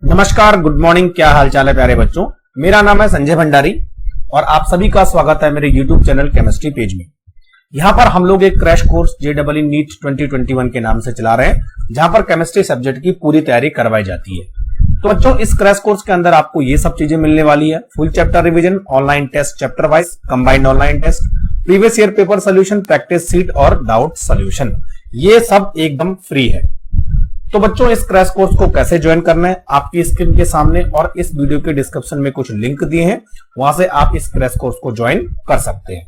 नमस्कार, good morning. क्या हाल चाल है प्यारे बच्चों। मेरा नाम है संजय भंडारी और आप सभी का स्वागत है मेरे YouTube चैनल केमिस्ट्री पेज में। यहाँ पर हम लोग एक क्रैश कोर्स JEE नीट 2021 के नाम से चला रहे हैं, जहां पर केमिस्ट्री सब्जेक्ट की पूरी तैयारी करवाई जाती है। तो बच्चों, इस क्रैश कोर्स के अंदर आपको ये सब चीजें मिलने वाली है। Full chapter revision, online test chapter wise, combined online test, previous year paper solution, practice sheet और डाउट सोल्यूशन, ये सब एकदम फ्री है। तो बच्चों, इस क्रैश कोर्स को कैसे ज्वाइन करना है आपकी स्क्रीन के सामने और इस वीडियो के डिस्क्रिप्शन में कुछ लिंक दिए हैं, वहां से आप इस क्रैश कोर्स को ज्वाइन कर सकते हैं।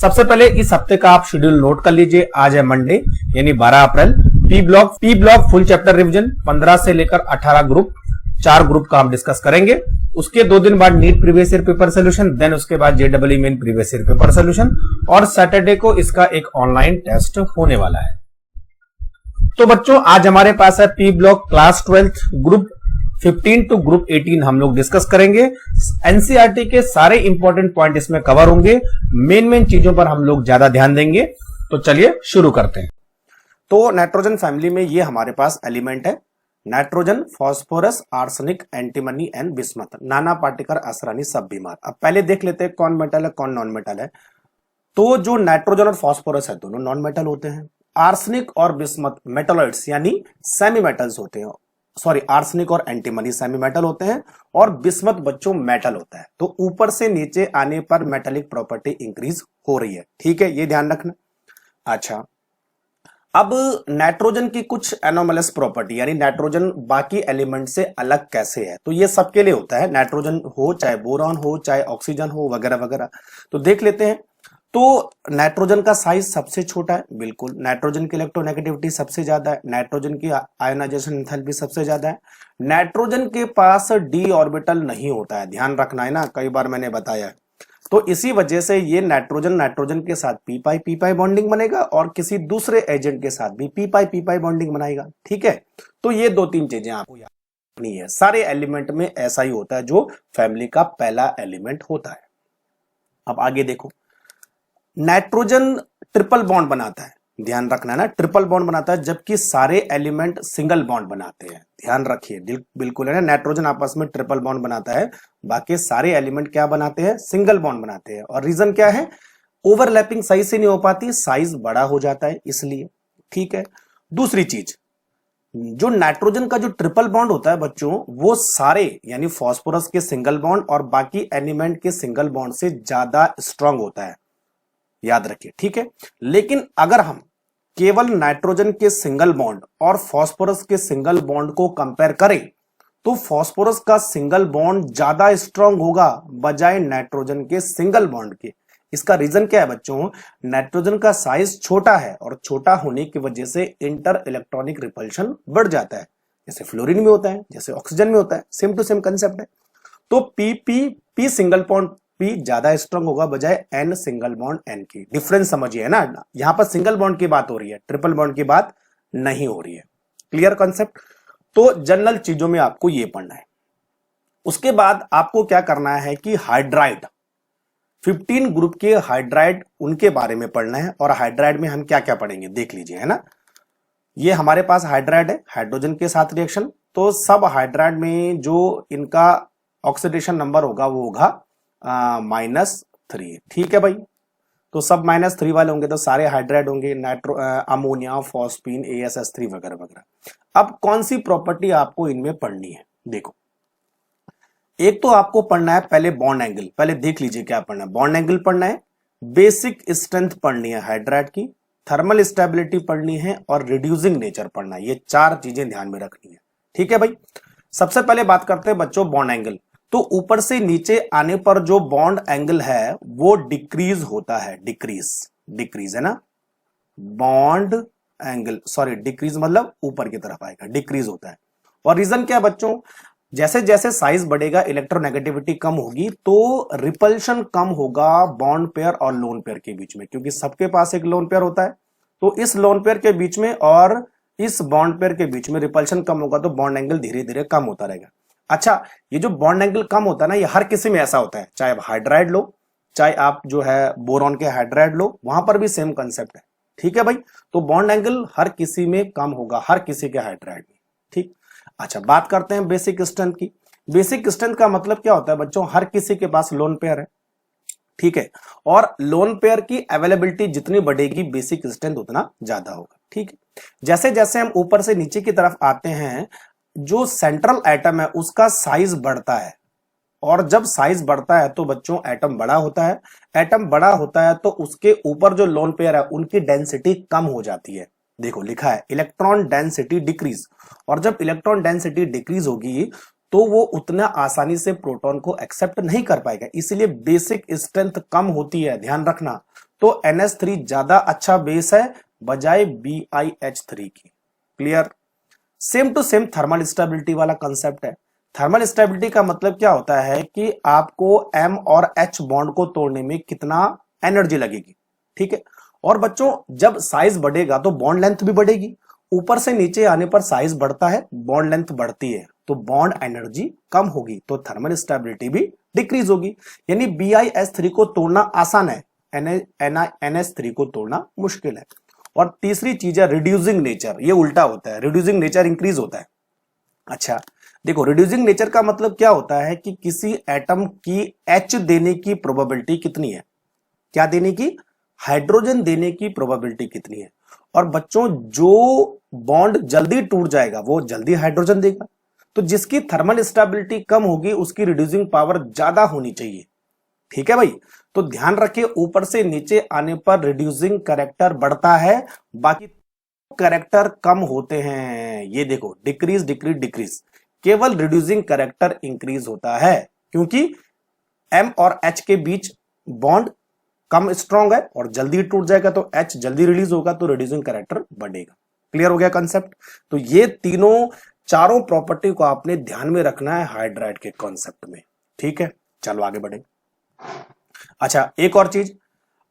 सबसे पहले इस हफ्ते का आप शेड्यूल नोट कर लीजिए। आज है मंडे यानी 12 अप्रैल। P block full chapter revision 15 से लेकर 18 ग्रुप, 4 ग्रुप का हम डिस्कस करेंगे। उसके 2 दिन बाद NEET previous year paper solution, then उसके बाद JEE main previous year paper solution और सैटरडे को इसका एक ऑनलाइन टेस्ट होने वाला है। तो बच्चों, आज हमारे पास है P block class 12 group 15 to group 18 हम लोग डिस्कस करेंगे। एनसीईआरटी के सारे इंपॉर्टेंट पॉइंट इसमें कवर होंगे। मेन चीजों पर हम लोग ज्यादा ध्यान देंगे। तो चलिए शुरू करते हैं। तो नाइट्रोजन फैमिली में ये हमारे पास एलिमेंट है nitrogen, phosphorus, arsenic, antimony and bismuth. Nana particle Asrani सब बीमार। अब पहले देख लेते हैं कौन मेटल है कौन नॉन मेटल है। तो जो नाइट्रोजन और फास्फोरस है दोनों नॉन मेटल होते हैं। आर्सेनिक और बिस्मथ मेटलॉइड्स यानी सेमी मेटल्स होते हैं। सॉरी, आर्सेनिक और एंटीमनी सेमी मेटल होते हैं और बिस्मथ बच्चों मेटल होता है। तो ऊपर से नीचे आने पर मेटेलिक प्रॉपर्टी इंक्रीज हो रही है। ठीक है, ये ध्यान रखना। अच्छा, अब नाइट्रोजन की कुछ एनोमलस प्रॉपर्टी यानी नाइट्रोजन बाकी एलिमेंट से अलग कैसे है, तो ये सबके लिए होता है। नाइट्रोजन हो चाहे बोरॉन हो चाहे ऑक्सीजन हो वगैरह वगैरह। तो देख लेते हैं। तो नाइट्रोजन का साइज सबसे छोटा है, बिल्कुल। नाइट्रोजन की इलेक्ट्रोनेगेटिविटी सबसे ज्यादा है। नाइट्रोजन की आयोनाइजेशन एंथैल्पी सबसे ज्यादा है। नाइट्रोजन के पास d ऑर्बिटल नहीं होता है, ध्यान रखना है ना, कई बार मैंने बताया है। तो इसी वजह से ये नाइट्रोजन के साथ पी पाई बॉन्डिंग बनेगा और किसी दूसरे एजेंट के साथ भी पी पाई बॉन्डिंग बनाएगा। ठीक है, तो ये 2-3 चीजें आपको याद रखनी है। सारे एलिमेंट में ऐसा ही होता है, जो फैमिली का पहला एलिमेंट होता है। अब आगे देखो, नाइट्रोजन ट्रिपल बॉन्ड बनाता है, ध्यान रखना है ना, ट्रिपल बॉन्ड बनाता है, जबकि सारे एलिमेंट सिंगल बॉन्ड बनाते हैं। ध्यान रखिए, बिल्कुल है ना। नाइट्रोजन आपस में ट्रिपल बॉन्ड बनाता है, बाकी सारे एलिमेंट क्या बनाते हैं, सिंगल बॉन्ड बनाते हैं। और रीजन क्या है, ओवरलैपिंग सही से नहीं हो पाती, साइज बड़ा हो जाता है इसलिए। ठीक है, दूसरी चीज, जो नाइट्रोजन का जो ट्रिपल बॉन्ड होता है बच्चों, वो सारे यानी फास्फोरस के सिंगल बॉन्ड और बाकी एलिमेंट के सिंगल बॉन्ड से ज्यादा स्ट्रांग होता है, याद रखिए। ठीक है, लेकिन अगर हम केवल नाइट्रोजन के सिंगल बॉन्ड और फास्फोरस के सिंगल बॉन्ड को कंपेयर करें, तो फास्फोरस का सिंगल बॉन्ड ज्यादा स्ट्रांग होगा बजाय नाइट्रोजन के सिंगल बॉन्ड के। इसका रीजन क्या है बच्चों, नाइट्रोजन का साइज छोटा है और छोटा होने की वजह से इंटर इलेक्ट्रॉनिक रिपल्शन बढ़ जाता है, जैसे फ्लोरीन में होता है, जैसे ऑक्सीजन में होता है। सेम टू सेम कंसेप्ट है। तो पी सिंगल बॉन्ड पी ज्यादा स्ट्रांग होगा बजाय एन सिंगल बॉन्ड एन की। डिफरेंस समझिए ना, यहां पर सिंगल बॉन्ड की बात हो रही है, ट्रिपल बॉन्ड की बात नहीं हो रही है। Clear concept. तो जनरल चीजों में आपको ये पढ़ना है। उसके बाद आपको क्या करना है कि हाइड्राइड 15 ग्रुप के हाइड्राइड उनके बारे में पढ़ना है। और हाइड्राइड में हम क्या क्या पढ़ेंगे देख लीजिए, है ना। ये हमारे पास हाइड्राइड है, हाइड्रोजन के साथ रिएक्शन। तो सब हाइड्राइड में जो इनका ऑक्सीडेशन नंबर होगा वो होगा -3। ठीक है भाई, तो सब -3 वाले होंगे, तो सारे हाइड्राइड होंगे, अमोनिया, फॉस्फीन, ASS3 वगैरह वगैरह। अब कौन सी प्रॉपर्टी आपको इनमें पढ़नी है, देखो। एक तो आपको पढ़ना है पहले बॉन्ड एंगल। पहले देख लीजिए क्या पढ़ना है, बॉन्ड एंगल पढ़ना है, बेसिक स्ट्रेंथ पढ़नी है हाइड्राइड की, थर्मल स्टेबिलिटी पढ़नी है और रिड्यूसिंग नेचर पढ़ना है। ये 4 चीजें ध्यान में रखनी है। ठीक है भाई, सबसे पहले बात करते हैं बच्चों बॉन्ड एंगल। तो ऊपर से नीचे आने पर जो बॉन्ड एंगल है वो डिक्रीज होता है, डिक्रीज है ना, बॉन्ड एंगल, सॉरी डिक्रीज मतलब ऊपर की तरफ आएगा, डिक्रीज होता है। और रीजन क्या है बच्चों, जैसे जैसे साइज बढ़ेगा इलेक्ट्रोनेगेटिविटी कम होगी, तो रिपल्शन कम होगा बॉन्ड पेयर और लोन पेयर के बीच में, क्योंकि सबके पास एक लोन पेयर होता है। तो इस लोन पेयर के बीच में और इस बॉन्ड पेयर के बीच में रिपल्शन कम होगा, तो बॉन्ड एंगल धीरे धीरे कम होता रहेगा। अच्छा, ये जो बॉन्ड एंगल कम होता है ना, ये हर किसी में ऐसा होता है, चाहे आप हाइड्राइड लो, चाहे आप जो है बोरॉन के हाइड्राइड लो, वहां पर भी सेम कंसेप्ट है। ठीक है भाई, तो बॉन्ड एंगल हर किसी में कम होगा, हर किसी के हाइड्राइड में। ठीक, अच्छा, बात करते हैं बेसिक स्ट्रेंथ की। बेसिक स्ट्रेंथ का मतलब क्या होता है बच्चों, हर किसी के पास लोन पेयर है, ठीक है, और लोन पेयर की अवेलेबिलिटी जितनी बढ़ेगी बेसिक स्ट्रेंथ उतना ज्यादा होगा, ठीक है। जैसे जैसे हम ऊपर से नीचे की तरफ आते हैं, जो सेंट्रल एटम है उसका साइज बढ़ता है, और जब साइज बढ़ता है तो बच्चों एटम बड़ा होता है। एटम बड़ा होता है तो उसके ऊपर जो लोन पेयर है उनकी डेंसिटी कम हो जाती है। देखो लिखा है इलेक्ट्रॉन डेंसिटी डिक्रीज, और जब इलेक्ट्रॉन डेंसिटी डिक्रीज होगी तो वो उतना आसानी से प्रोटॉन को एक्सेप्ट नहीं कर पाएगा, इसलिए बेसिक स्ट्रेंथ कम होती है, ध्यान रखना। तो NH3 ज्यादा अच्छा बेस है बजाय BiH3 की। Clear? Same to same thermal stability वाला कंसेप्ट है। थर्मल स्टेबिलिटी का मतलब क्या होता है कि आपको M और H बॉन्ड को तोड़ने में कितना एनर्जी लगेगी, ठीक है। और बच्चों जब साइज बढ़ेगा तो बॉन्ड लेंथ भी बढ़ेगी, ऊपर से नीचे आने पर साइज बढ़ता है, बॉन्ड लेंथ बढ़ती है, तो बॉन्ड एनर्जी कम होगी, तो थर्मल स्टेबिलिटी भी डिक्रीज होगी। यानी BiH3 को तोड़ना आसान है, NH3 को तोड़ना मुश्किल है। और तीसरी चीज है रिड्यूसिंग नेचर, ये उल्टा होता है, रिड्यूसिंग नेचर इंक्रीज होता है। अच्छा देखो, रिड्यूसिंग नेचर का मतलब क्या होता है कि किसी एटम की H देने की प्रोबेबिलिटी कितनी है, क्या देने की, हाइड्रोजन देने की प्रोबेबिलिटी कितनी है। और बच्चों जो बॉन्ड जल्दी टूट जाएगा वो जल्दी हाइड्रोजन देगा, तो जिसकी थर्मल स्टेबिलिटी कम होगी उसकी रिड्यूसिंग पावर ज्यादा होनी चाहिए, ठीक है भाई। तो ध्यान रखिए ऊपर से नीचे आने पर रिड्यूसिंग कैरेक्टर बढ़ता है, बाकी कैरेक्टर कम होते हैं। ये देखो डिक्रीज डिक्रीज डिक्रीज, केवल रिड्यूसिंग कैरेक्टर इंक्रीज होता है, क्योंकि M और H के बीच बॉन्ड कम स्ट्रॉन्ग है और जल्दी टूट जाएगा, तो H जल्दी रिलीज होगा, तो रिड्यूसिंग कैरेक्टर बढ़ेगा। क्लियर हो गया कंसेप्ट? तो ये चारों प्रॉपर्टी को आपने ध्यान में रखना है हाइड्राइड के कॉन्सेप्ट में, ठीक है। चलो आगे बढ़े। अच्छा एक और चीज,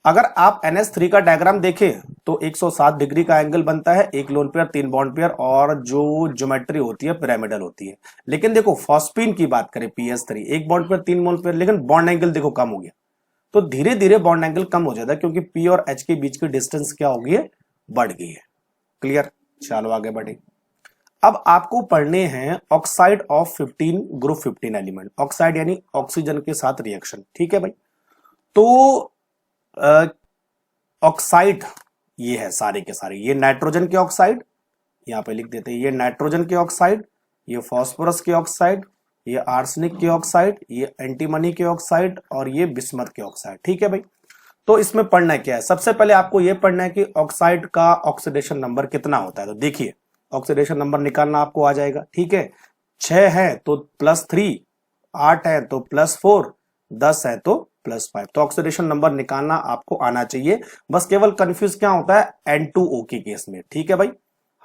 अगर आप NH3 का डायग्राम देखें तो 107 डिग्री का एंगल बनता है, एक लोन पेयर 3 बॉन्ड पेयर, और जो ज्योमेट्री होती है पिरामिडल होती है। लेकिन देखो फॉस्फीन की बात करें PS3, एक बॉन्ड पेयर 3 बॉन्ड पेयर, लेकिन बॉन्ड एंगल देखो कम हो गया, तो धीरे धीरे बॉन्ड एंगल कम हो जाता है, क्योंकि P और H के बीच की डिस्टेंस क्या हो गई है, बढ़ गई है। क्लियर? चलो आगे बढ़े। अब आपको पढ़ने हैं oxide of 15 group 15 element, oxide यानी ऑक्सीजन के साथ रिएक्शन, ठीक है भाई। तो ऑक्साइड ये है सारे के सारे, ये नाइट्रोजन के ऑक्साइड, यहां पे लिख देते हैं ये नाइट्रोजन के ऑक्साइड, ये फास्फोरस के ऑक्साइड, ये आर्सेनिक के ऑक्साइड, ये एंटीमनी के ऑक्साइड, और ये बिस्मथ के ऑक्साइड, ठीक है भाई। तो इसमें पढ़ना क्या है, सबसे पहले आपको यह पढ़ना है कि ऑक्साइड का ऑक्सीडेशन नंबर कितना होता है। तो देखिए ऑक्सीडेशन नंबर निकालना आपको आ जाएगा, ठीक है। 6 है तो +3, 8 है तो +4, 10 है तो +5, तो ऑक्सीडेशन नंबर निकालना आपको आना चाहिए। बस केवल कंफ्यूज क्या होता है N2O के केस में, ठीक है भाई।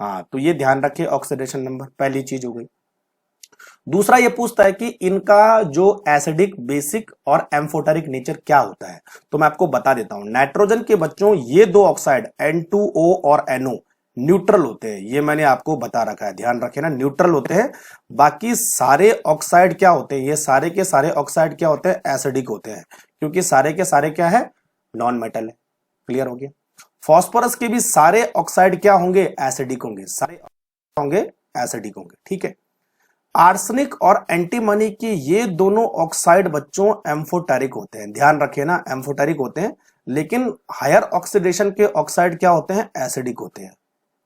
हाँ तो ये ध्यान रखिए ऑक्सीडेशन नंबर, पहली चीज हो गई। दूसरा ये पूछता है कि इनका जो एसिडिक, बेसिक और एम्फोटेरिक नेचर क्या होता है, तो मैं आपको बता देता हूं। नाइट्रोजन के बच्चों ये दो ऑक्साइड N2O और NO न्यूट्रल होते हैं, ये मैंने आपको बता रखा है, ध्यान रखें ना, न्यूट्रल होते हैं। बाकी सारे ऑक्साइड क्या होते हैं, ये सारे के सारे ऑक्साइड क्या होते हैं, एसिडिक होते हैं, क्योंकि सारे के सारे क्या है, नॉन मेटल है। क्लियर हो गया? फास्फोरस के भी सारे ऑक्साइड क्या होंगे, एसिडिक होंगे, सारे होंगे एसिडिक होंगे, ठीक है। आर्सेनिक और एंटीमनी की ये दोनों ऑक्साइड बच्चों एम्फोटेरिक होते हैं, ध्यान रखिए ना, एम्फोटेरिक होते हैं, लेकिन हायर ऑक्सीडेशन के ऑक्साइड क्या होते हैं, एसिडिक होते हैं,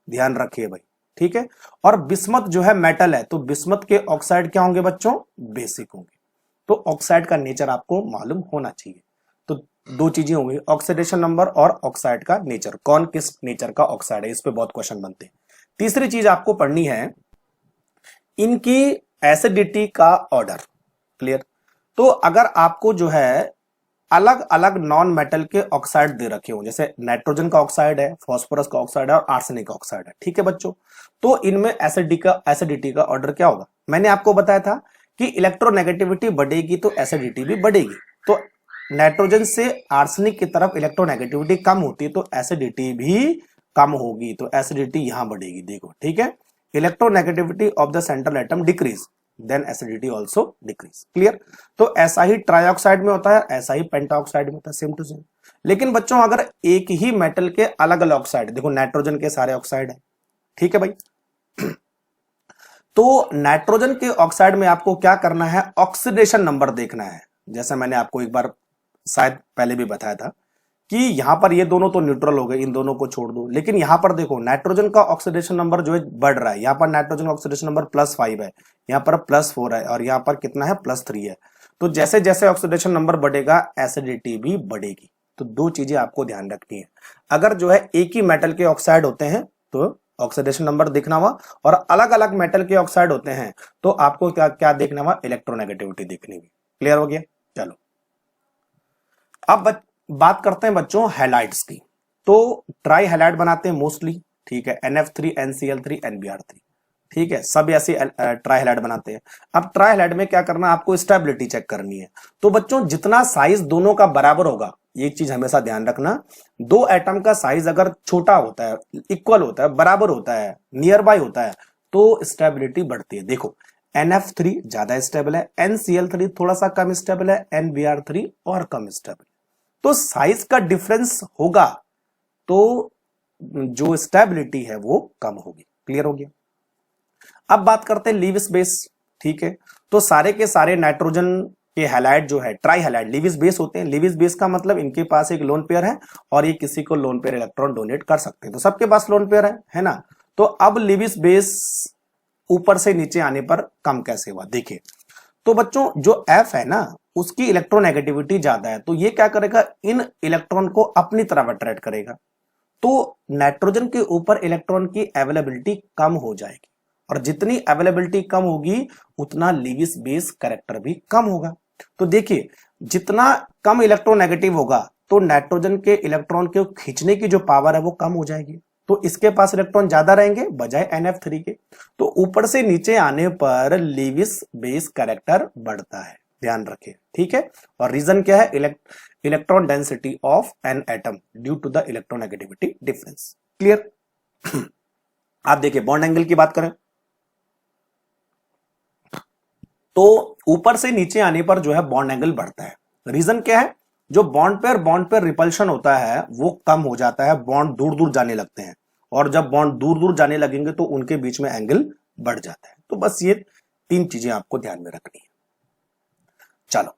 ध्यान रखिए भाई, ठीक है। और बिस्मथ जो है मेटल है, तो बिस्मथ के ऑक्साइड क्या होंगे बच्चों, बेसिक होंगे। तो ऑक्साइड का नेचर आपको मालूम होना चाहिए। तो दो चीजें होंगी, ऑक्सीडेशन नंबर और ऑक्साइड का नेचर, कौन किस नेचर का ऑक्साइड है, इस पे बहुत क्वेश्चन बनते हैं। तीसरी चीज आपको पढ़नी है इनकी एसिडिटी का ऑर्डर। क्लियर? तो अगर आपको जो है अलग अलग नॉन मेटल के ऑक्साइड दे रखे हो, जैसे नाइट्रोजन का ऑक्साइड है, फास्फोरस का ऑक्साइड है और आर्सेनिक का ऑक्साइड है, ठीक है बच्चों, तो इनमें एसिडिटी का ऑर्डर क्या होगा। मैंने आपको बताया था कि इलेक्ट्रोनेगेटिविटी बढ़ेगी तो एसिडिटी भी बढ़ेगी। तो नाइट्रोजन से आर्सेनिक की तरफ इलेक्ट्रोनेगेटिविटी कम होती है तो एसिडिटी भी कम होगी, तो एसिडिटी यहां बढ़ेगी, देखो ठीक है। Electronegativity of the central atom decrease, then acidity also decrease. Clear? तो ऐसा ही ट्राइऑक्साइड में होता है, ऐसा ही पेंटाऑक्साइड में होता है, सेम टू सेम। लेकिन बच्चों अगर एक ही मेटल के अलग अलग ऑक्साइड, देखो नाइट्रोजन के सारे ऑक्साइड है, ठीक है भाई। तो नाइट्रोजन के ऑक्साइड में आपको क्या करना है, ऑक्सीडेशन नंबर देखना है। जैसा मैंने आपको एक बार शायद पहले भी बताया था कि यहां पर ये दोनों तो न्यूट्रल हो गए, इन दोनों को छोड़ दो, लेकिन यहां पर देखो नाइट्रोजन का ऑक्सीडेशन नंबर जो है बढ़ रहा है। यहां पर नाइट्रोजन का ऑक्सीडेशन नंबर +5 है, यहां पर +4 है, और यहां पर कितना है, +3 है। तो जैसे जैसे ऑक्सीडेशन नंबर बढ़ेगा एसिडिटी भी बढ़ेगी। तो दो चीजें आपको ध्यान रखनी है। अगर जो है एक ही मेटल के ऑक्साइड होते हैं तो ऑक्सीडेशन नंबर देखना हुआ, और अलग अलग मेटल के ऑक्साइड होते हैं तो आपको क्या क्या देखना हुआ, इलेक्ट्रोनेगेटिविटी देखनी हुई। क्लियर हो गया? चलो अब बात करते हैं बच्चों हैलाइड्स की। तो ट्राई हैलाइड बनाते हैं मोस्टली, ठीक है, NF3 NCl3 NBr3, ठीक है, सब ऐसे ट्राई हैलाइड बनाते हैं। अब ट्राई हैलाइड में क्या करना, आपको स्टेबिलिटी चेक करनी है। तो बच्चों जितना साइज दोनों का बराबर होगा, एक चीज हमेशा ध्यान रखना, दो एटम का साइज अगर छोटा होता है, इक्वल होता है, बराबर होता है, नियर बाय होता है, तो स्टेबिलिटी बढ़ती है। देखो NF3 ज्यादा स्टेबल है, NCl3 थोड़ा सा कम स्टेबल है, NBr3 और कम स्टेबल। तो साइज का डिफरेंस होगा तो जो स्टेबिलिटी है वो कम होगी। क्लियर हो गया? अब बात करते हैं लीविस बेस, ठीक है। तो सारे के सारे नाइट्रोजन के हैलाइड जो है ट्राई हैलाइड लीविस बेस होते हैं। लीविस बेस का मतलब इनके पास एक लोन पेयर है और ये किसी को लोन पेयर इलेक्ट्रॉन डोनेट कर सकते हैं, तो सबके पास लोन पेयर है ना। तो अब लीविस बेस ऊपर से नीचे आने पर कम कैसे हुआ, देखिए। तो बच्चों जो F है ना, उसकी इलेक्ट्रोनेगेटिविटी ज्यादा है, तो ये क्या करेगा, इन इलेक्ट्रॉन को अपनी तरफ अट्रैक्ट करेगा। तो नाइट्रोजन के ऊपर इलेक्ट्रॉन की अवेलेबिलिटी कम हो जाएगी, और जितनी अवेलेबिलिटी कम होगी उतना लीविस बेस कैरेक्टर भी कम होगा। तो देखिए जितना कम इलेक्ट्रोनेगेटिव होगा तो नाइट्रोजन के इलेक्ट्रॉन को खींचने की जो पावर है वो कम हो जाएगी, तो इसके पास इलेक्ट्रॉन ज्यादा रहेंगे बजाय NF3 के। तो ऊपर से नीचे आने पर लीविस बेस कैरेक्टर बढ़ता है, ध्यान रखें, ठीक है। और रीजन क्या है, electron density of an atom due to the electronegativity difference. Clear? आप देखिए बॉन्ड एंगल की बात करें तो ऊपर से नीचे आने पर जो है बॉन्ड एंगल बढ़ता है। रीजन क्या है, जो बॉन्ड पर रिपल्शन होता है वो कम हो जाता है, बॉन्ड दूर दूर जाने लगते हैं, और जब बॉन्ड दूर दूर जाने लगेंगे तो उनके बीच में एंगल बढ़ जाता है। तो बस ये तीन चीजें आपको ध्यान में रखनी है। चलो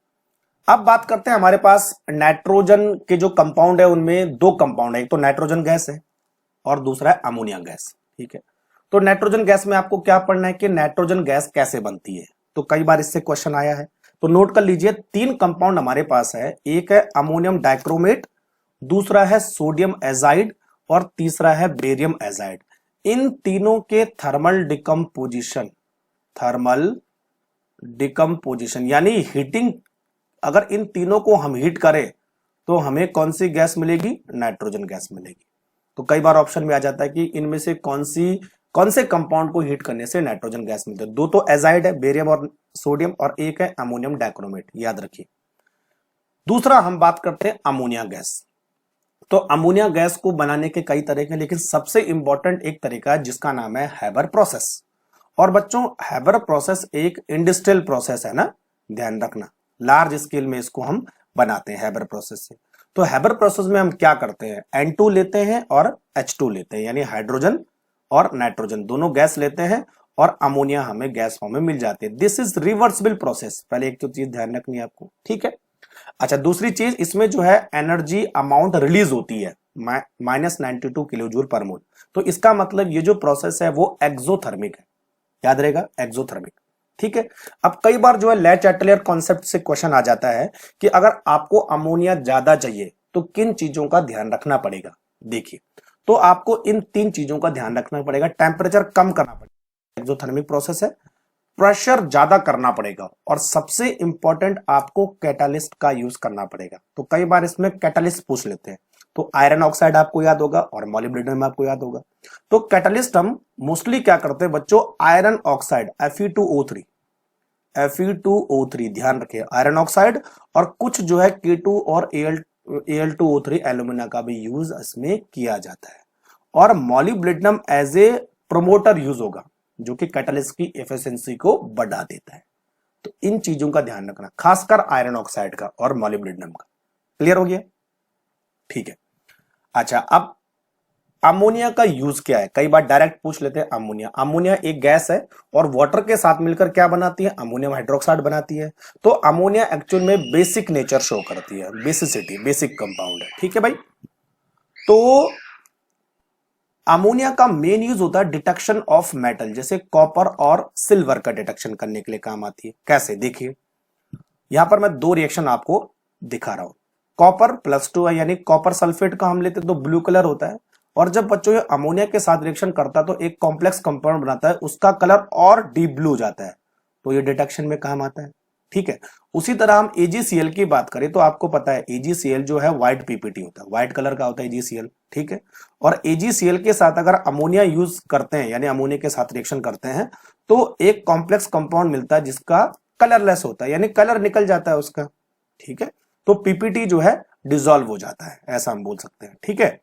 अब बात करते हैं, हमारे पास नाइट्रोजन के जो कंपाउंड है उनमें दो कंपाउंड है, एक तो नाइट्रोजन गैस है और दूसरा है अमोनिया गैस, ठीक है। तो नाइट्रोजन गैस में आपको क्या पढ़ना है कि नाइट्रोजन गैस कैसे बनती है, तो कई बार इससे क्वेश्चन आया है। तो नोट कर लीजिए, तीन कंपाउंड हमारे पास है, एक है अमोनियम डाइक्रोमेट, दूसरा है सोडियम एजाइड और तीसरा है बेरियम एजाइड। इन तीनों के थर्मल डिकम्पोजिशन यानी हीटिंग, अगर इन तीनों को हम हीट करें तो हमें कौन सी गैस मिलेगी, नाइट्रोजन गैस मिलेगी। तो कई बार ऑप्शन में आ जाता है कि इनमें से कौन से कंपाउंड को हीट करने से नाइट्रोजन गैस मिलती है। दो तो एजाइड है, बेरियम और सोडियम, और एक है अमोनियम डाइक्रोमेट, याद रखिए। दूसरा हम बात करते हैं अमोनिया गैस। तो अमोनिया गैस को बनाने के कई तरीके हैं, लेकिन सबसे इंपॉर्टेंट एक तरीका है जिसका नाम है हैबर प्रोसेस। और बच्चों हैबर प्रोसेस एक इंडस्ट्रियल प्रोसेस है ना, ध्यान रखना, लार्ज स्केल में इसको हम बनाते हैं हैबर प्रोसेस से। तो हैबर प्रोसेस में हम क्या करते हैं, N2 लेते हैं और H2 लेते हैं, यानी हाइड्रोजन और नाइट्रोजन दोनों गैस लेते हैं और अमोनिया हमें गैस फॉर्म में मिल जाती है। दिस इज रिवर्सिबल प्रोसेस, पहले एक तो चीज ध्यान रखनी है आपको, ठीक है। अच्छा, दूसरी चीज इसमें जो है एनर्जी अमाउंट रिलीज होती है -92 किलो जूल पर मोल। तो इसका मतलब ये जो प्रोसेस है वो एक्सोथर्मिक है, याद रहेगा, एक्सोथर्मिक, ठीक है। अब कई बार जो है लैच एटलियर कॉन्सेप्ट से क्वेश्चन आ जाता है कि अगर आपको अमोनिया ज्यादा चाहिए तो किन चीजों का ध्यान रखना पड़ेगा। देखिए, तो आपको इन तीन चीजों का ध्यान रखना पड़ेगा। टेम्परेचर कम करना पड़ेगा, एक्सोथर्मिक प्रोसेस है, प्रेशर ज्यादा करना पड़ेगा, और सबसे इंपॉर्टेंट आपको कैटालिस्ट का यूज करना पड़ेगा। तो कई बार इसमें कैटालिस्ट पूछ लेते हैं, तो आयरन ऑक्साइड आपको याद होगा और मॉलिब्डेनम आपको याद होगा। तो कैटालिस्ट हम मोस्टली क्या करते हैं बच्चों, आयरन ऑक्साइड Fe2O3 ध्यान रखिए, आयरन ऑक्साइड, और कुछ जो है K2 और Al2O3 एल्यूमिना का भी यूज इसमें किया जाता है। और molybdenum as a promoter use होगा जो कि कैटालिस्ट की एफिशिएंसी को बढ़ा देता है। तो इन चीजों का ध्यान रखना, खासकर आयरन ऑक्साइड का और मॉलिब्डेनम का। क्लियर हो गया? ठीक है। अच्छा, अब अमोनिया का यूज क्या है, कई बार डायरेक्ट पूछ लेते हैं। अमोनिया एक गैस है और वाटर के साथ मिलकर क्या बनाती है, अमोनियम हाइड्रोक्साइड बनाती है। तो अमोनिया एक्चुअल में बेसिक नेचर शो करती है, बेसिसिटी, बेसिक कंपाउंड है, ठीक है भाई। तो अमोनिया का मेन यूज होता है डिटेक्शन ऑफ मेटल, जैसे कॉपर और सिल्वर का डिटेक्शन करने के लिए काम आती है। कैसे, देखिए यहां पर मैं दो रिएक्शन आपको दिखा रहा हूं। कॉपर +2 है, यानी कॉपर सल्फेट का हम लेते तो ब्लू कलर होता है, और जब बच्चों ये अमोनिया के साथ रिएक्शन करता है तो एक कॉम्प्लेक्स कंपाउंड बनाता है, उसका कलर और डीप ब्लू हो जाता है, तो ये डिटेक्शन में काम आता है, ठीक है। उसी तरह हम AgCl की बात करें तो आपको पता है AgCl जो है व्हाइट पीपीटी होता है, व्हाइट कलर का होता है AgCl, ठीक है। और AgCl के साथ अगर अमोनिया यूज करते हैं, यानी अमोनिया के साथ रिएक्शन करते हैं, तो एक कॉम्प्लेक्स कंपाउंड मिलता है जिसका कलरलेस होता है, यानी कलर निकल जाता है उसका, ठीक है। तो पीपीटी जो है डिसॉल्व हो जाता है, ऐसा हम बोल सकते हैं, ठीक है।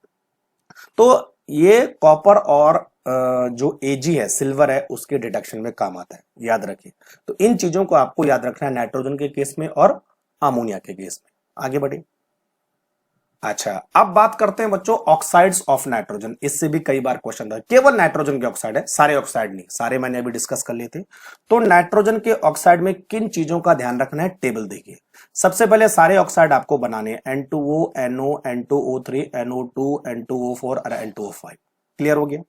तो ये कॉपर और जो Ag है, सिल्वर है, उसके डिटेक्शन में काम आता है, याद रखिए। तो इन चीजों को आपको याद रखना है नाइट्रोजन के केस में और अमोनिया के केस में। आगे बढ़े। अच्छा, अब बात करते हैं बच्चों ऑक्साइड्स ऑफ नाइट्रोजन। इससे भी कई बार क्वेश्चन था, केवल नाइट्रोजन के ऑक्साइड है, सारे ऑक्साइड नहीं, सारे मैंने अभी डिस्कस कर लिए थे। तो नाइट्रोजन के ऑक्साइड में किन चीजों का ध्यान रखना है, टेबल देखिए। सबसे पहले सारे ऑक्साइड आपको बनाने हैं, N2O, NO, N2O3, NO2, N2O4 और N2O5। क्लियर हो गया।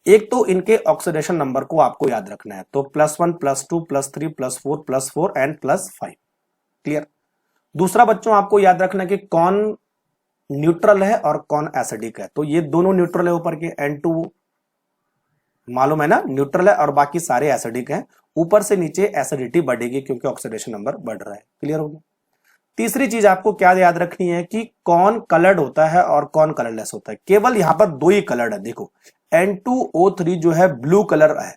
एक तो इनके ऑक्सीडेशन नंबर को आपको याद रखना है, तो +1, +2, +3, +4, +4 एंड +5। क्लियर। दूसरा बच्चों आपको याद रखना है कि कौन न्यूट्रल है और कौन एसिडिक है। तो ये दोनों न्यूट्रल है, ऊपर के N2 मालूम है ना, न्यूट्रल है और बाकी सारे एसिडिक हैं। ऊपर से नीचे एसिडिटी बढ़ेगी क्योंकि ऑक्सीडेशन नंबर बढ़ रहा है। क्लियर हो गया। तीसरी चीज आपको क्या याद रखनी है कि कौन कलर्ड होता है और कौन कलरलेस होता है। केवल यहां पर दो ही कलर्ड है, देखो N2O3 जो है ब्लू कलर है,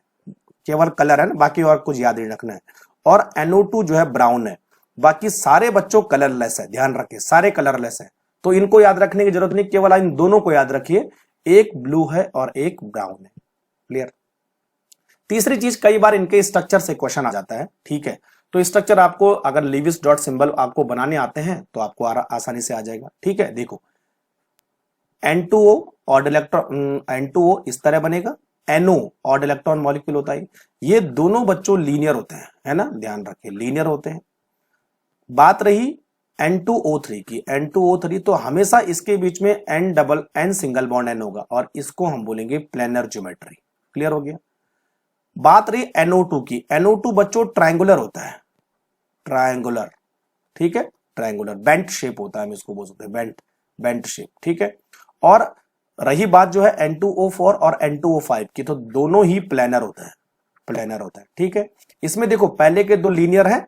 केवल कलर है ना, बाकी और कुछ याद नहीं रखना है। और NO2 जो है ब्राउन है, बाकी सारे बच्चों कलरलेस है, ध्यान रखिए सारे कलरलेस है। तो इनको याद रखने की जरूरत नहीं, केवल इन दोनों को याद रखिए, एक ब्लू है और एक ब्राउन है। क्लियर। तीसरी चीज, कई बार इनके स्ट्रक्चर से क्वेश्चन आ जाता है, ठीक है। तो स्ट्रक्चर आपको अगर लीविस डॉट सिंबल आपको बनाने आते हैं तो आपको आसानी से आ जाएगा, ठीक है। देखो N2O ऑड इलेक्ट्रॉन, N2O इस तरह बनेगा, NO ऑड इलेक्ट्रॉन मॉलिक्यूल होता है। ये दोनों बच्चों लीनियर होते हैं, है ना, ध्यान रखिए लीनियर होते हैं। बात रही N2O3 की, N2O3 तो हमेशा इसके बीच में N सिंगल बॉन्ड N होगा और इसको हम बोलेंगे प्लेनर ज्योमेट्री। क्लियर हो गया। बात रही NO2 की, NO2 बच्चों ट्रायंगुलर होता है, ट्रायंगुलर, ठीक है, ट्रायंगुलर बेंट शेप होता है, हम इसको बोल सकते हैं बेंट शेप, ठीक है। और रही बात जो है N2O4 और N2O5 की, तो दोनों ही प्लेनर होता है, प्लेनर होता है, ठीक है। इसमें देखो पहले के दो लीनियर है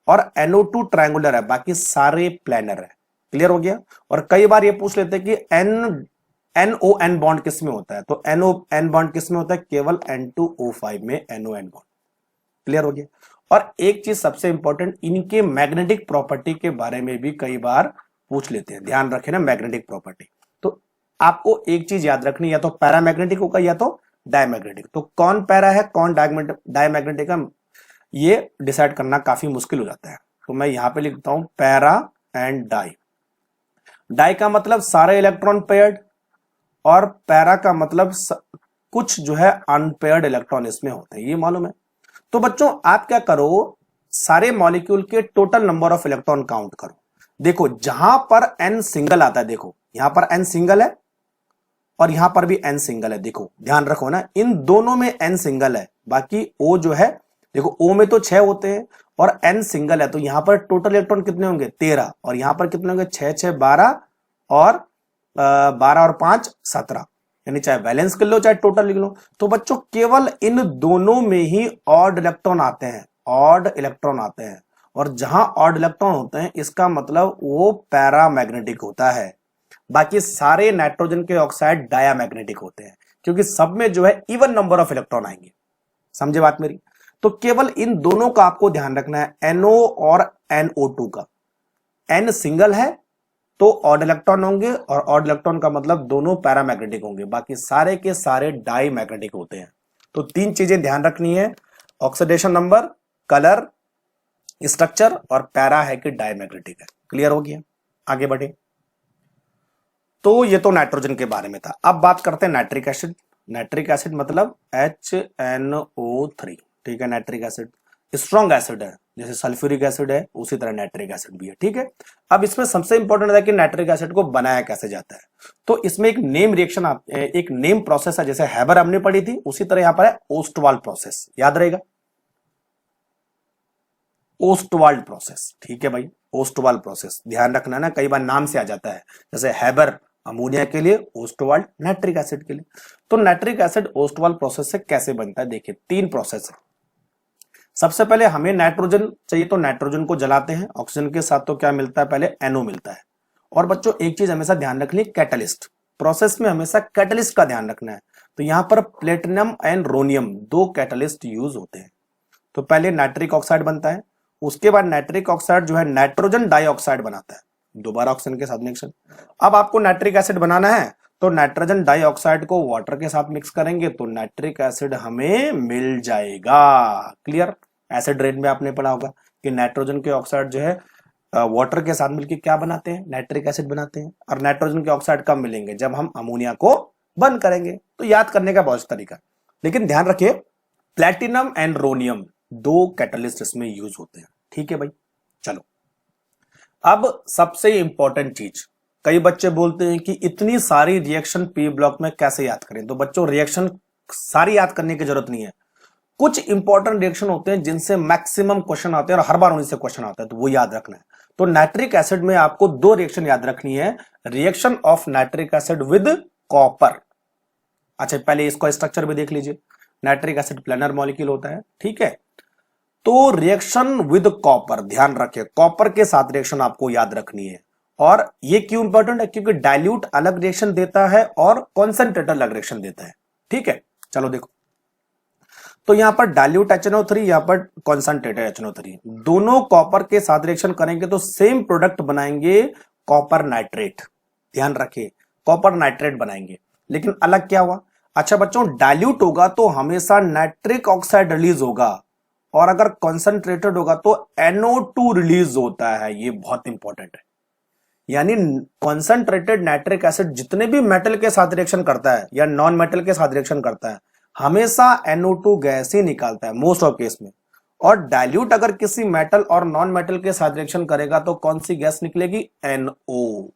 और NO2 ट्रायंगुलर है, बाकी सारे प्लेनर है। क्लियर हो गया। और कई बार ये पूछ लेते हैं कि NON बॉन्ड किस में होता है, तो NON बॉन्ड किस में होता है, केवल N2O5 में NON बॉन्ड। क्लियर हो गया। और एक चीज सबसे इंपॉर्टेंट, इनके मैग्नेटिक प्रॉपर्टी के बारे में भी कई बार पूछ लेते हैं, ध्यान रखें ना मैग्नेटिक प्रॉपर्टी। तो आपको एक चीज याद रखनी, या तो पैरामैग्नेटिक होगा या तो डायमैग्नेटिक। तो कौन पैरा है कौन डायमैग्नेटिक है, ये डिसाइड करना काफी मुश्किल हो जाता है। तो मैं यहां पे लिखता हूं पैरा एंड डाई। डाई का मतलब सारे इलेक्ट्रॉन पेयर्ड, और पैरा का मतलब कुछ जो है अनपेयर्ड इलेक्ट्रॉन इसमें होते हैं, ये मालूम है। तो बच्चों आप क्या करो, सारे मॉलिक्यूल के total number of electron count करो। देखो जहां पर N सिंगल आता है, देखो यहां पर N सिंगल है और यहां पर भी N सिंगल है, देखो ध्यान रखो ना, इन दोनों में N सिंगल है, बाकी O जो है, देखो O में तो 6 होते हैं और N सिंगल है, तो यहां पर टोटल इलेक्ट्रॉन कितने होंगे 13, और यहां पर कितने होंगे 6 6 12 और 12 और 5 17, यानी चाहे वैलेंस कर लो चाहे टोटल लिख लो। तो बच्चों केवल इन दोनों में ही ऑड इलेक्ट्रॉन आते हैं, ऑड इलेक्ट्रॉन आते हैं, और जहां ऑड इलेक्ट्रॉन होते हैं इसका मतलब वो पैरामैग्नेटिक होता है। बाकी सारे नाइट्रोजन के ऑक्साइड डायामैग्नेटिक होते हैं, क्योंकि सब में जो है इवन नंबर ऑफ इलेक्ट्रॉन आएंगे। समझे बात मेरी। तो केवल इन दोनों का आपको ध्यान रखना है, NO और NO2 का। N सिंगल है तो ऑड इलेक्ट्रॉन होंगे, और ऑड इलेक्ट्रॉन का मतलब दोनों पैरामैग्नेटिक होंगे, बाकी सारे के सारे डाईमैग्नेटिक होते हैं। तो तीन चीजें ध्यान रखनी है, ऑक्सीडेशन नंबर, कलर, स्ट्रक्चर, और पैरा है कि डाईमैग्नेटिक है। क्लियर हो गया। आगे बढ़े। तो ये तो नाइट्रोजन के बारे में था। अब बात करते हैं नाइट्रिक एसिड। नाइट्रिक एसिड मतलब HNO3, ठीक है। नाइट्रिक एसिड स्ट्रॉन्ग एसिड है, जैसे सल्फ्यूरिक एसिड है उसी तरह नाइट्रिक एसिड भी है, ठीक है। अब इसमें सबसे इंपॉर्टेंट है कि नाइट्रिक एसिड को बनाया कैसे जाता है। तो इसमें एक नेम रिएक्शन, एक नेम प्रोसेस है, जैसे हैबर हमने पढ़ी थी उसी तरह यहां पर है ओस्टवाल्ड प्रोसेस, याद रहेगा ओस्टवाल्ड प्रोसेस, ठीक है भाई। ओस्टवाल्ड प्रोसेस ध्यान रखना ना, कई बार नाम से आ जाता है, जैसे हैबर अमोनिया के लिए, ओस्टवाल्ड नाइट्रिक एसिड के लिए। तो नाइट्रिक एसिड ओस्टवाल्ड प्रोसेस से कैसे बनता है, देखिए 3 प्रोसेस है। सबसे पहले हमें नाइट्रोजन चाहिए तो नाइट्रोजन को जलाते हैं, ऑक्सीजन के साथ तो क्या मिलता है, पहले NO मिलता है। और बच्चों एक चीज हमेशा ध्यान रखनी, कैटलिस्ट प्रोसेस में हमेशा कैटलिस्ट का ध्यान रखना है। तो यहां पर प्लेटिनम एंड रोनियम 2 कैटलिस्ट यूज होते हैं। तो पहले नाइट्रिक ऑक्साइड बनता है, उसके बाद नाइट्रिक ऑक्साइड जो है नाइट्रोजन डाइऑक्साइड बनाता है, दोबारा ऑक्सीजन के साथ रिएक्शन। अब आपको नाइट्रिक एसिड बनाना है तो नाइट्रोजन डाइऑक्साइड को वाटर के साथ मिक्स करेंगे तो नाइट्रिक एसिड हमें मिल जाएगा। क्लियर। एसिड रेन में आपने पढ़ा होगा कि नाइट्रोजन के ऑक्साइड जो है वाटर के साथ मिलकर क्या बनाते हैं, नाइट्रिक एसिड बनाते हैं। और नाइट्रोजन के ऑक्साइड कब मिलेंगे, जब हम अमोनिया को बंद करेंगे। तो याद करने का बहुत तरीका, लेकिन ध्यान रखिए प्लेटिनम एंड रोनियम 2 कैटलिस्ट इसमें यूज होते हैं, ठीक है भाई। चलो अब सबसे इंपॉर्टेंट चीज, कई बच्चे बोलते हैं कि इतनी सारी रिएक्शन पी ब्लॉक में कैसे याद करें। तो बच्चों रिएक्शन सारी याद करने की जरूरत नहीं है, कुछ इंपॉर्टेंट रिएक्शन होते हैं जिनसे मैक्सिमम क्वेश्चन आते हैं और हर बार उन्हीं से क्वेश्चन आता है, तो वो याद रखना है। तो नाइट्रिक एसिड में आपको 2 रिएक्शन याद रखनी है, reaction of nitric acid with copper. अच्छा पहले इसका स्ट्रक्चर भी देख लीजिए, नाइट्रिक एसिड प्लेनर मॉलिक्यूल होता है, ठीक है। तो रिएक्शन विद कॉपर, ध्यान रखिए कॉपर के साथ रिएक्शन आपको याद रखनी है। और ये क्यों इंपॉर्टेंट है, क्योंकि डाइल्यूट अलग रिएक्शन देता है और कॉन्सेंट्रेट अलग रिएक्शन देता है, ठीक है। चलो देखो, तो यहां पर डाइल्यूट HNO3, यहां पर कॉन्सेंट्रेटेड HNO3, दोनों कॉपर के साथ रिएक्शन करेंगे तो सेम प्रोडक्ट बनाएंगे, कॉपर नाइट्रेट। ध्यान रखिए कॉपर नाइट्रेट बनाएंगे, लेकिन अलग क्या हुआ। अच्छा बच्चों डाइल्यूट होगा तो हमेशा नाइट्रिक ऑक्साइड रिलीज होगा, और अगर कॉन्सेंट्रेटेड होगा तो NO2 रिलीज होता है। ये बहुत इंपॉर्टेंट है, यानी कॉन्सेंट्रेटेड नाइट्रिक एसिड जितने भी मेटल के साथ रिएक्शन करता है या नॉन मेटल के साथ रिएक्शन करता है हमेशा NO2 गैस ही निकालता है मोस्ट ऑफ केस में। और डाइल्यूट अगर किसी मेटल और नॉन मेटल के साथ रिएक्शन करेगा तो कौन सी गैस निकलेगी, NO।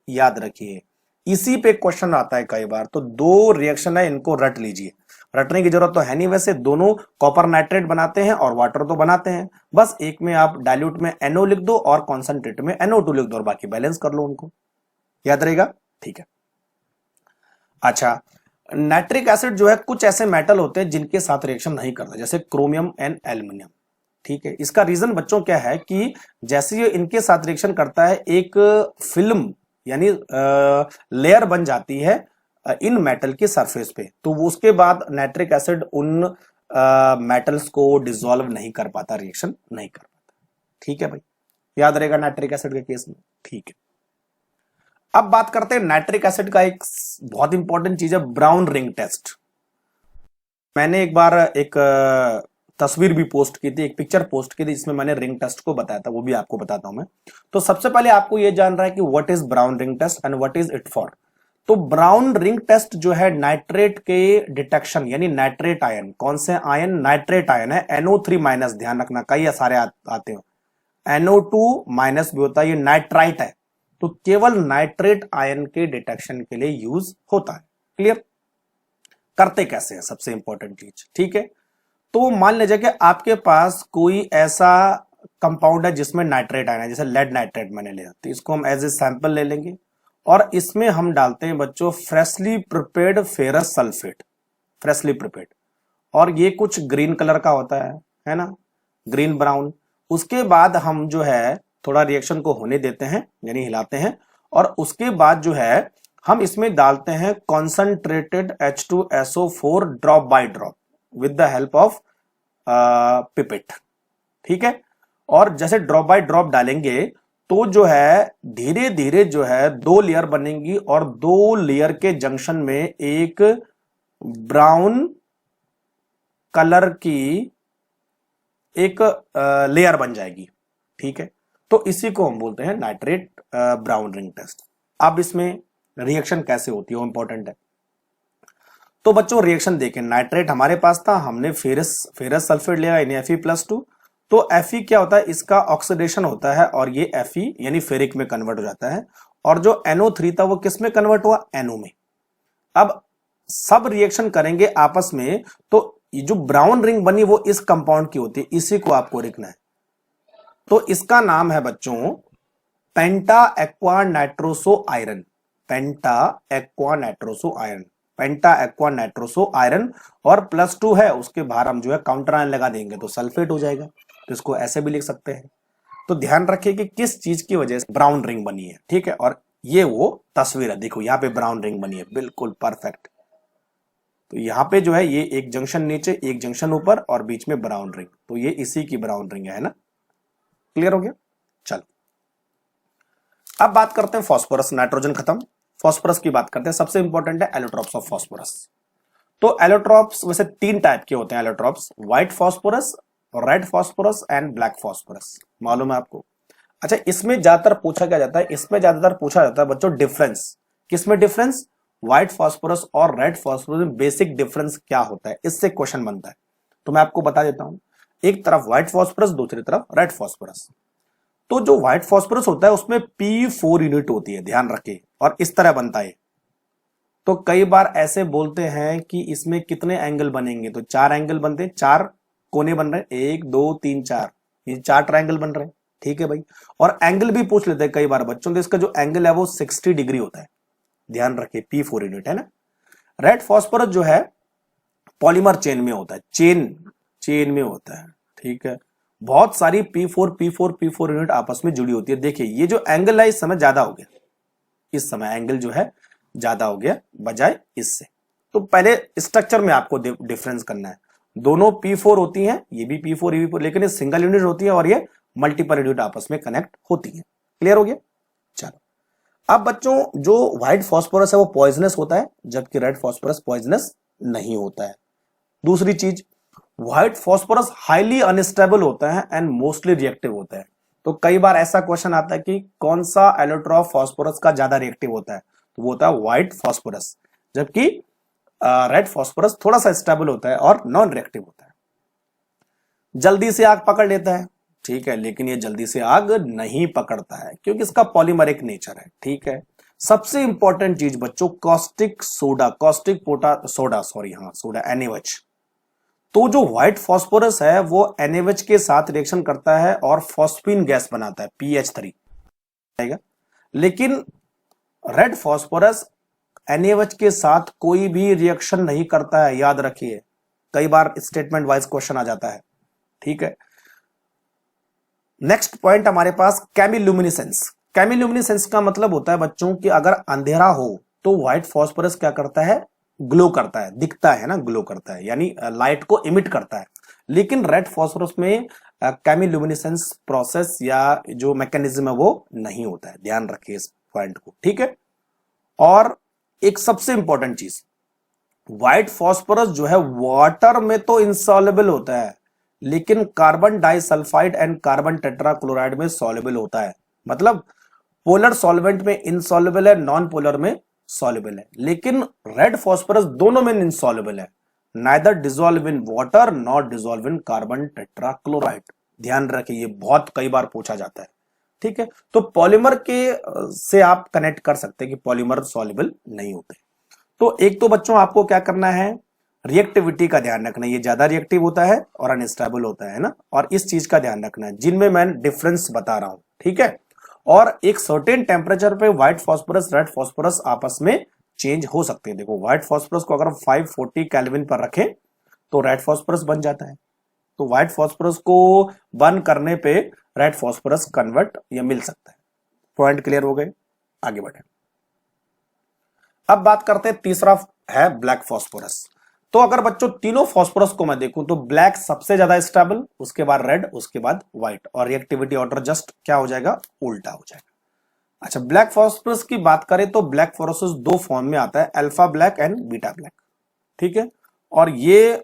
याद रखिए इसी पे क्वेश्चन आता है कई बार। तो 2 रिएक्शन है, इनको रट लीजिए, रटने की जरूरत तो है नहीं, वैसे दोनों कॉपर नाइट्रेट बनाते हैं और वाटर तो बनाते हैं, बस एक में आप डाइल्यूट में NO लिख दो और कॉन्सेंट्रेट में NO2 लिख दो और बाकी बैलेंस कर लो उनको, याद रहेगा, ठीक है। अच्छा नाइट्रिक एसिड जो है कुछ ऐसे मेटल होते हैं जिनके साथ रिएक्शन नहीं करता, जैसे क्रोमियम एंड एल्युमिनियम, ठीक है। इसका रीजन बच्चों क्या है कि जैसे ये इनके साथ रिएक्शन करता है एक फिल्म यानी लेयर बन जाती है इन मेटल की सरफेस पे, तो वो उसके बाद नाइट्रिक एसिड उन मेटल्स को डिसॉल्व नहीं कर पाता, रिएक्शन नहीं कर पाता, ठीक है भाई। याद रहेगा नाइट्रिक एसिड के केस में, ठीक है। अब बात करते हैं नाइट्रिक एसिड का एक बहुत इंपॉर्टेंट चीज है ब्राउन रिंग टेस्ट। मैंने एक बार एक तस्वीर भी पोस्ट की थी, एक पिक्चर पोस्ट की थी जिसमें मैंने रिंग टेस्ट को बताया था, वो भी आपको बताता हूं मैं। तो सबसे पहले आपको यह जान रहा है कि what is brown ring test and what is it for. तो ब्राउन रिंग टेस्ट जो है नाइट्रेट के डिटेक्शन, यानी नाइट्रेट आयन, कौन से आयन, नाइट्रेट आयन है, NO3 माइनस, ध्यान रखना कई सारे आते हो, NO2 माइनस भी होता है, ये नाइट्राइट है, तो केवल नाइट्रेट आयन के डिटेक्शन के लिए यूज होता है। क्लियर। करते कैसे हैं, सबसे इंपॉर्टेंट चीज, ठीक है। तो मान लीजिए कि आपके पास कोई ऐसा कंपाउंड है जिसमें नाइट्रेट आयन है, जैसे लेड नाइट्रेट मैंने लिया, तो इसको हम एज ए सैंपल ले लेंगे और इसमें हम डालते हैं बच्चों freshly prepared ferrous sulphate, freshly prepared, और ये कुछ ग्रीन कलर का होता है ना, ग्रीन ब्राउन। उसके बाद हम जो है थोड़ा रिएक्शन को होने देते हैं, यानी हिलाते हैं, और उसके बाद जो है हम इसमें डालते हैं concentrated H2SO4 drop by drop with the help of pipette, ठीक है। और जैसे ड्रॉप बाय ड्रॉप डालेंगे तो जो है धीरे धीरे जो है 2 लेयर बनेंगी और 2 लेयर के जंक्शन में एक ब्राउन कलर की एक लेयर बन जाएगी, ठीक है। तो इसी को हम बोलते हैं नाइट्रेट ब्राउन रिंग टेस्ट। अब इसमें रिएक्शन कैसे होती है वो इंपॉर्टेंट है। तो बच्चों रिएक्शन देखें, नाइट्रेट हमारे पास था, हमने फेरस सल्फेट लिया यानी Fe+2। तो Fe क्या होता है, इसका ऑक्सीडेशन होता है और ये Fe यानी फेरिक में कन्वर्ट हो जाता है, और जो NO3 था वो किस में कन्वर्ट हुआ, NO में। अब सब रिएक्शन करेंगे आपस में, तो ये जो ब्राउन रिंग बनी वो इस कंपाउंड की होती है, इसी को आपको लिखना है। तो इसका नाम है बच्चों पेंटा एक्वा नाइट्रोसो आयरन, पेंटा एक्वा नाइट्रोसो आयरन, पेंटा एक्वा नाइट्रोसो आयरन। और +2 है, उसके बाहर हम जो है काउंटर आयन लगा देंगे तो सल्फेट हो जाएगा, तो इसको ऐसे भी लिख सकते हैं। तो ध्यान रखिए कि किस चीज की वजह से ब्राउन रिंग बनी है, ठीक है। और ये वो तस्वीर है, देखो यहाँ पे ब्राउन रिंग बनी है, बिल्कुल परफेक्ट। तो यहाँ पे जो है ये एक जंक्शन नीचे, एक जंक्शन ऊपर और बीच में ब्राउन रिंग, तो ये इसी की ब्राउन रिंग है ना। क्लियर हो गया। चलो अब बात करते हैं फास्फोरस, नाइट्रोजन खत्म, फास्फोरस की बात करते हैं। सबसे इंपॉर्टेंट है एलोट्रॉप्स ऑफ फास्फोरस। तो एलोट्रॉप्स वैसे 3 टाइप के होते हैं allotropes, white phosphorus, red phosphorus and black phosphorus, मालूम है आपको। अच्छा, इसमें ज्यादातर पूछा क्या जाता है, इसमें ज्यादातर पूछा जाता है बच्चों डिफरेंस, किसमें डिफरेंस, व्हाइट फास्फोरस और रेड फास्फोरस में बेसिक डिफरेंस क्या होता है, इससे क्वेश्चन बनता है। तो मैं आपको बता देता हूं, एक तरफ व्हाइट फास्फोरस, दूसरी तरफ रेड फास्फोरस। तो जो व्हाइट फास्फोरस होता है उसमें P4 यूनिट होती है, ध्यान रखिए, और इस तरह बनता है। तो कई बार ऐसे बोलते हैं कि इसमें कितने एंगल बनेंगे, तो 4 एंगल बनते हैं, 4 कोने बन रहे हैं, 1 2 3 4, ये 4 ट्रायंगल बन रहे हैं, ठीक है भाई। और एंगल भी पूछ लेते हैं कई बार बच्चों, तो इसका जो एंगल है वो 60 डिग्री होता है, ध्यान रखिए, P4 यूनिट है ना। रेड फास्फोरस जो है पॉलीमर चेन में होता है, चेन में होता है, ठीक है। बहुत सारी P4 यूनिट आपस में जुड़ी होती है। देखिए ये जो एंगल है इस समय ज्यादा हो गया, इस समय एंगल जो है ज्यादा हो गया बजाय इससे। तो पहले स्ट्रक्चर में आपको डिफरेंस करना है, दोनों P4 होती हैं, ये भी P4 ये भी P4, लेकिन ये सिंगल यूनिट होती है और ये मल्टीपल यूनिट आपस में कनेक्ट होती है। क्लियर हो गया। चलो अब बच्चों जो व्हाइट फास्फोरस है वो पॉइजनस होता है, जबकि रेड फास्फोरस पॉइजनस नहीं होता है। दूसरी चीज, व्हाइट फास्फोरस हाईली अनस्टेबल होता है एंड मोस्टली रिएक्टिव होता है। तो कई बार ऐसा क्वेश्चन आता है कि कौन सा एलोट्रॉप फास्फोरस का ज्यादा रिएक्टिव होता है, तो वो होता है व्हाइट फास्फोरस, जबकि रेड फास्फोरस थोड़ा सा स्टेबल होता है और नॉन रिएक्टिव होता है। जल्दी से आग पकड़ लेता है, ठीक है, लेकिन ये जल्दी से आग नहीं पकड़ता है क्योंकि इसका पॉलीमरिक नेचर है, ठीक है। सबसे इंपॉर्टेंट चीज बच्चों, कॉस्टिक सोडा, सोडा NaOH। तो जो व्हाइट फास्फोरस है वो NaOH के साथ रिएक्शन करता है और फॉस्फीन गैस बनाता है, PH3, लेकिन रेड फास्फोरस NaOH के साथ कोई भी रिएक्शन नहीं करता है, याद रखिए, कई बार स्टेटमेंट वाइज क्वेश्चन आ जाता है, ठीक है। नेक्स्ट पॉइंट हमारे पास केमिल्यूमिनेसेंस। केमिल्यूमिनेसेंस का मतलब होता है बच्चों कि अगर अंधेरा हो तो व्हाइट फास्फोरस क्या करता है, ग्लो करता है, दिखता है ना, ग्लो करता है, यानी लाइट को इमिट करता है। लेकिन रेड फास्फोरस में केमिल्यूमिनेसेंस प्रोसेस या जो मैकेनिज्म है वो नहीं होता है, ध्यान रखिए इस पॉइंट को, ठीक है। और एक सबसे इंपॉर्टेंट चीज, व्हाइट फास्फोरस जो है वाटर में तो इनसॉल्युबल होता है, लेकिन carbon disulphide and carbon tetrachloride में सॉल्युबल होता है। मतलब पोलर सॉल्वेंट में इनसॉल्युबल है, नॉन पोलर में सॉल्युबल है, लेकिन रेड फास्फोरस दोनों में इनसॉल्युबल है, neither dissolve in water not dissolve in carbon tetrachloride. ध्यान रखिए, ये बहुत कई बार पूछा जाता है, ठीक है। तो पॉलीमर के से आप कनेक्ट कर सकते हैं कि पॉलीमर सॉल्युबल नहीं होते। तो एक तो बच्चों आपको क्या करना है, रिएक्टिविटी का ध्यान रखना है, ये ज्यादा रिएक्टिव होता है और अनस्टेबल होता है ना, और इस चीज का ध्यान रखना है जिनमें मैं डिफरेंस बता रहा हूं, ठीक है। और एक सर्टेन टेम्परेचर पे व्हाइट फास्फोरस रेड फास्फोरस आपस में चेंज हो सकते हैं। देखो व्हाइट फास्फोरस को अगर 540 केल्विन पर रखें तो रेड फास्फोरस बन जाता है, तो व्हाइट फास्फोरस को बर्न करने पे रेड फास्फोरस कन्वर्ट या मिल सकता है। पॉइंट क्लियर हो गए, आगे बढ़े। अब बात करते हैं, तीसरा है ब्लैक फास्फोरस। तो अगर बच्चों तीनों फास्फोरस को मैं देखूं तो ब्लैक सबसे ज्यादा स्टेबल, उसके बाद रेड, उसके बाद व्हाइट, और रिएक्टिविटी ऑर्डर जस्ट क्या हो जाएगा, उल्टा हो जाएगा। अच्छा, ब्लैक फास्फोरस की बात करें तो ब्लैक फास्फोरस 2 फॉर्म में आता है, alpha black and beta black, ठीक है। और ये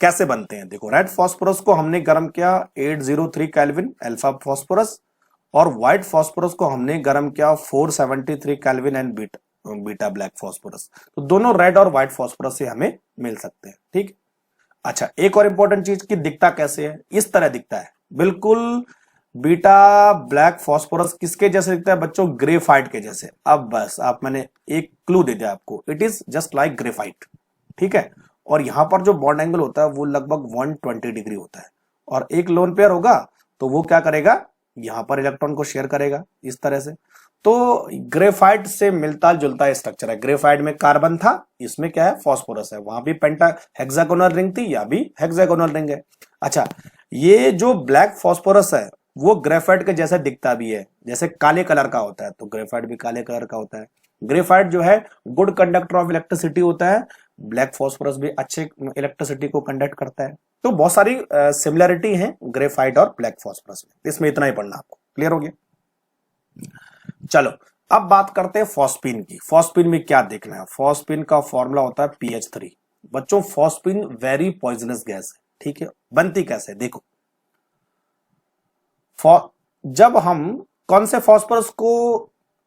कैसे बनते हैं, देखो रेड फास्फोरस को हमने गर्म किया 803 केल्विन अल्फा फास्फोरस, और व्हाइट फास्फोरस को हमने गर्म किया 473 kelvin and beta black phosphorus. तो दोनों रेड और व्हाइट फास्फोरस से हमें मिल सकते हैं। ठीक। अच्छा, एक और इंपॉर्टेंट चीज कि दिखता कैसे है, इस तरह दिखता है बिल्कुल। बीटा ब्लैक फास्फोरस किसके जैसे दिखता है बच्चों? ग्रेफाइट के जैसे। अब बस आप, मैंने एक क्लू दे दिया आपको, it is just like graphite. ठीक है। और यहां पर जो बॉन्ड एंगल होता है वो लगभग 120 डिग्री होता है, और एक लोन पेयर होगा तो वो क्या करेगा, यहां पर इलेक्ट्रॉन को शेयर करेगा इस तरह से। तो ग्रेफाइट से मिलता जुलता स्ट्रक्चर है। ग्रेफाइट में कार्बन था, इसमें क्या है, फास्फोरस है। वहां भी पेंटा हेक्सागोनल रिंग थी, या भी हेक्सागोनल रिंग है। अच्छा, ये जो ब्लैक फास्फोरस है वो ग्रेफाइट के जैसा दिखता भी है, जैसे काले कलर का होता है, तो ग्रेफाइट भी काले कलर का होता है। ग्रेफाइट जो है गुड कंडक्टर ऑफ इलेक्ट्रिसिटी होता है, ब्लैक फास्फोरस भी अच्छे इलेक्ट्रिसिटी को कंडक्ट करता है। तो बहुत सारी सिमिलरिटी है ग्रेफाइट और ब्लैक फास्फोरस में, इसमें इतना ही पढ़ना आपको। क्लियर हो गया? चलो अब बात करते हैं फॉस्फीन की। फॉस्फीन में क्या देखना है? फॉस्फीन का फॉर्मूला होता है PH3। बच्चों फॉस्फीन वेरी पॉइजनस गैस है। ठीक है। बनती कैसे देखो, जब हम कौन से फास्फोरस को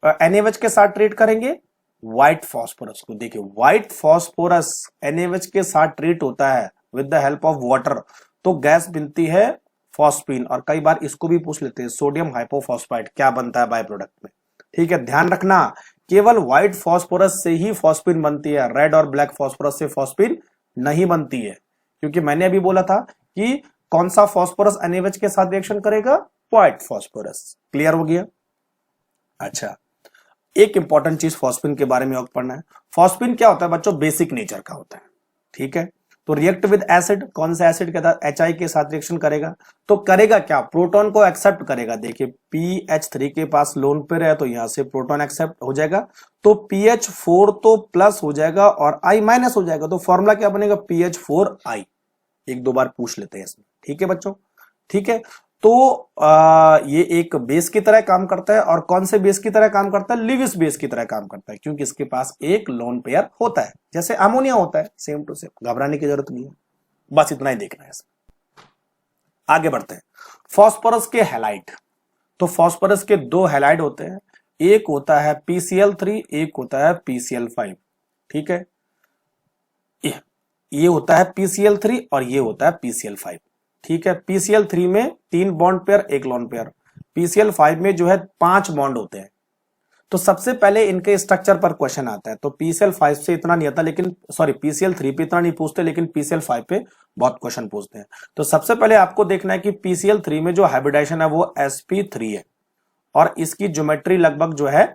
NaOH के साथ ट्रीट करेंगे? व्हाइट फास्फोरस को। देखिए व्हाइट फास्फोरस NaOH के साथ ट्रीट होता है with the help of water, तो गैस बनती है फॉस्फीन। और कई बार इसको भी पूछ लेते हैं, सोडियम हाइपोफॉस्फाइड क्या बनता है बाय प्रोडक्ट में। ठीक है, ध्यान रखना केवल व्हाइट फास्फोरस से ही फॉस्फीन बनती है, रेड और ब्लैक फास्फोरस से फॉस्फीन नहीं बनती है। क्योंकि मैंने अभी बोला था कि कौन सा फास्फोरस NaOH के साथ रिएक्शन करेगा? White phosphorus. क्लियर हो गया? अच्छा, एक इंपॉर्टेंट चीज फॉस्फीन के बारे में और पढ़ना है। फॉस्फीन क्या होता है बच्चों? बेसिक नेचर का होता है। ठीक है। तो रिएक्ट विद एसिड, कौन सा एसिड के साथ? HI के साथ रिएक्शन करेगा। तो करेगा क्या? प्रोटॉन को एक्सेप्ट करेगा। देखिए PH3 के पास लोन पेयर है, तो यहां से प्रोटॉन एक्सेप्ट हो जाएगा, तो PH4 तो प्लस हो जाएगा और I माइनस हो जाएगा। तो फॉर्मूला क्या बनेगा? PH4I। एक दो बार पूछ लेते हैं इसमें। ठीक है बच्चों? ठीक है। तो ये एक बेस की तरह काम करता है। और कौन से बेस की तरह काम करता है? लिविस बेस की तरह काम करता है, क्योंकि इसके पास एक लोन पेयर होता है, जैसे अमोनिया होता है, सेम टू सेम। घबराने की जरूरत नहीं है, बस इतना ही देखना है इसमें। आगे बढ़ते हैं। फॉस्फोरस के हैलाइड। तो फॉस्फोरस के दो हैलाइड होते हैं, एक होता है PCl3, एक होता है PCl5। ठीक है। ये होता है PCl3 और ये होता है PCl5। ठीक है। PCl3 में 3 बॉन्ड पेयर, एक लोन पेयर। PCl5 में जो है 5 बॉन्ड होते हैं। तो सबसे पहले इनके स्ट्रक्चर पर क्वेश्चन आता है। तो PCl5 से इतना नहीं आता, लेकिन सॉरी PCl3 पे इतना नहीं पूछते, लेकिन PCl5 पे बहुत क्वेश्चन पूछते हैं। तो सबसे पहले आपको देखना है कि PCl3 में जो हाइब्रिडाइजेशन है वो sp3 है, और इसकी ज्योमेट्री लगभग जो है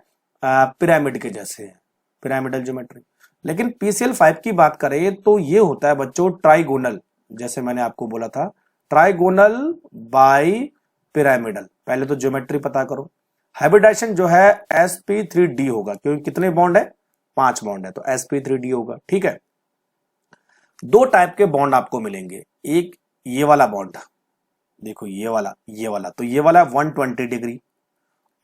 पिरामिड के जैसे है, पिरामिडल ज्योमेट्री। लेकिन PCl5 की बात करें तो ये होता है बच्चों ट्राइगोनल, जैसे मैंने आपको बोला था, ट्राइगोनल बाई पिरामिडल। पहले तो ज्योमेट्री पता करो। हाइब्रिडाइजेशन जो है sp3d होगा, क्योंकि कितने बॉन्ड है? 5 बॉन्ड है, तो sp3d होगा। ठीक है। दो टाइप के बॉन्ड आपको मिलेंगे, एक ये वाला बॉन्ड, देखो ये वाला, तो ये वाला 120 डिग्री,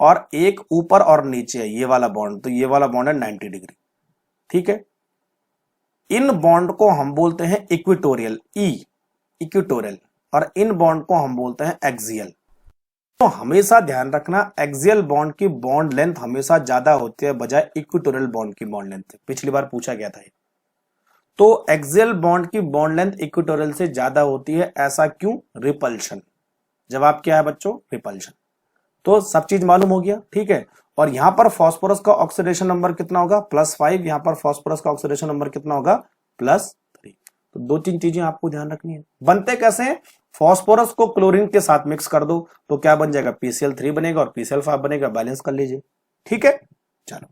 और एक ऊपर और नीचे है ये वाला बॉन्ड, तो ये वाला बॉन्ड है 90 डिग्री। ठीक है। इन बॉन्ड को हम बोलते हैं इक्वेटोरियल, इक्वेटोरियल, और इन बॉन्ड को हम बोलते हैं एक्सियल। तो हमेशा ध्यान रखना, एक्सियल बॉन्ड की बॉन्ड लेंथ हमेशा ज्यादा होती है बजाय इक्वेटोरियल बॉन्ड की बॉन्ड लेंथ। पिछली बार पूछा गया था ये। तो एक्सियल बॉन्ड की बॉन्ड लेंथ इक्वेटोरियल से ज्यादा होती है, ऐसा क्यों? रिपल्शन। जवाब क्या है बच्चों? रिपल्शन। तो सब चीज मालूम हो गया। ठीक है। और यहां पर फास्फोरस का ऑक्सीडेशन नंबर कितना होगा? +5। यहां पर फास्फोरस का ऑक्सीडेशन नंबर कितना होगा? +3। तो दो तीन चीजें आपको ध्यान रखनी है। बनते कैसे हैं? फास्फोरस को क्लोरीन के साथ मिक्स कर दो तो क्या बन जाएगा? PCl3 बनेगा और PCl5 बनेगा। बैलेंस कर लीजिए। ठीक है। चलो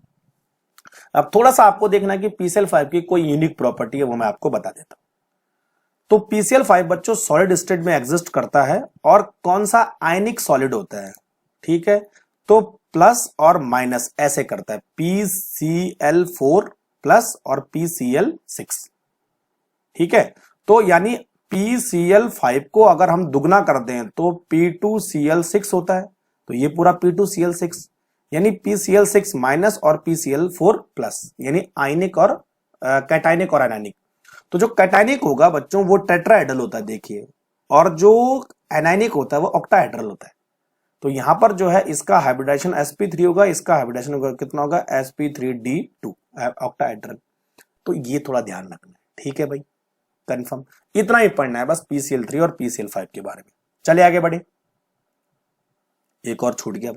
अब थोड़ा सा आपको देखना है कि PCl5 की कोई यूनिक प्रॉपर्टी है, वो मैं आपको बता देता हूं। तो PCl5 बच्चों सॉलिड स्टेट में एग्जिस्ट करता है, और कौन सा आयनिक सॉलिड होता है? ठीक है। तो प्लस और माइनस ऐसे करता है, PCl4 प्लस और PCl6। ठीक है। तो यानी PCl5 को अगर हम दुगना कर दें तो P2Cl6 होता है, तो ये पूरा P2Cl6, यानी PCl6 माइनस और PCl4 प्लस, यानी आयनिक और कैटायनिक और एनायनिक। तो जो कैटायनिक होगा बच्चों वो टेट्राहेड्रल होता है, देखिए, और जो एनायनिक होता है वो ऑक्टाहेड्रल होता है। तो यहां पर जो है इसका हाइब्रिडाइजेशन sp3 होगा, इसका हाइब्रिडाइजेशन होगा कितना होगा sp3d2 ऑक्टाहेड्रल। तो ये थोड़ा ध्यान रखना है, ठीक है भाई, कंफर्म। इतना ही पढ़ना है बस PCl3 और PCl5 के बारे में। चलिए आगे बढ़े, एक और छूट गया।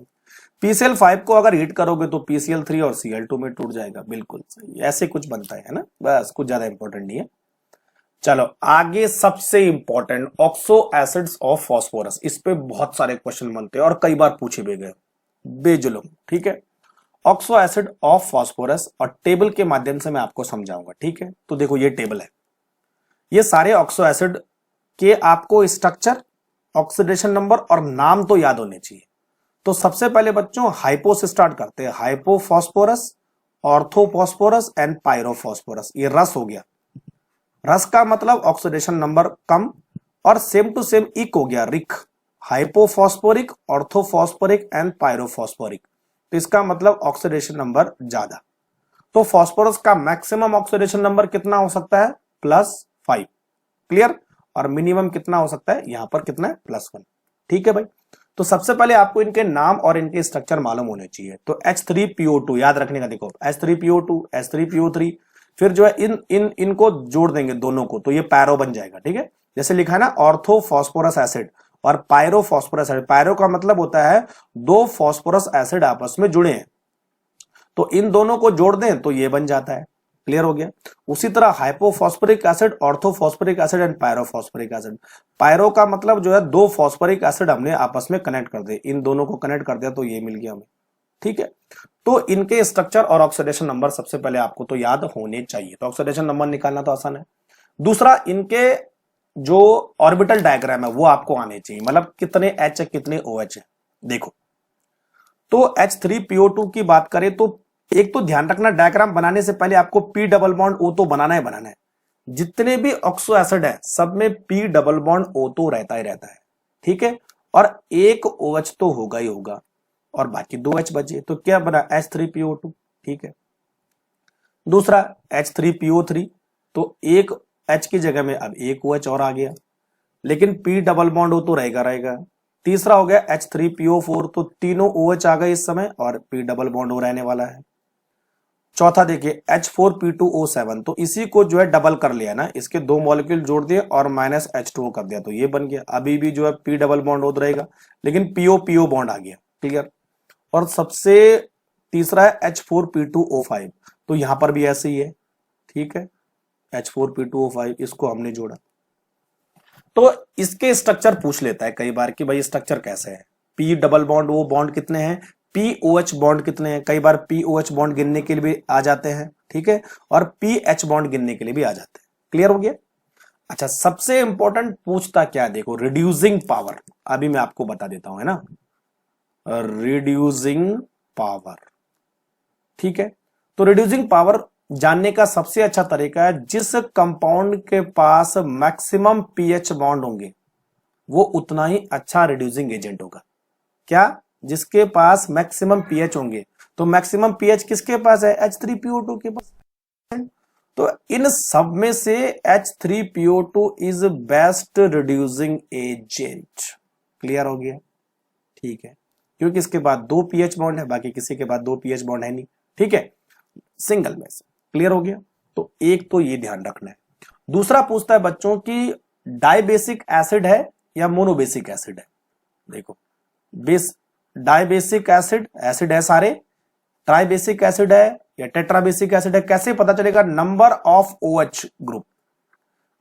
PCl5 को अगर हीट करोगे तो PCl3 और Cl2 में टूट जाएगा, बिल्कुल सही, ऐसे कुछ बनता है ना, बस कुछ ज्यादा इंपॉर्टेंट नहीं है। चलो आगे सबसे important oxo acids of phosphorus, इस पे बहुत सारे क्वेश्चन बनते हैं और कई बार पूछे भी गए बेजुल्म, ठीक है। ऑक्सो एसिड ऑफ फास्फोरस और टेबल के माध्यम से मैं आपको समझाऊंगा, ठीक है। तो देखो ये टेबल है, ये सारे ऑक्सो एसिड के आपको स्ट्रक्चर, ऑक्सीडेशन नंबर और नाम तो याद होने चाहिए। तो सबसे पहले बच्चों हाइपो से स्टार्ट करते हैं, हाइपोफॉस्फोरस, ऑर्थोफॉस्फोरस एंड पायरोफॉस्फोरस। ये रस हो गया, रस का मतलब ऑक्सीडेशन नंबर कम, और सेम टू सेम इक हो गया रिक, हाइपोफॉस्फोरिक, ऑर्थोफॉस्फोरिक एंड पायरोफॉस्फोरिक। तो इसका मतलब ऑक्सीडेशन नंबर ज्यादा। तो फास्फोरस का मैक्सिमम ऑक्सीडेशन नंबर कितना हो सकता है +5, क्लियर, और मिनिमम कितना हो सकता है यहां पर कितना है +1, ठीक है भाई। तो सबसे पहले आपको इनके नाम और इनके स्ट्रक्चर मालूम होने चाहिए। तो H3PO2 याद रखने का, देखो H3PO2, H3PO3, फिर जो है इनको जोड़ देंगे दोनों को, तो ये पैरो बन जाएगा, ठीक है। जैसे लिखा है ना ऑर्थोफॉस्फोरस एसिड और पायरोफॉस्फोरस एसिड, पायरो का मतलब होता है दो फॉस्फोरस एसिड आपस में जुड़े हैं, तो इन दोनों को जोड़ दें तो ये बन जाता है, क्लियर हो गया। उसी तरह hypophosphoric acid, orthophosphoric acid and pyrophosphoric acid, pyro का मतलब जो है दो फॉस्फोरिक एसिड हमने आपस में कनेक्ट कर दिए, इन दोनों को कनेक्ट कर दिया तो ये मिल गया हमें, ठीक है। तो इनके स्ट्रक्चर और ऑक्सीडेशन नंबर सबसे पहले आपको तो याद होने चाहिए, तो ऑक्सीडेशन नंबर निकालना तो आसान है। दूसरा, इनके जो ऑर्बिटल डायग्राम है वो आपको आने चाहिए, मतलब कितने H है कितने OH है। देखो तो H3PO2 की बात करें तो एक तो ध्यान रखना, डायग्राम बनाने से पहले आपको P डबल बॉन्ड O तो बनाना है। जितने भी ऑक्सो एसिड है सब में P डबल बॉन्ड O तो रहता ही रहता है, ठीक है, और एक OH तो होगा ही होगा, और बाकी 2 H बचे, तो क्या बना H3PO2, ठीक है। दूसरा H3PO3, तो एक H की जगह में अब एक OH और आ गया, लेकिन P डबल बॉन्ड O तो रहेगा। तीसरा हो गया H3PO4, तो तीनों OH आ गए इस समय और P डबल बॉन्ड O रहने वाला है। चौथा देखिए H4P2O7, तो इसी को जो है डबल कर लिया ना, इसके 2 मॉलिक्यूल जोड़ दिए और -H2O कर दिया, तो ये बन गया। अभी भी जो है P डबल बॉन्ड O रहेगा, लेकिन PO बॉन्ड आ गया, क्लियर। और सबसे तीसरा है H4P2O5, तो यहां पर भी ऐसे ही है, ठीक है, H4P2O5, इसको हमने जोड़ा। तो इसके स्ट्रक्चर पूछ लेता है कई बार कि भाई स्ट्रक्चर कैसे है, P double bond O bond कितने हैं, POH बॉन्ड कितने हैं, कई बार POH बॉन्ड गिनने के लिए भी आ जाते हैं, ठीक है, और PH बॉन्ड गिनने के लिए भी आ जाते हैं, क्लियर हो गया। अच्छा, सबसे इंपॉर्टेंट पूछता क्या है, देखो रिड्यूसिंग पावर, अभी मैं आपको बता देता हूं, है ना, रिड्यूसिंग पावर, ठीक है। तो रिड्यूसिंग पावर जानने का सबसे अच्छा तरीका है, जिस कंपाउंड के पास मैक्सिमम पीएच बॉन्ड होंगे वो उतना ही अच्छा रिड्यूसिंग एजेंट होगा। क्या, जिसके पास मैक्सिमम पीएच होंगे, तो मैक्सिमम पीएच किसके पास है, H3PO2 के पास। तो इन सब में से H3PO2 is best reducing agent, clear हो गया, ठीक है, क्योंकि इसके बाद 2 पीएच बॉन्ड है, बाकी किसी के बाद 2 पीएच बॉन्ड है नहीं, ठीक है, सिंगल में से, क्लियर हो गया। तो एक तो ये ध्यान रखना है। दूसरा पूछता है बच्चों की डाइबेसिक एसिड है या मोनोबेसिक एसिड है। देखो डाइबेसिक एसिड है सारे, ट्राइबेसिक एसिड है या टेट्राबेसिक एसिड है, कैसे पता चलेगा, नंबर ऑफ OH ग्रुप,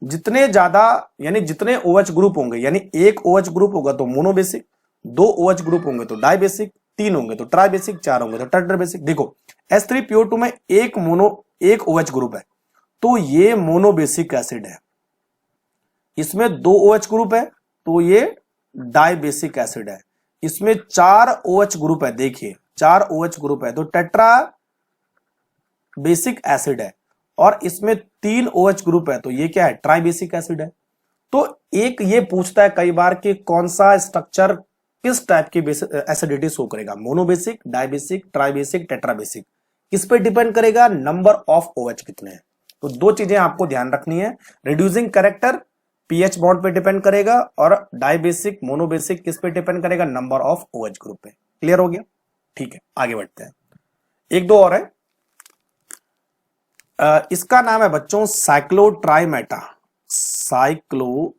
जितने ज्यादा यानी जितने OH ग्रुप होंगे, यानी एक OH ग्रुप होगा तो मोनोबेसिक, 2 OH ग्रुप होंगे तो डाइबेसिक, 3 होंगे तो ट्राइबेसिक, 4 होंगे तो टेट्राबेसिक। देखो H3PO2 में एक OH ग्रुप है तो ये मोनोबेसिक एसिड है, इसमें 2 OH ग्रुप है तो ये डाइबेसिक एसिड है, इसमें 4 OH ग्रुप है, देखिए 4 OH ग्रुप है तो टेट्रा बेसिक एसिड है, और इसमें 3 OH ग्रुप है तो ये क्या है, ट्राइबेसिक एसिड है। तो एक ये पूछता है कई बार कि कौन सा स्ट्रक्चर किस टाइप की एसिडिटी शो करेगा, मोनोबेसिक, डाइबेसिक, ट्राइबेसिक, टेट्राबेसिक, किस पे डिपेंड करेगा, नंबर ऑफ OH कितने हैं। तो 2 चीजें आपको ध्यान रखनी है, रिड्यूसिंग कैरेक्टर पीएच बॉन्ड पे डिपेंड करेगा और डाइबेसिक मोनोबेसिक किस पे डिपेंड करेगा, नंबर ऑफ ओएच ग्रुप पे। क्लियर हो गया? ठीक है, आगे बढ़ते हैं। एक दो और है। इसका नाम है बच्चों साइक्लोट्राइमेटा, साइक्लो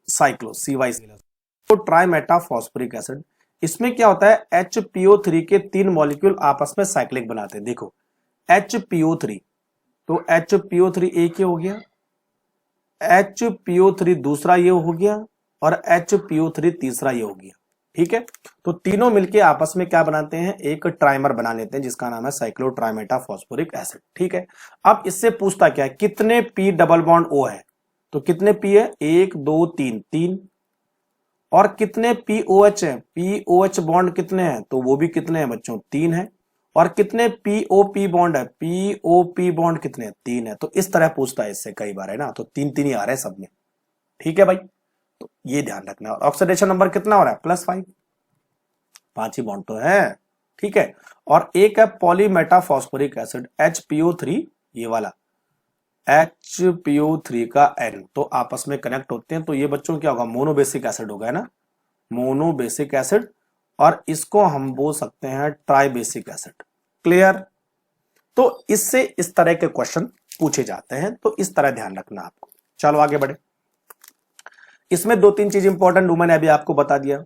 ट्राइमेटा फॉस्फोरिक एसिड। इसमें क्या होता है, HPO3 के 3 मॉलिक्यूल आपस में साइक्लिक बनाते हैं। देखो HPO3, तो HPO3 एक ये हो गया, HPO3 दूसरा ये हो गया और HPO3 तीसरा ये हो गया। ठीक है, तो तीनों मिलके आपस में क्या बनाते हैं, एक ट्राइमर बना लेते हैं जिसका नाम है साइक्लोट्राइमेटा फॉस्फोरिक एसिड। ठीक है, अब इससे पूछता क्या है, कितने पी डबल बॉन्ड ओ है, तो कितने पी है, 1 2 3 3, और कितने पीओएच है, पीओएच बॉन्ड कितने हैं, तो वो भी कितने हैं बच्चों, 3 है, और कितने पीओपी बॉन्ड है, पीओपी बॉन्ड कितने हैं, 3 है। तो इस तरह पूछता है इससे कई बार, है ना, तो 3 3 ही आ रहे हैं सब में। ठीक है भाई, तो ये ध्यान रखना। और ऑक्सीडेशन नंबर कितना हो रहा है, +5, 5 ही बॉन्ड तो है। ठीक है, और एक है पॉलीमेटाफॉस्फोरिक एसिड HPO3, ये वाला HPO3 का N, तो आपस में कनेक्ट होते हैं, तो ये बच्चों क्या होगा, मोनोबेसिक एसिड होगा, है ना, मोनोबेसिक एसिड, और इसको हम बोल सकते हैं ट्राइबेसिक एसिड। क्लियर? तो इससे इस तरह के क्वेश्चन पूछे जाते हैं, तो इस तरह ध्यान रखना आपको। चलो आगे बढ़े। इसमें 2-3 चीज इंपॉर्टेंट मैंने अभी आपको बता दिया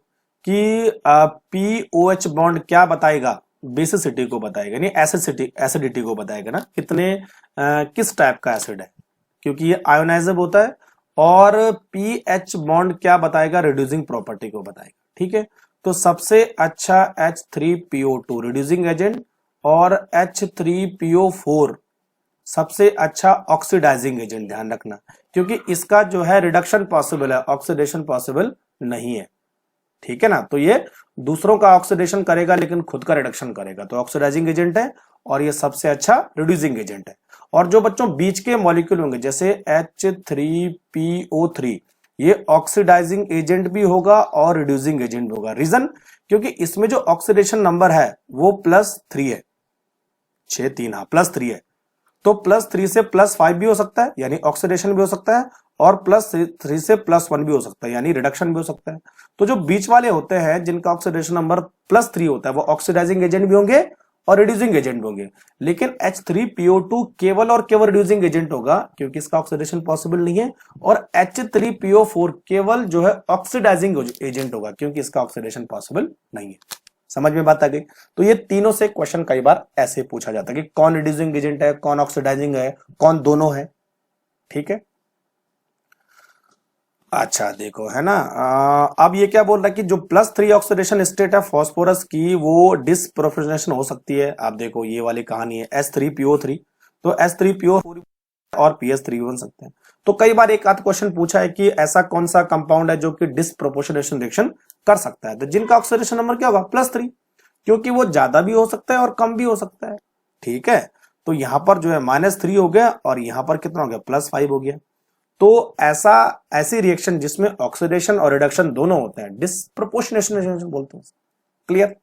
कि पीओएच बॉन्ड क्या बताएगा, बेसिसिटी को बताएगा, नहीं एसिडिटी को बताएगा ना, कितने किस टाइप का एसिड है, क्योंकि ये आयोनाइजेबल होता है। और पीएच बॉन्ड क्या बताएगा, रिड्यूसिंग प्रॉपर्टी को बताएगा। ठीक है, तो सबसे अच्छा H3PO2 रिड्यूसिंग एजेंट, और H3PO4 सबसे अच्छा ऑक्सीडाइजिंग एजेंट। ध्यान रखना, क्योंकि इसका जो है रिडक्शन पॉसिबल है, ऑक्सीडेशन पॉसिबल नहीं है। ठीक है ना, तो ये दूसरों का ऑक्सीडेशन करेगा लेकिन खुद का रिडक्शन करेगा, तो ऑक्सीडाइजिंग एजेंट है, और ये सबसे अच्छा रिड्यूसिंग एजेंट है। और जो बच्चों बीच के मॉलिक्यूल होंगे जैसे H3PO3, ये ऑक्सीडाइजिंग एजेंट भी होगा और रिड्यूसिंग एजेंट होगा। रीजन, क्योंकि इसमें जो ऑक्सीडेशन नंबर है वो +3 है, 6 3, हाँ +3 है, तो +3 से +5 भी हो सकता है, यानी ऑक्सीडेशन भी हो सकता है, और +3 से +1 भी हो सकता है, यानी रिडक्शन भी हो सकता है। तो जो बीच वाले होते हैं जिनका ऑक्सीडेशन नंबर +3 होता है, वो ऑक्सीडाइजिंग एजेंट भी होंगे और रिड्यूसिंग एजेंट होंगे। लेकिन H3PO2 केवल और केवल रिड्यूसिंग एजेंट होगा, क्योंकि इसका ऑक्सीडेशन पॉसिबल नहीं है, और H3PO4 केवल जो है ऑक्सीडाइजिंग एजेंट होगा, क्योंकि इसका ऑक्सीडेशन पॉसिबल नहीं है। समझ में बात आ गई? तो ये तीनों से क्वेश्चन कई बार ऐसे पूछा जाता है कि कौन रिड्यूसिंग एजेंट है, कौन ऑक्सीडाइजिंग है, कौन दोनों है। ठीक है, अच्छा देखो, है ना, अब ये क्या बोल रहा है कि जो +3 ऑक्सीडेशन स्टेट है फॉस्फोरस की, वो डिसप्रोपोर्शनेशन हो सकती है। आप देखो ये वाली कहानी है H3PO3, तो H3PO4 और PS3 बन सकते हैं। तो कई बार एक आध क्वेश्चन पूछा है कि ऐसा कौन सा कंपाउंड है जो कि डिसप्रोपोर्शनेशन रिएक्शन कर सकता है, तो जिनका ऑक्सीडेशन नंबर क्या होगा, +3, क्योंकि वो ज्यादा भी हो सकता है और कम भी हो सकता है। ठीक है, तो यहां पर जो है -3 हो गया, और यहां पर कितना हो गया, +5 हो गया। तो ऐसी रिएक्शन जिसमें ऑक्सीडेशन और रिडक्शन दोनों होते हैं, डिसप्रोपोर्शनेशन रिएक्शन बोलते हैं। क्लियर?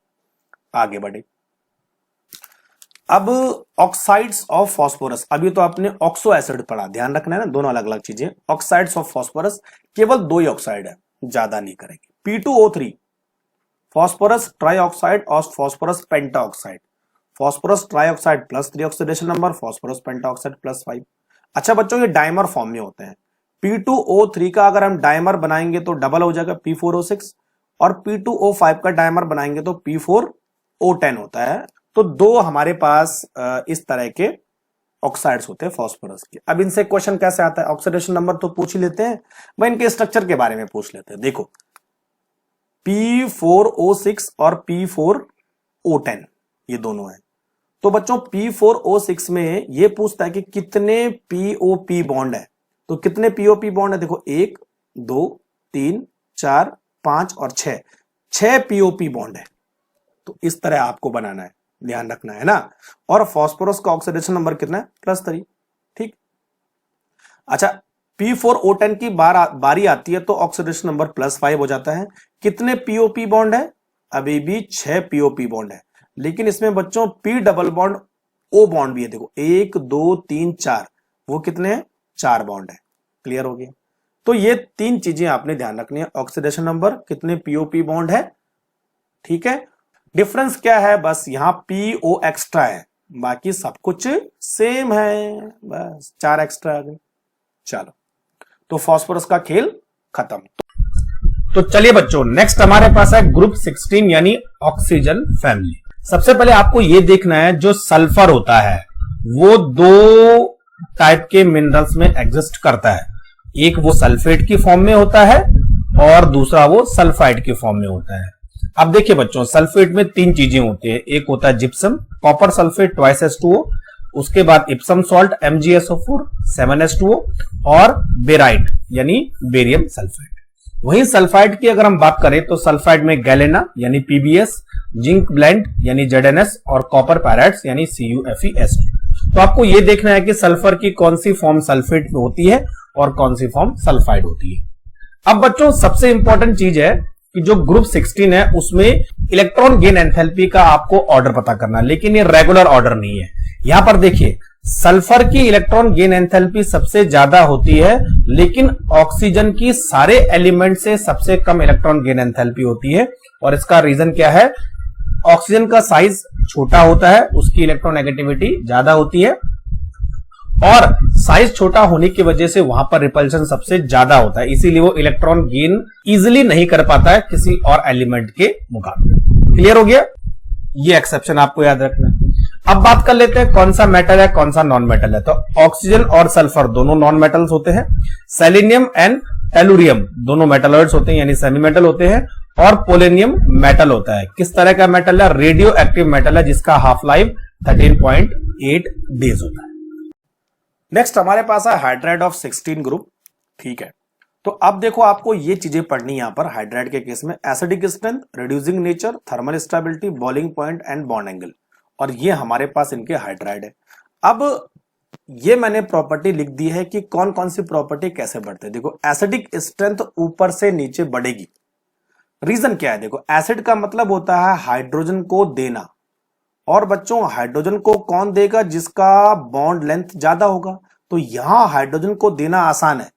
आगे बढ़े। अब ऑक्साइड्स ऑफ फास्फोरस, अभी तो आपने ऑक्सो एसिड पढ़ा, ध्यान रखना है ना, दोनों अलग अलग चीजें। ऑक्साइड्स ऑफ फास्फोरस केवल 2 ही ऑक्साइड है, ज्यादा नहीं करेंगे। P2O3 फास्फोरस ट्राइऑक्साइड और phosphorus pentoxide. Phosphorus trioxide +3 oxidation number, phosphorus pentoxide +5। अच्छा बच्चों, ये डाइमर फॉर्म में होते हैं। P2O3 का अगर हम डाइमर बनाएंगे तो डबल हो जाएगा P4O6, और P2O5 का डाइमर बनाएंगे तो P4O10 होता है। तो 2 हमारे पास इस तरह के ऑक्साइड्स होते हैं फास्फोरस के। अब इनसे क्वेश्चन कैसे आता है, ऑक्सीडेशन नंबर तो पूछ ही लेते हैं, मैं इनके स्ट्रक्चर के बारे में पूछ लेते हैं। देखो P4O6 और P4O10 ये दोनों हैं। तो बच्चों P4O6 में ये पूछता है कि कितने POP बॉन्ड है, तो कितने POP बॉन्ड है, देखो 1 2 3 4 5 और 6 POP बॉन्ड है। तो इस तरह आपको बनाना है, ध्यान रखना है ना। और फास्फोरस का ऑक्सीडेशन नंबर कितना है, +3। ठीक, अच्छा P4O10 की बारी आती है तो ऑक्सीडेशन नंबर +5 हो जाता है। कितने POP बॉन्ड है, अभी भी 6 POP बॉन्ड है, लेकिन इसमें बच्चों P double bond O bond भी है। देखो 1 2 3 4, वो कितने हैं, 4 बॉन्ड है। क्लियर हो गया? तो ये तीन चीजें आपने ध्यान रखनी है, ऑक्सीडेशन नंबर, कितने पीओपी बॉन्ड है, ठीक है, डिफरेंस क्या है, बस यहां पीओ एक्स्ट्रा है, बाकी सब कुछ सेम है, बस 4 एक्स्ट्रा आ गए। चलो, तो फास्फोरस का खेल खत्म। तो चलिए बच्चों, नेक्स्ट हमारे पास है ग्रुप 16 यानी ऑक्सीजन फैमिली। सबसे पहले आपको यह देखना है, जो सल्फर होता है वो दो टाइप के मिनरल्स में एग्जिस्ट करता है, एक वो सल्फेट की फॉर्म में होता है और दूसरा वो सल्फाइड की फॉर्म में होता है। अब देखिए बच्चों, सल्फेट में तीन चीजें होती है, एक होता है gypsum, copper sulphate twice H2O, उसके बाद इप्सम सॉल्ट MgSO4 7H2O और बेराइट यानी बेरियम सल्फेट। वहीं सल्फाइड की अगर हम बात करें तो सल्फाइड में गैलेना यानी PbS, जिंक ब्लेंड यानी ZnS और कॉपर पैराइड्स यानी CuFeS2। तो आपको यह देखना है कि सल्फर की कौन सी फॉर्म सल्फेट में होती है और कौन सी फॉर्म सल्फाइड होती है। अब बच्चों, सबसे इंपॉर्टेंट चीज है कि जो ग्रुप 16 है उसमें इलेक्ट्रॉन गेन एंथैल्पी का आपको ऑर्डर पता करना है, लेकिन ये रेगुलर ऑर्डर नहीं है। यहां पर देखिए, सल्फर की इलेक्ट्रॉन गेन एंथैल्पी सबसे ज्यादा होती है, लेकिन ऑक्सीजन की सारे एलिमेंट से सबसे कम इलेक्ट्रॉन गेन एंथैल्पी होती है। और इसका रीजन क्या है, ऑक्सीजन का साइज छोटा होता है, उसकी इलेक्ट्रोनेगेटिविटी ज्यादा होती है और साइज छोटा होने की वजह से वहां पर रिपल्शन सबसे ज्यादा होता है, इसीलिए वो इलेक्ट्रॉन गेन इजीली नहीं कर पाता है किसी और एलिमेंट के मुकाबले। क्लियर हो गया, ये एक्सेप्शन आपको याद रखना है। अब बात कर लेते हैं कौन सा मेटल है कौन सा नॉन मेटल है। तो ऑक्सीजन और सल्फर दोनों नॉन मेटल्स होते हैं, सेलेनियम एंड टेलुरियम दोनों मेटलॉइड्स होते हैं यानी सेमी मेटल होते हैं, और पोलेनियम मेटल होता है। किस तरह का मेटल है, रेडियो एक्टिव मेटल है जिसका हाफ लाइफ 13.8 डेज होता है। नेक्स्ट हमारे पास है हाइड्राइड ऑफ 16 ग्रुप, ठीक है। तो अब देखो, आपको ये चीजें पढ़नी यहां पर हाइड्राइड के केस में, acidic strength, reducing nature, thermal stability, boiling point and bond angle, और ये हमारे पास इनके हाइड्राइड है। अब ये मैंने प्रॉपर्टी लिख दी है कि कौन कौन सी प्रॉपर्टी कैसे बढ़ते हैं। देखो, एसिडिक स्ट्रेंथ ऊपर से नीचे बढ़ेगी, रीजन क्या है, देखो एसिड का मतलब होता है हाइड्रोजन को देना, और बच्चों हाइड्रोजन को कौन देगा, जिसका बॉन्ड लेंथ ज्यादा होगा। तो यहां हाइड्रोजन को देना आसान है,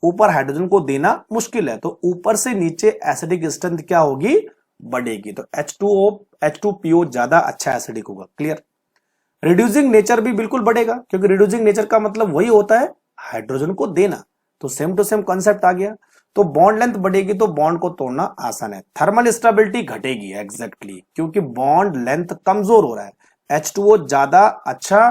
ऊपर हाइड्रोजन को देना मुश्किल है, तो ऊपर से नीचे एसिडिक स्ट्रेंथ क्या होगी, बढ़ेगी। तो H2O H2PO ज्यादा अच्छा एसिडिक होगा। क्लियर। रिड्यूसिंग नेचर भी बिल्कुल बढ़ेगा, क्योंकि रिड्यूसिंग नेचर का मतलब वही होता है हाइड्रोजन को देना, तो सेम टू सेम कॉन्सेप्ट आ गया। तो बॉन्ड लेंथ बढ़ेगी तो बॉन्ड को तोड़ना आसान है। थर्मल स्टेबिलिटी घटेगी एग्जैक्टली, क्योंकि बॉन्ड लेंथ कमजोर हो रहा है। H2O ज्यादा अच्छा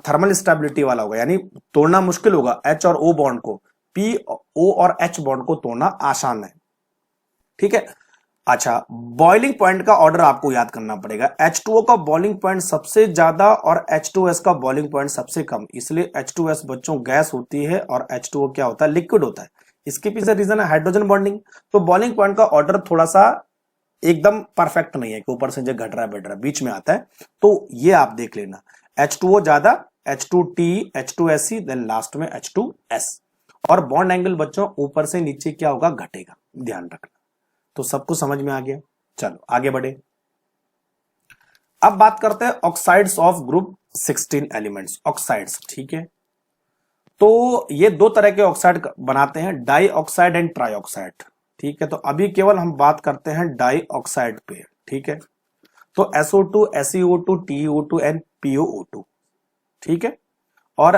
थर्मल स्टेबिलिटी वाला होगा, यानी तोड़ना मुश्किल होगा H और O बॉन्ड को, P O और H बॉन्ड को तोड़ना आसान है, ठीक है। अच्छा, बॉइलिंग पॉइंट का ऑर्डर आपको याद करना पड़ेगा। H2O का बॉइलिंग पॉइंट सबसे ज्यादा और H2S का बॉइलिंग पॉइंट सबसे कम, इसलिए H2S बच्चों गैस होती है और H2O क्या होता है, लिक्विड होता है। इसके पीछे रीजन है हाइड्रोजन बॉन्डिंग। तो बॉइलिंग पॉइंट का ऑर्डर थोड़ा सा एकदम परफेक्ट नहीं है कि ऊपर से जो घट रहा है बढ़ रहा है, बीच में आता है, तो ये आप देख लेना, H2O ज्यादा, H2T H2SC, देन लास्ट में H2S। और बॉन्ड एंगल बच्चों ऊपर से नीचे क्या होगा, घटेगा, ध्यान रखना। तो सबको समझ में आ गया, चलो आगे बढ़े। अब बात करते हैं oxides of group 16 elements, oxides, ठीक है। तो ये दो तरह के ऑक्साइड बनाते हैं, dioxide and trioxide, ठीक है। तो अभी केवल हम बात करते हैं डाई ऑक्साइड पे, ठीक है। तो SO2 SeO2 TeO2 and PoO2, ठीक है। और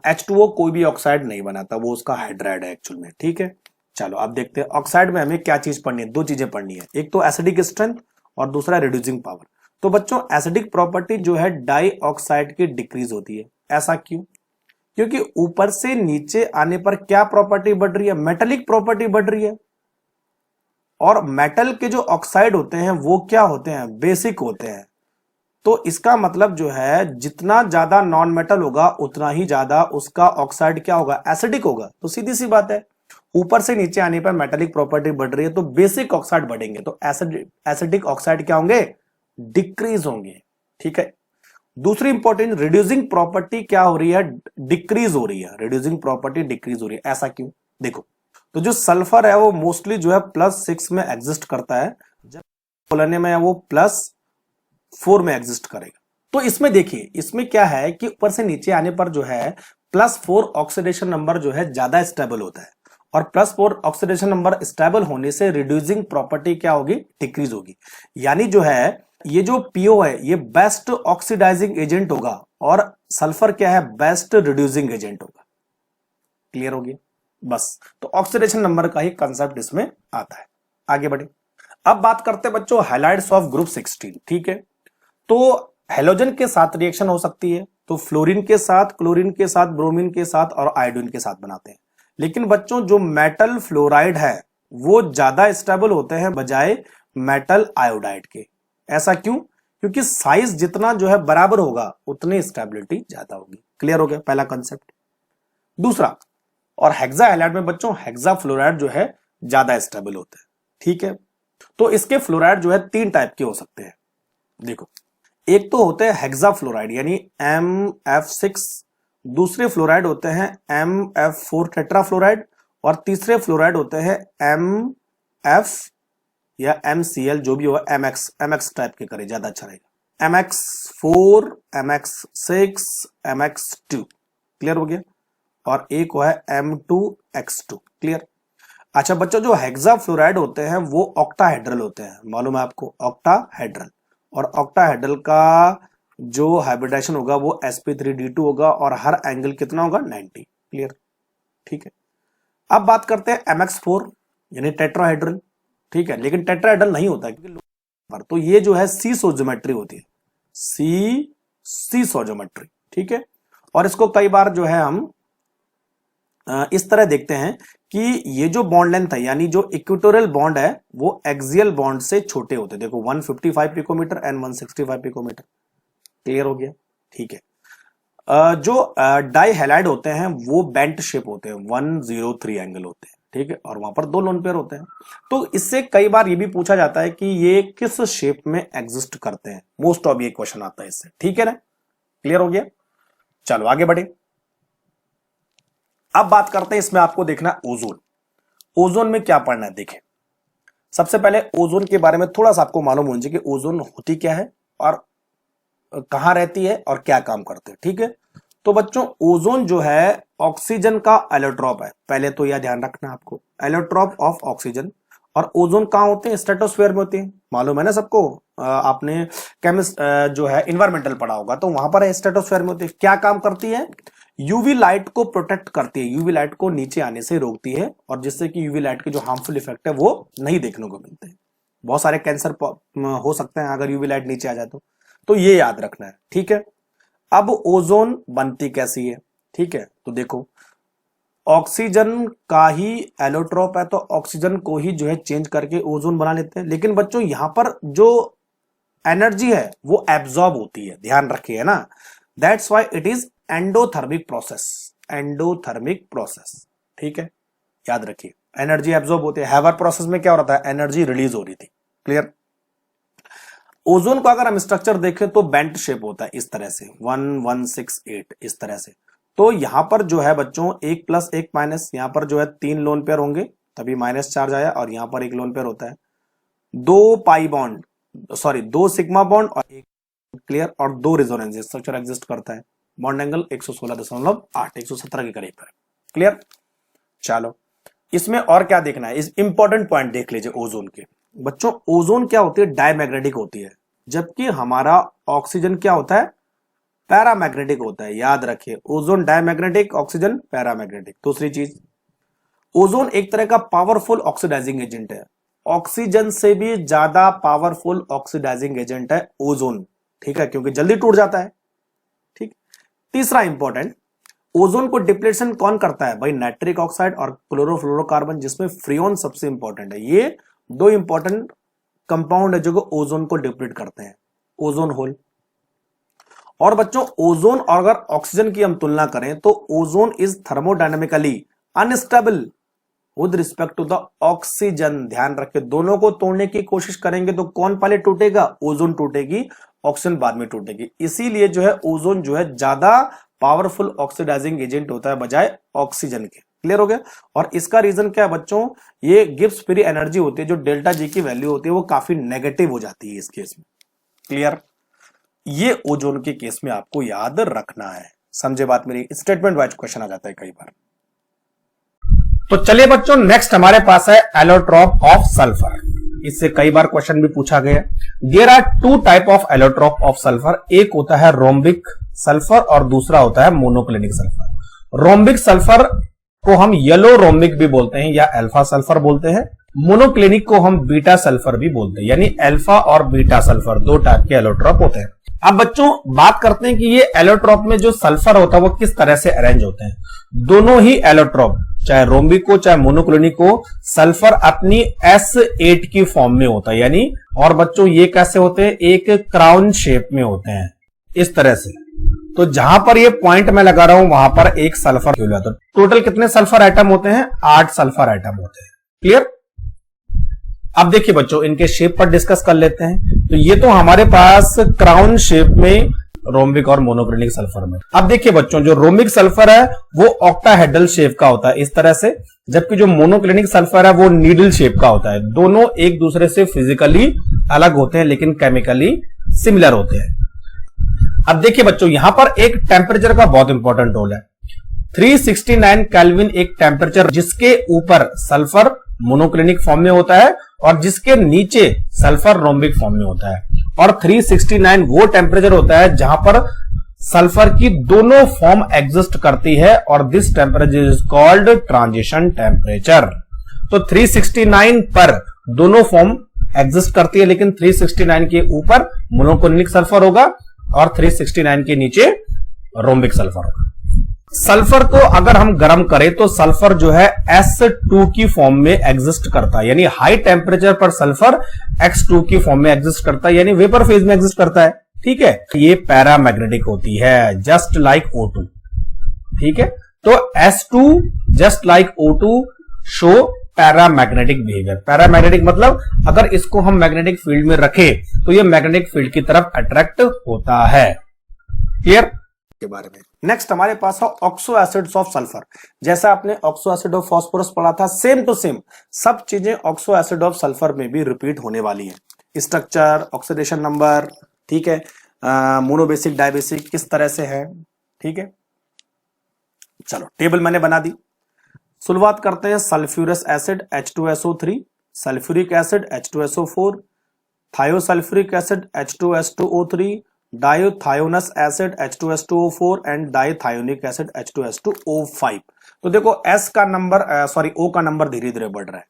H2O कोई भी ऑक्साइड नहीं बनाता, वो उसका हाइड्राइड है एक्चुअल में, ठीक है। चलो अब देखते हैं ऑक्साइड में हमें क्या चीज पढ़नी है, दो चीजें पढ़नी है, एक तो एसिडिक स्ट्रेंथ और दूसरा रिड्यूसिंग पावर। तो बच्चों एसिडिक प्रॉपर्टी जो है डाई ऑक्साइड की डिक्रीज होती है, ऐसा क्यों, क्योंकि ऊपर से नीचे आने पर क्या प्रॉपर्टी बढ़ रही है, मेटेलिक प्रॉपर्टी बढ़ रही है। और मेटल के जो ऑक्साइड होते हैं वो क्या होते हैं, बेसिक होते हैं। तो इसका मतलब जो है जितना ज्यादा नॉन मेटल होगा उतना ही ज्यादा उसका ऑक्साइड क्या होगा, एसिडिक होगा। तो सीधी सी बात है, ऊपर से नीचे आने पर मेटेलिक प्रॉपर्टी बढ़ रही है तो बेसिक ऑक्साइड बढ़ेंगे, तो एसिडिक ऑक्साइड क्या होंगे, डिक्रीज होंगे, ठीक है। दूसरी इंपॉर्टेंट, रिड्यूसिंग प्रॉपर्टी क्या हो रही है, डिक्रीज हो रही है, रिड्यूसिंग प्रॉपर्टी डिक्रीज हो रही है, ऐसा क्यों। देखो, तो जो सल्फर है वो मोस्टली जो है +6 में एग्जिस्ट करता है, जब पोलेनियम है वो +4 में एग्जिस्ट करेगा। तो इसमें देखिए, इसमें क्या है कि ऊपर से नीचे आने पर जो है +4 ऑक्सीडेशन नंबर जो है ज्यादा स्टेबल होता है, और +4 ऑक्सीडेशन नंबर स्टेबल होने से रिड्यूसिंग प्रॉपर्टी क्या होगी, डिक्रीज होगी। यानी जो है ये जो पीओ है ये बेस्ट ऑक्सीडाइजिंग एजेंट होगा और सल्फर क्या है, बेस्ट रिड्यूसिंग एजेंट होगा। क्लियर हो गया बस। तो ऑक्सीडेशन नंबर का ही कंसेप्ट इसमें आता है। आगे बढ़े, अब बात करते हैं बच्चों हैलाइड्स ऑफ ग्रुप 16। ठीक है, तो हेलोजन के साथ रिएक्शन हो सकती है, तो फ्लोरीन के साथ, क्लोरीन के साथ, ब्रोमीन के साथ और आयोडीन के साथ बनाते हैं। लेकिन बच्चों जो मेटल फ्लोराइड है वो ज्यादा स्टेबल होते हैं बजाय मेटल आयोडाइड के। ऐसा क्यों? क्योंकि साइज जितना जो है बराबर होगा उतनी स्टेबिलिटी ज्यादा होगी। क्लियर हो गया पहला कंसेप्ट। दूसरा, और हेक्सा हैलाइड में बच्चों हेक्सा फ्लोराइड जो है ज्यादा स्टेबल होते हैं। ठीक है, तो इसके फ्लोराइड जो है 3 टाइप के हो सकते हैं। देखो, एक तो होते हैं हेक्सा फ्लोराइड यानी MF6, दूसरे फ्लोराइड होते हैं MF4 टेट्राफ्लोराइड और तीसरे फ्लोराइड होते हैं MF या MCl, जो भी हो, MX टाइप के करे ज्यादा अच्छा रहेगा। MX4, MX6, MX2। क्लियर हो गया। और एक वो है M2X2। क्लियर। अच्छा बच्चों, जो हेक्सा फ्लोराइड होते हैं वो ऑक्टाहेड्रल होते हैं, मालूम है आपको, ऑक्टाहेड्रल। और ऑक्टाहेड्रल का जो हाइब्रिडाइजेशन होगा वो sp3d2 होगा और हर एंगल कितना होगा, 90। क्लियर, ठीक है। अब बात करते हैं MX4 यानी टेट्राहेड्रल। ठीक है, लेकिन टेट्राहेड्रल नहीं होता क्योंकि तो ये जो है सीसो ज्योमेट्री होती है, सीसो ज्योमेट्री। ठीक है, और इसको कई बार जो है हम इस तरह देखते हैं कि ये जो बॉन्ड लेंथ है यानी जो इक्वेटोरियल बॉन्ड है वो एक्सियल बॉन्ड से छोटे होते हैं। देखो 155 पिकोमीटर एंड 165 पिकोमीटर। क्लियर हो गया, ठीक है। जो डाई हैलाइड होते हैं वो बेंट शेप होते हैं, 103 एंगल होते हैं। ठीक है, और वहां पर 2 लोन पेयर होते हैं। तो इससे कई बार ये भी पूछा जाता है कि ये किस शेप में एग्जिस्ट करते हैं, मोस्ट ऑफ ये क्वेश्चन आता है इससे। ठीक है ना, क्लियर हो गया। चलो आगे बढ़े। अब बात करते हैं, इसमें आपको देखना ओजोन। ओजोन में क्या पढ़ना है, देखें। सबसे पहले ओजोन के बारे में थोड़ा सा आपको मालूम होना चाहिए कि ओजोन होती क्या है और कहां रहती है और क्या काम करते हैं। ठीक है, तो बच्चों ओजोन जो है ऑक्सीजन का एलोट्रॉप है। पहले तो यह ध्यान रखना आपको, एलोट्रॉप ऑफ ऑक्सीजन। और ओजोन कहां होते हैं, स्ट्रेटोस्फेयर में होते हैं, मालूम है ना सबको। आपने केमिस्ट जो है इन्वायरमेंटल पढ़ा होगा, तो वहां पर स्ट्रेटोस्फेयर में होती है। क्या काम करती है, यूवी लाइट को प्रोटेक्ट करती है, यूवी लाइट को नीचे आने से रोकती है, और जिससे कि यूवी लाइट के जो हार्मफुल इफेक्ट है वो नहीं देखने को मिलते हैं। बहुत सारे कैंसर हो सकते हैं अगर यूवी लाइट नीचे आ जाए तो ये याद रखना है। ठीक है, अब ओजोन बनती कैसी है, ठीक है, तो देखो ऑक्सीजन का ही एलोट्रॉप है, तो ऑक्सीजन को ही जो है चेंज करके ओजोन बना लेते हैं। लेकिन बच्चों यहां पर जो एनर्जी है वो एब्जॉर्ब होती है, ध्यान रखिए, है ना। That's why it is endothermic process, endothermic process. ठीक है, याद रखिए, एनर्जी एब्जॉर्ब होती है। हैवर प्रोसेस में क्या हो रहा था, एनर्जी रिलीज हो रही थी। क्लियर। ओजोन को अगर हम स्ट्रक्चर देखें तो बेंट शेप होता है इस तरह से, 1168 इस तरह से। तो यहां पर जो है बच्चों 1 प्लस 1 माइनस, यहां पर जो है 3 लोन पेयर होंगे तभी माइनस चार्ज आया, और यहां पर 1 लोन पेयर होता है। 2 pi bond, sorry 2 sigma bond और 1, क्लियर, और 2 रेजोनेंस स्ट्रक्चर एग्जिस्ट करता है। बॉन्ड एंगल 116.8, 117 के करीब है। क्लियर। चलो इसमें और क्या देखना है, इस इंपॉर्टेंट पॉइंट देख लीजिए ओजोन के। बच्चों ओजोन क्या होती है, डायमैग्नेटिक होती है, जबकि हमारा ऑक्सीजन क्या होता है, पैरामैग्नेटिक होता है। याद रखिए, ओजोन डायमैग्नेटिक, ऑक्सीजन पैरामैग्नेटिक। दूसरी चीज, ओजोन एक तरह का पावरफुल ऑक्सीडाइजिंग एजेंट है, ऑक्सीजन से भी ज्यादा पावरफुल ऑक्सीडाइजिंग एजेंट है ओजोन। ठीक है, क्योंकि जल्दी टूट जाता है। ठीक। तीसरा इंपॉर्टेंट, ओजोन को डिप्लीशन कौन करता है भाई, नाइट्रिक ऑक्साइड और क्लोरोफ्लोरोकार्बन, जिसमें फ्रियोन सबसे इंपॉर्टेंट है। ये 2 इंपॉर्टेंट कंपाउंड है जो ओजोन को डिप्लीट करते हैं, ओजोन होल। और बच्चों ओजोन और अगर ऑक्सीजन की हम तुलना करें तो ozone is thermodynamically unstable with respect to the oxygen. ध्यान रखें, दोनों को तोड़ने की कोशिश करेंगे तो कौन पहले टूटेगा, ओजोन टूटेगी, ऑक्सीजन बाद में टूटेगी। इसीलिए जो है ओजोन जो है ज्यादा पावरफुल ऑक्सीडाइजिंग एजेंट होता है बजाय ऑक्सीजन के। क्लियर हो गया। और इसका रीजन क्या है बच्चों, ये गिब्स फ्री एनर्जी होती है, जो डेल्टा जी की वैल्यू होती है वो काफी नेगेटिव हो जाती है इस केस में। क्लियर। ये ओजोन के केस में आपको याद रखना है, समझे बात मेरी। स्टेटमेंट वाइज क्वेश्चन आ जाता है कई बार। तो चलिए बच्चों, नेक्स्ट हमारे पास है एलोट्रॉप ऑफ सल्फर। इससे कई बार क्वेश्चन भी पूछा गया। There are two type of allotrope of sulphur. एक होता है रोम्बिक सल्फर और दूसरा होता है मोनोक्लिनिक सल्फर। रोम्बिक सल्फर को हम येलो रोम्बिक भी बोलते हैं या अल्फा सल्फर बोलते हैं। मोनोक्लिनिक को हम बीटा सल्फर भी बोलते हैं, यानी अल्फा और बीटा सल्फर दो टाइप के एलोट्रॉप होते हैं। अब बच्चों बात करते हैं कि ये एलोट्रॉप में जो सल्फर होता है वो किस तरह से अरेंज होते हैं। दोनों ही एलोट्रॉप, चाहे रोम्बिक को चाहे मोनोक्लिनिक को, सल्फर अपनी S8 की फॉर्म में होता है, यानी और बच्चों ये कैसे होते हैं, एक क्राउन शेप में होते हैं इस तरह से। तो जहां पर ये पॉइंट मैं लगा रहा हूं वहां पर एक सल्फर क्यों लाता। टोटल कितने सल्फर एटम होते हैं, 8 सल्फर एटम होते हैं। क्लियर। अब देखिए बच्चों, इनके शेप पर डिस्कस कर लेते हैं। तो ये तो हमारे पास क्राउन शेप में रोम्बिक और मोनोक्लिनिक सल्फर में। अब देखिए बच्चों, जो रोम्बिक सल्फर है वो ऑक्टाहेड्रल शेप का होता है इस तरह से, जबकि जो मोनोक्लिनिक सल्फर है वो नीडल शेप का होता है। दोनों एक दूसरे से फिजिकली अलग होते हैं लेकिन केमिकली सिमिलर होते हैं। अब देखिए बच्चों, यहां पर एक टेम्परेचर का बहुत इंपॉर्टेंट रोल है। 369 केल्विन एक टेम्परेचर जिसके ऊपर सल्फर मोनोक्लिनिक फॉर्म में होता है और जिसके नीचे सल्फर रोम्बिक फॉर्म में होता है। और 369 वो टेम्परेचर होता है जहां पर सल्फर की दोनों फॉर्म एग्जिस्ट करती है और this temperature is called transition temperature. तो 369 पर दोनों फॉर्म एग्जिस्ट करती है, लेकिन 369 के ऊपर मोनोक्लिनिक सल्फर होगा और 369 के नीचे रोम्बिक सल्फर होगा। सल्फर को अगर हम गर्म करें तो सल्फर जो है S2 की फॉर्म में एग्जिस्ट करता है, यानी हाई टेम्परेचर पर सल्फर X2 की फॉर्म में एग्जिस्ट करता है, यानी वेपर फेज में एग्जिस्ट करता है। ठीक है, ये पैरामैग्नेटिक होती है, जस्ट लाइक O2। ठीक है, तो S2 just like O2 show paramagnetic behaviour. Paramagnetic मतलब अगर इसको हम मैग्नेटिक फील्ड में रखें तो ये मैग्नेटिक फील्ड की तरफ अट्रैक्ट होता है। क्लियर के बारे में। नेक्स्ट हमारे पास है ऑक्सो एसिड्स ऑफ सल्फर। जैसा आपने ऑक्सो एसिड ऑफ फास्फोरस पढ़ा था, सेम टू सेम सब चीजें ऑक्सो एसिड ऑफ सल्फर में भी रिपीट होने वाली है। स्ट्रक्चर, ऑक्सीडेशन नंबर, ठीक है, मोनोबेसिक डाइबेसिक किस तरह से है। ठीक है, चलो टेबल मैंने बना दी। शुरुआत करते हैं। Sulphurous acid H2SO3, sulphuric acid H2SO4, thiosulphuric acid H2S2O3, dithionous acid H2S2O4 and dithionic acid H2S2O5। तो देखो S का नंबर O का नंबर धीरे धीरे बढ़ रहा है।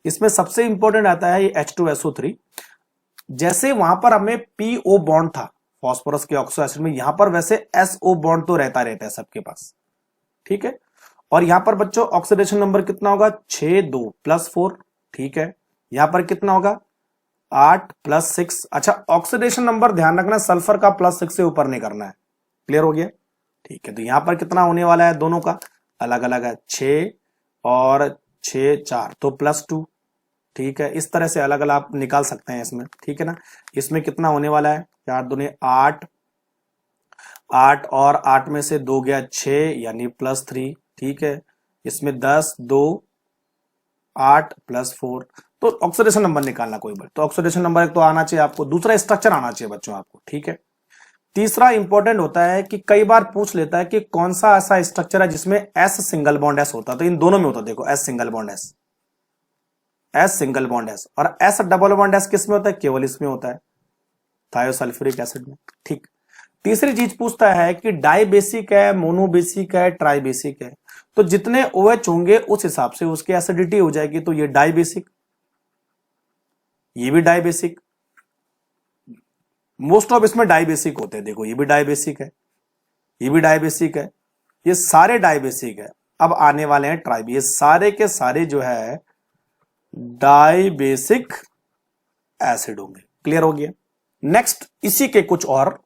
इसमें सबसे इंपॉर्टेंट आता है ये H2SO3। जैसे वहां पर हमें PO बॉन्ड था फास्फोरस के ऑक्सो एसिड में, यहां पर वैसे SO बॉन्ड तो रहता है सबके पास। ठीक है, और यहां पर बच्चों ऑक्सीडेशन नंबर कितना होगा, 6 2 +4। ठीक है, यहां पर कितना होगा, 8 +6। अच्छा, ऑक्सीडेशन नंबर ध्यान रखना सल्फर का +6 से ऊपर नहीं करना है। क्लियर हो गया। ठीक है, तो यहां पर कितना होने वाला है, दोनों का अलग अलग है, 6 और 6 4 तो +2। ठीक है, इस तरह से अलग अलग आप निकाल सकते हैं इसमें। ठीक है ना, इसमें कितना होने वाला है, 4 दूनी 8, 8 और 8 में से 2 गया 6 यानी +3। ठीक है, इसमें 10 2 8 +4। तो ऑक्सीडेशन नंबर निकालना कोई बात, तो ऑक्सीडेशन नंबर एक तो आना चाहिए आपको, दूसरा स्ट्रक्चर आना चाहिए बच्चों आपको। ठीक है, तीसरा इंपॉर्टेंट होता है कि कई बार पूछ लेता है कि कौन सा ऐसा स्ट्रक्चर है जिसमें S सिंगल बॉन्ड S होता है। तो इन दोनों में होता है, देखो S single bond S, S single bond S, और S डबल बॉन्ड S किस में होता है, केवल इसमें होता है, थायोसल्फ्यूरिक एसिड में। ठीक, तीसरी चीज पूछता है कि डाई बेसिक है, मोनोबेसिक है, ट्राई बेसिक है। तो जितने OH होंगे उस हिसाब से उसकी एसिडिटी हो जाएगी। तो ये डाई बेसिक, ये भी डाई बेसिक, मोस्ट ऑफ इसमें डाई बेसिक होते हैं। देखो ये भी डाई बेसिक है, ये भी डाई बेसिक है, ये सारे डाई बेसिक है। अब आने वाले हैं ट्राई, ये सारे के सारे जो है डाई बेसिक एसिड होंगे। क्लियर हो गया। नेक्स्ट इसी के कुछ और।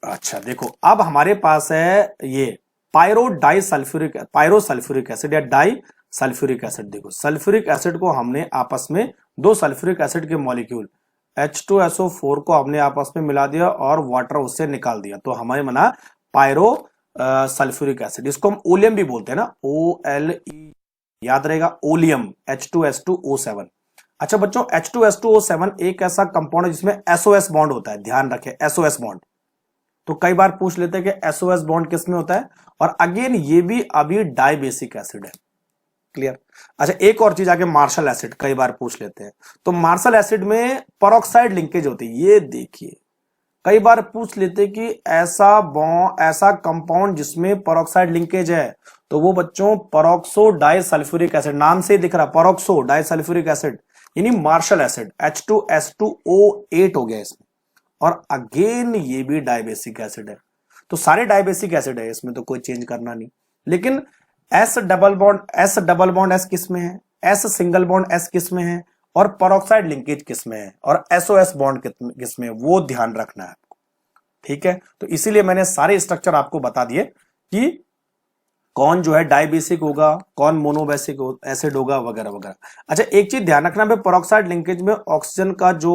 अच्छा देखो, अब हमारे पास है ये पायरोसल्फ्यूरिक एसिड या डाई सल्फ्यूरिक एसिड। देखो सल्फ्यूरिक एसिड को हमने आपस में, दो सल्फ्यूरिक एसिड के मॉलिक्यूल H2SO4 को हमने आपस में मिला दिया और वाटर उससे निकाल दिया, तो हमारे बना पायरो सल्फ्यूरिक एसिड। इसको हम ओलियम भी बोलते हैं ना, OLE, याद रहेगा ओलियम, H2S2O7। अच्छा बच्चों, H2S2O7 एक ऐसा कंपाउंड है जिसमें SOS बॉन्ड होता है, ध्यान रखें SOS बॉन्ड। तो कई बार पूछ लेते हैं कि SOS बॉन्ड किस में होता है, और अगेन ये भी अभी डाई बेसिक एसिड है। क्लियर। अच्छा, एक और चीज आगे, मार्शल एसिड कई बार पूछ लेते हैं। तो मार्शल एसिड में पेरोक्साइड लिंकेज होती है, ये देखिए कई बार पूछ लेते कि ऐसा कंपाउंड जिसमें पेरोक्साइड लिंकेज है, तो वो बच्चों पेरोक्सो डाइसल्फ्यूरिक एसिड, नाम से दिख रहा पेरोक्सो डाइसल्फ्यूरिक एसिड यानी मार्शल एसिड, H2S2O8 हो गया इसमें। और अगेन ये भी डाइबेसिक एसिड है, तो सारे डाइबेसिक एसिड है, इसमें तो कोई चेंज करना नहीं। लेकिन S डबल बॉन्ड S किस में है, S सिंगल बॉन्ड S किस में है, और पेरोक्साइड लिंकेज किस में है, और SOS बॉन्ड किस में है, वो ध्यान रखना है आपको। ठीक है, तो इसीलिए मैंने सारे स्ट्रक्चर आपको बता दिए कि कौन जो है डाइबेसिक होगा, कौन मोनोबेसिक एसिड होगा, वगैरह वगैरह। अच्छा, एक चीज ध्यान रखना है, पेरोक्साइड लिंकेज में ऑक्सीजन का जो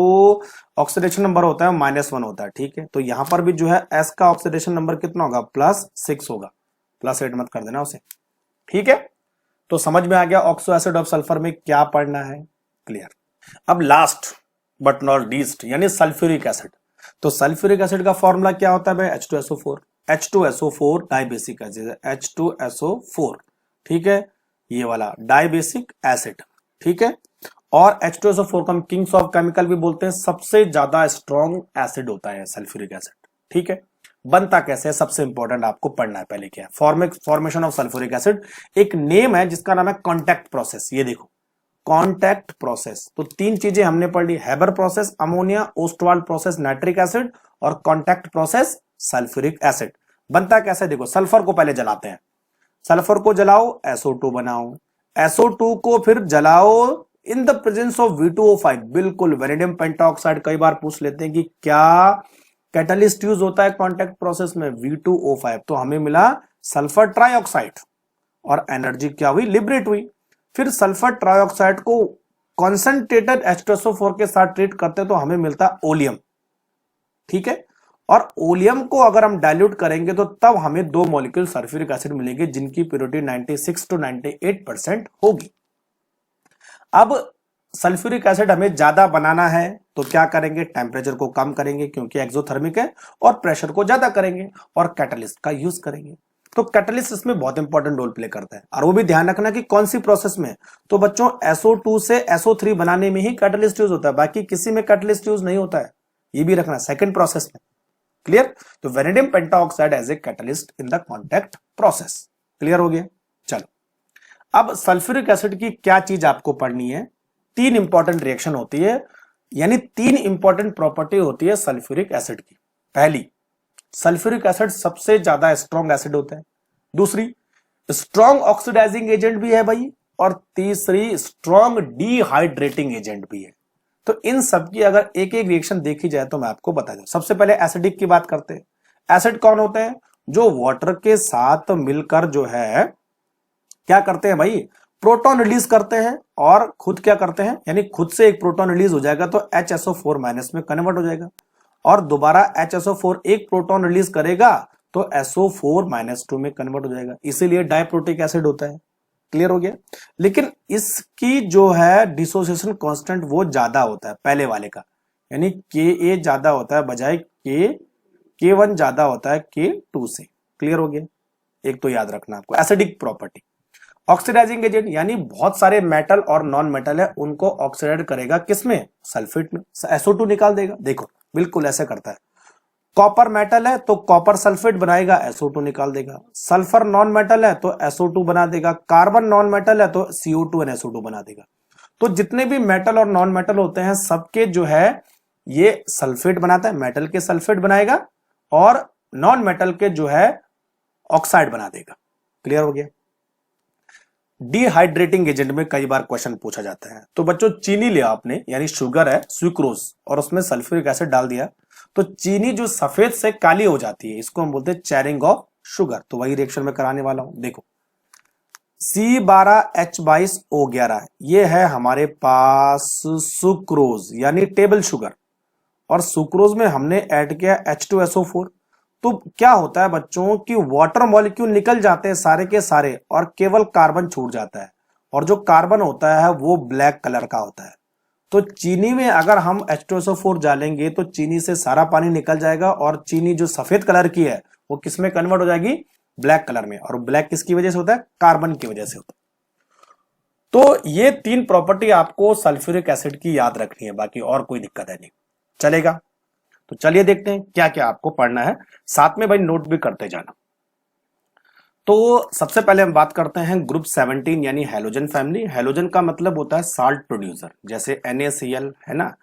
ऑक्सीडेशन नंबर होता है -1 होता है। ठीक है, तो यहां पर भी जो है S का ऑक्सीडेशन नंबर कितना होगा, +6 होगा, +8 मत कर देना उसे। ठीक है, तो समझ में आ गया ऑक्सो एसिड ऑफ सल्फर में क्या पढ़ना है, क्लियर। अब लास्ट बट नॉट लीस्ट यानी सल्फ्यूरिक एसिड। तो सल्फ्यूरिक एसिड का फॉर्मूला क्या होता है भाई, H2SO4 डाइबेसिक एसिड, H2SO4। ठीक है, ये वाला डाइबेसिक एसिड। ठीक है, और H2SO4 को हम किंग्स ऑफ केमिकल भी बोलते हैं, सबसे ज्यादा स्ट्रॉन्ग एसिड होता है सल्फ्यूरिक एसिड। ठीक है, बनता कैसे है, सबसे इंपॉर्टेंट आपको पढ़ना है पहले क्या है, फॉर्मेशन ऑफ सल्फ्यूरिक एसिड। एक नेम है जिसका नाम है कॉन्टैक्ट प्रोसेस, ये देखो कॉन्टैक्ट प्रोसेस। तो 3 चीजें हमने पढ़ ली, Haber process ammonia, Ostwald process nitric acid, और कॉन्टैक्ट प्रोसेस सल्फ्यूरिक एसिड। बनता कैसे, देखो सल्फर को पहले जलाते हैं, सल्फर को जलाओ SO2 बनाओ, SO2 को फिर जलाओ in the presence of V2O5, बिल्कुल वैनेडियम पेंटाऑक्साइड। कई बार पूछ लेते हैं कि क्या कैटलिस्ट यूज होता है कॉन्टैक्ट प्रोसेस में, V2O5, तो हमें मिला सल्फर ट्राइऑक्साइड, और एनर्जी क्या हुई, लिबरेट हुई। फिर सल्फर ट्राइऑक्साइड को कॉन्सेंट्रेटेड H2SO4 के साथ ट्रीट करते हैं तो हमें मिलता ओलियम। ठीक है, और ओलियम को अगर हम डाइल्यूट करेंगे तो तब हमें 2 मॉलिक्यूल सल्फ्यूरिक एसिड मिलेंगे जिनकी प्योरिटी 96 to 98% होगी। अब सल्फ्यूरिक एसिड हमें ज्यादा बनाना है तो क्या करेंगे, टेम्परेचर को कम करेंगे क्योंकि एक्सोथर्मिक है, और प्रेशर को ज्यादा करेंगे और कैटलिस्ट का यूज करेंगे। तो कैटलिस्ट इसमें बहुत इंपॉर्टेंट रोल प्ले करता है, और वो भी ध्यान रखना कि कौन सी प्रोसेस में। तो बच्चों SO2 से SO3 बनाने में ही कैटलिस्ट यूज होता है, बाकी किसी में कैटलिस्ट यूज नहीं होता है, ये भी रखना सेकंड प्रोसेस में, क्लियर। तो vanadium pentoxide as a catalyst in the contact process, clear हो गया। चलो, अब सल्फ्यूरिक एसिड की क्या चीज आपको पढ़नी है, 3 इंपॉर्टेंट रिएक्शन होती है, यानी 3 इंपॉर्टेंट प्रॉपर्टी होती है सल्फ्यूरिक एसिड की। पहली, सल्फ्यूरिक एसिड सबसे ज्यादा स्ट्रॉन्ग एसिड होता है। दूसरी, स्ट्रॉन्ग ऑक्सीडाइजिंग एजेंट भी है भाई, और तीसरी स्ट्रॉन्ग डिहाइड्रेटिंग एजेंट भी है। तो इन सब की अगर एक एक रिएक्शन देखी जाए तो मैं आपको बता दूं। सबसे पहले एसिडिक की बात करते हैं। एसिड कौन होते हैं, जो वाटर के साथ मिलकर जो है क्या करते हैं भाई, प्रोटॉन रिलीज करते हैं, और खुद क्या करते हैं, यानी खुद से एक प्रोटॉन रिलीज हो जाएगा तो HSO4- में कन्वर्ट हो जाएगा, और दोबारा HSO4 एक प्रोटॉन रिलीज करेगा तो SO4-2 में कन्वर्ट हो जाएगा, इसीलिए डाइप्रोटिक एसिड होता है, क्लियर हो गया। लेकिन इसकी जो है डिसोसिएशन कांस्टेंट वो ज्यादा होता है पहले वाले का, यानी Ka ज्यादा होता है बजाय K1 ज्यादा होता है K2 से, क्लियर हो गया। एक तो याद रखना आपको एसिडिक प्रॉपर्टी। ऑक्सीडाइजिंग एजेंट यानी बहुत सारे मेटल और नॉन मेटल है उनको ऑक्सीडाइज करेगा, किसमें, सल्फेट में, SO2 निकाल देगा, देखो बिल्कुल ऐसे करता है। कॉपर मेटल है तो कॉपर सल्फेट बनाएगा, SO2 निकाल देगा। सल्फर नॉन मेटल है तो SO2 बना देगा। कार्बन नॉन मेटल है तो CO2 और SO2 बना देगा। तो जितने भी मेटल और नॉन मेटल होते हैं सबके जो है ये सल्फेट बनाता है, मेटल के सल्फेट बनाएगा, और नॉन मेटल के जो है ऑक्साइड बना देगा, क्लियर हो गया। डिहाइड्रेटिंग एजेंट में कई बार क्वेश्चन पूछा जाता है। तो बच्चों चीनी लिया आपने, यानी शुगर है सुक्रोज, और उसमें सल्फ्यूरिक एसिड डाल दिया तो चीनी जो सफेद से काली हो जाती है, इसको हम बोलते हैं चेरिंग ऑफ शुगर। तो वही रिएक्शन में कराने वाला हूं, देखो C12H22O11 ये है हमारे पास सुक्रोज यानी टेबल शुगर, और सुक्रोज में हमने ऐड किया H2SO4। तो क्या होता है बच्चों कि वाटर मॉलिक्यूल निकल जाते हैं सारे के सारे, और केवल कार्बन छूट जाता है, और जो कार्बन होता है वो ब्लैक कलर का होता है। तो चीनी में अगर हम H2SO4 डालेंगे तो चीनी से सारा पानी निकल जाएगा, और चीनी जो सफेद कलर की है वो किस में कन्वर्ट हो जाएगी, ब्लैक कलर में। और ब्लैक किसकी वजह से होता है, कार्बन की वजह से होता है। तो ये 3 प्रॉपर्टी आपको सल्फ्यूरिक एसिड की याद रखनी है, बाकी और कोई दिक्कत है नहीं, चलेगा। तो चलिए देखते हैं क्या क्या आपको पढ़ना है, साथ में भाई नोट भी करते जाना। तो सबसे पहले हम बात करते हैं ग्रुप 17 यानी हैलोजन फैमिली। हैलोजन का मतलब होता है साल्ट प्रोड्यूसर, जैसे NaCl है ना,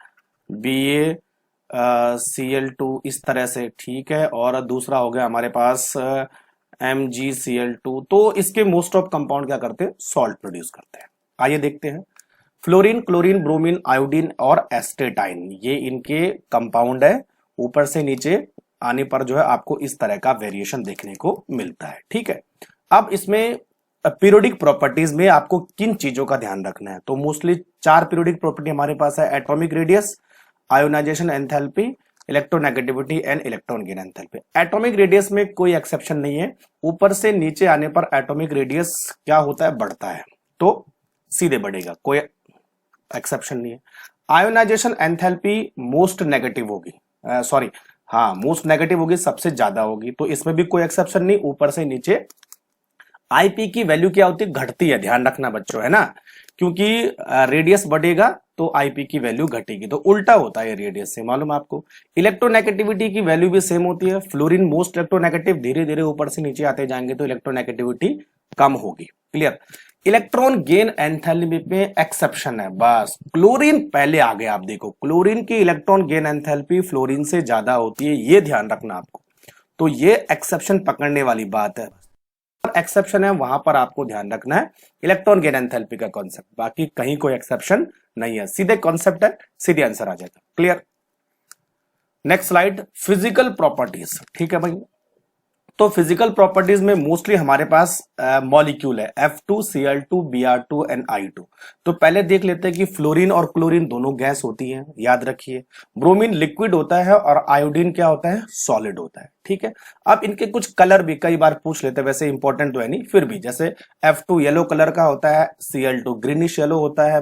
BaCl2 इस तरह से, ठीक है। और दूसरा हो गया हमारे पास MgCl2। तो इसके मोस्ट ऑफ कंपाउंड क्या करते हैं, सॉल्ट प्रोड्यूस करते हैं। आइए देखते हैं। फ्लोरीन, क्लोरीन, ब्रोमीन, आयोडीन और एस्टेटाइन, ये इनके कंपाउंड है। ऊपर से नीचे आने पर जो है आपको इस तरह का वेरिएशन देखने को मिलता है, ठीक है। अब इसमें पीरियोडिक प्रॉपर्टीज में आपको किन चीजों का ध्यान रखना है, तो मोस्टली 4 पीरियोडिक प्रॉपर्टी हमारे पास है। Atomic radius, ionisation enthalpy, electronegativity and electron gain enthalpy. Atomic radius में कोई एक्सेप्शन नहीं है, ऊपर से नीचे आने पर एटॉमिक रेडियस क्या होता है, बढ़ता है, तो सीधे बढ़ेगा, कोई एक्सेप्शन नहीं है। आयोनाइजेशन एंथैल्पी मोस्ट नेगेटिव होगी, सॉरी हाँ मोस्ट नेगेटिव होगी, सबसे ज्यादा होगी, तो इसमें भी कोई एक्सेप्शन नहीं, ऊपर से नीचे। आईपी की वैल्यू क्या होती है, घटती है, ध्यान रखना बच्चों, है ना, क्योंकि रेडियस बढ़ेगा तो आईपी की वैल्यू घटेगी, तो उल्टा होता है रेडियस से, मालूम आपको। इलेक्ट्रोनेगेटिविटी की वैल्यू भी सेम होती है। फ्लोरीन मोस्ट इलेक्ट्रोनेगेटिव, धीरे धीरे ऊपर से नीचे आते जाएंगे तो इलेक्ट्रोनेगेटिविटी कम होगी, क्लियर। इलेक्ट्रॉन गेन एंथैल्पी में एक्सेप्शन है, बस क्लोरीन पहले आ गया। आप देखो क्लोरीन की इलेक्ट्रॉन गेन एंथैल्पी फ्लोरीन से ज्यादा होती है, ये ध्यान रखना आपको। तो ये एक्सेप्शन पकड़ने वाली बात है, एक्सेप्शन है वहां पर आपको ध्यान रखना है इलेक्ट्रॉन गेन एंथैल्पी का कॉन्सेप्ट, बाकी कहीं कोई एक्सेप्शन नहीं है, सीधे कॉन्सेप्ट है, सीधे आंसर आ जाएगा, clear. Next slide, physical properties, ठीक है भाई। तो फिजिकल प्रॉपर्टीज में मोस्टली हमारे पास मॉलिक्यूल है, F2Cl2 Br2 एंड I2। तो पहले देख लेते हैं कि फ्लोरीन और क्लोरीन दोनों गैस होती हैं, याद रखिए। ब्रोमीन लिक्विड होता है और आयोडीन क्या होता है, सॉलिड होता है, ठीक है। अब इनके कुछ कलर भी कई बार पूछ लेते हैं, वैसे इंपॉर्टेंट तो है नहीं, फिर भी, जैसे F2 येलो कलर का होता है, Cl2 ग्रीनिश येलो होता है,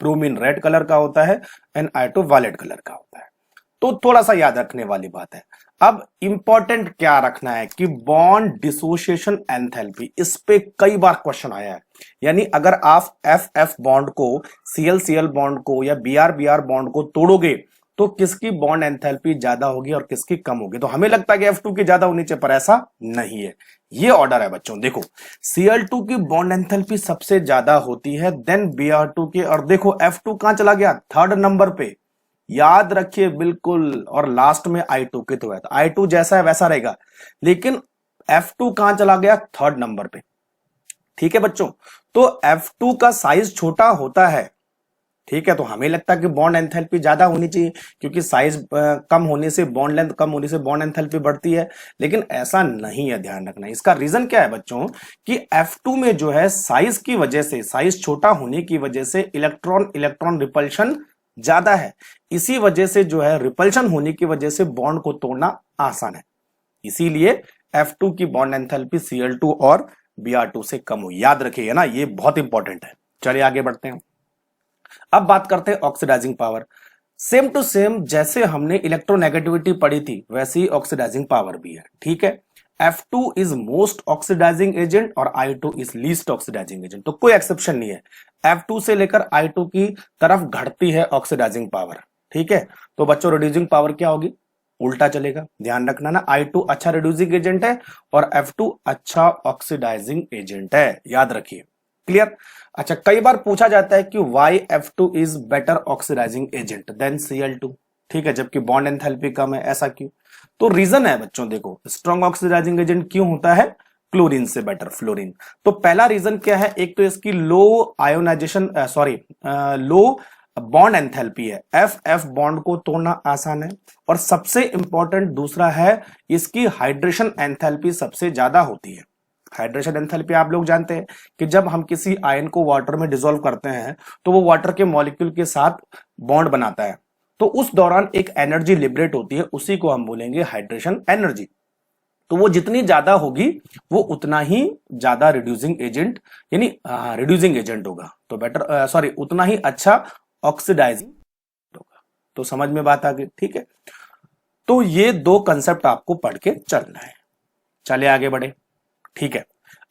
ब्रोमीन रेड कलर का होता है एंड I2 वायलेट कलर का होता है। तो थोड़ा सा याद रखने वाली बात है। अब इंपॉर्टेंट क्या रखना है कि बॉन्ड डिसोसिएशन एंथैल्पी, इस पे कई बार क्वेश्चन आया है। यानी अगर आप एफ एफ बॉन्ड को, सीएल सीएल बॉन्ड को या बीआर बीआर बॉन्ड को तोड़ोगे तो किसकी बॉन्ड एंथैल्पी ज्यादा होगी और किसकी कम होगी। तो हमें लगता है कि F2 की ज्यादा होनी चाहिए, पर ऐसा नहीं है। ये ऑर्डर है बच्चों, देखो Cl2 की बॉन्ड एंथैल्पी सबसे ज्यादा होती है, देन Br2 के, और देखो F2 कहां चला गया, 3rd नंबर पे, याद रखिए बिल्कुल। और लास्ट में I2 के तो है, तो I2 जैसा है वैसा रहेगा, लेकिन F2 कहां चला गया, 3rd नंबर पे, ठीक है बच्चों। तो F2 का साइज छोटा होता है, ठीक है, तो हमें लगता है कि बॉन्ड एंथैल्पी ज्यादा होनी चाहिए, क्योंकि साइज कम होने से बॉन्ड लेंथ कम होने से बॉन्ड एंथैल्पी बढ़ती है, लेकिन ऐसा नहीं है, ध्यान रखना। इसका रीजन क्या है बच्चों कि F2 में जो है साइज की वजह से, साइज छोटा होने की वजह से इलेक्ट्रॉन इलेक्ट्रॉन रिपल्शन ज्यादा है, इसी वजह से जो है रिपल्शन होने की वजह से बॉन्ड को तोड़ना आसान है, इसीलिए F2 की बॉन्ड एंथैल्पी Cl2 और Br2 से कम हो, याद रखिएगा ना, ये बहुत इंपॉर्टेंट है। चलिए आगे बढ़ते हैं। अब बात करते हैं oxidising power. Same to same जैसे हमने इलेक्ट्रोनेगेटिविटी पढ़ी थी वैसी ऑक्सीडाइजिंग पावर भी है, ठीक है। F2 is most oxidising agent और I2 is least oxidising agent, तो कोई एक्सेप्शन नहीं है। F2 से लेकर I2 की तरफ घटती है ऑक्सीडाइजिंग पावर, ठीक है। तो बच्चों रिड्यूसिंग पावर क्या होगी, उल्टा चलेगा, ध्यान रखना ना। I2 अच्छा रिड्यूसिंग एजेंट है और F2 अच्छा ऑक्सीडाइजिंग एजेंट है, याद रखिए, क्लियर। अच्छा, कई बार पूछा जाता है कि why F2 is better oxidising agent than Cl2, ठीक है, जबकि बॉन्ड एंथैल्पी कम है, ऐसा क्यों। तो रीजन है बच्चों, देखो स्ट्रॉन्ग ऑक्सीडाइजिंग एजेंट क्यों होता है क्लोरीन से बेटर फ्लोरीन। तो पहला रीजन क्या है, एक तो इसकी लो आयोनाइजेशन, लो बॉन्ड एंथैल्पी है, एफ एफ बॉन्ड को तोड़ना आसान है, और सबसे इंपॉर्टेंट दूसरा है इसकी हाइड्रेशन एंथैल्पी सबसे ज्यादा होती है। हाइड्रेशन एंथैल्पी आप लोग जानते हैं कि जब हम किसी आयन को वाटर में डिसॉल्व करते हैं तो वो वाटर के मॉलिक्यूल के साथ बॉन्ड बनाता है, तो उस दौरान एक एनर्जी लिबरेट होती है, उसी को हम बोलेंगे हाइड्रेशन एनर्जी। तो वो जितनी ज्यादा होगी वो उतना ही ज्यादा रिड्यूसिंग एजेंट, यानी रिड्यूसिंग एजेंट होगा, तो बेटर सॉरी उतना ही अच्छा ऑक्सीडाइजिंग होगा। तो समझ में बात आ गई, ठीक है। तो ये दो कंसेप्ट आपको पढ़ के चलना है। चलिए आगे बढ़े, ठीक है।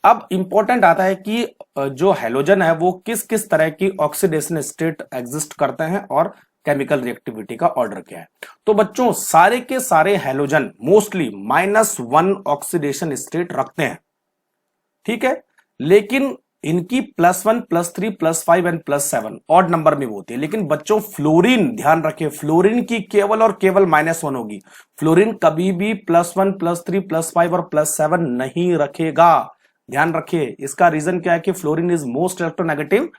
अब इंपॉर्टेंट आता है कि जो हैलोजन है वो किस किस तरह की ऑक्सीडेशन स्टेट एग्जिस्ट करते हैं और केमिकल रिएक्टिविटी का ऑर्डर क्या है। तो बच्चों सारे के सारे हैलोजन मोस्टली -1 ऑक्सीडेशन स्टेट रखते हैं, ठीक है, लेकिन इनकी +1 +3 +5 एंड +7 ऑड नंबर में होती है। लेकिन बच्चों फ्लोरीन ध्यान रखिए, फ्लोरीन की केवल और केवल -1 होगी। फ्लोरीन कभी भी +1 +3 +5 और +7 नहीं रखेगा, ध्यान रखिए। इसका रीजन क्या है कि fluorine is most electronegative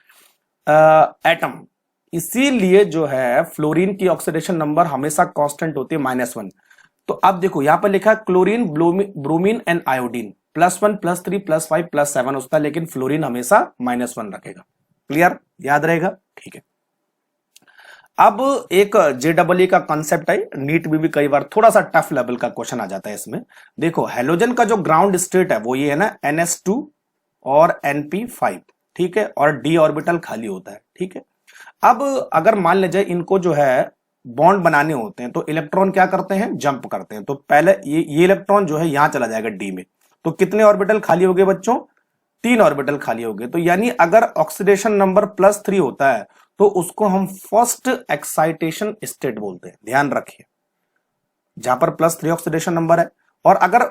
atom, इसीलिए जो है फ्लोरीन की ऑक्सीडेशन नंबर हमेशा कांस्टेंट होती है -1। तो अब देखो यहां पर लिखा है क्लोरीन, ब्रोमीन एंड आयोडीन +1 +3 +5 +7 होता है, लेकिन फ्लोरीन हमेशा -1 रखेगा। क्लियर, याद रहेगा, ठीक है। अब एक JEE का कॉन्सेप्ट है, नीट में भी कई बार थोड़ा सा टफ लेवल का क्वेश्चन आ जाता है इसमें। देखो हैलोजन का जो ग्राउंड स्टेट है वो ये है ना, NS2 और NP5, ठीक है, और d ऑर्बिटल खाली होता है, ठीक है। अब अगर मान लीजिए इनको जो है बॉन्ड बनाने होते हैं तो इलेक्ट्रॉन क्या करते हैं, जंप करते हैं। तो पहले ये इलेक्ट्रॉन जो है यहां चला जाएगा d में, तो कितने ऑर्बिटल खाली हो गए बच्चों, 3 ऑर्बिटल खाली हो गए। तो यानी अगर ऑक्सीडेशन नंबर +3 होता है तो उसको हम फर्स्ट एक्साइटेशन स्टेट बोलते हैं, ध्यान रखिए, जहां पर +3 ऑक्सीडेशन नंबर है। और अगर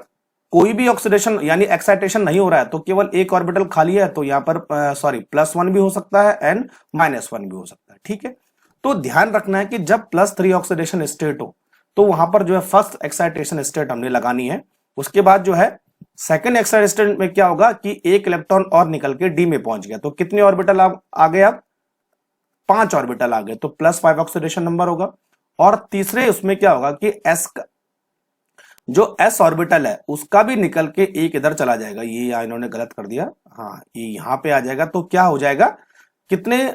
कोई भी ऑक्सीडेशन यानी एक्साइटेशन नहीं हो रहा है तो केवल एक ऑर्बिटल खाली है, तो यहां पर +1 भी हो सकता है एंड -1 भी हो सकता है, ठीक है। तो ध्यान रखना है कि जब +3 ऑक्सीडेशन स्टेट हो तो वहां पर जो है फर्स्ट एक्साइटेशन स्टेट हमने लगानी है। उसके बाद जो है सेकंड एक्साइटेशन स्टेट में क्या होगा कि एक इलेक्ट्रॉन और निकल के डी में पहुंच गया, तो कितने ऑर्बिटल आ गए, अब 5 ऑर्बिटल आ गए, तो +5 ऑक्सीडेशन नंबर होगा। और तीसरे उसमें क्या होगा कि जो s ऑर्बिटल है उसका भी निकल के एक इधर चला जाएगा, ये इन्होंने गलत कर दिया, हाँ ये यहां पे आ जाएगा। तो क्या हो जाएगा, कितने,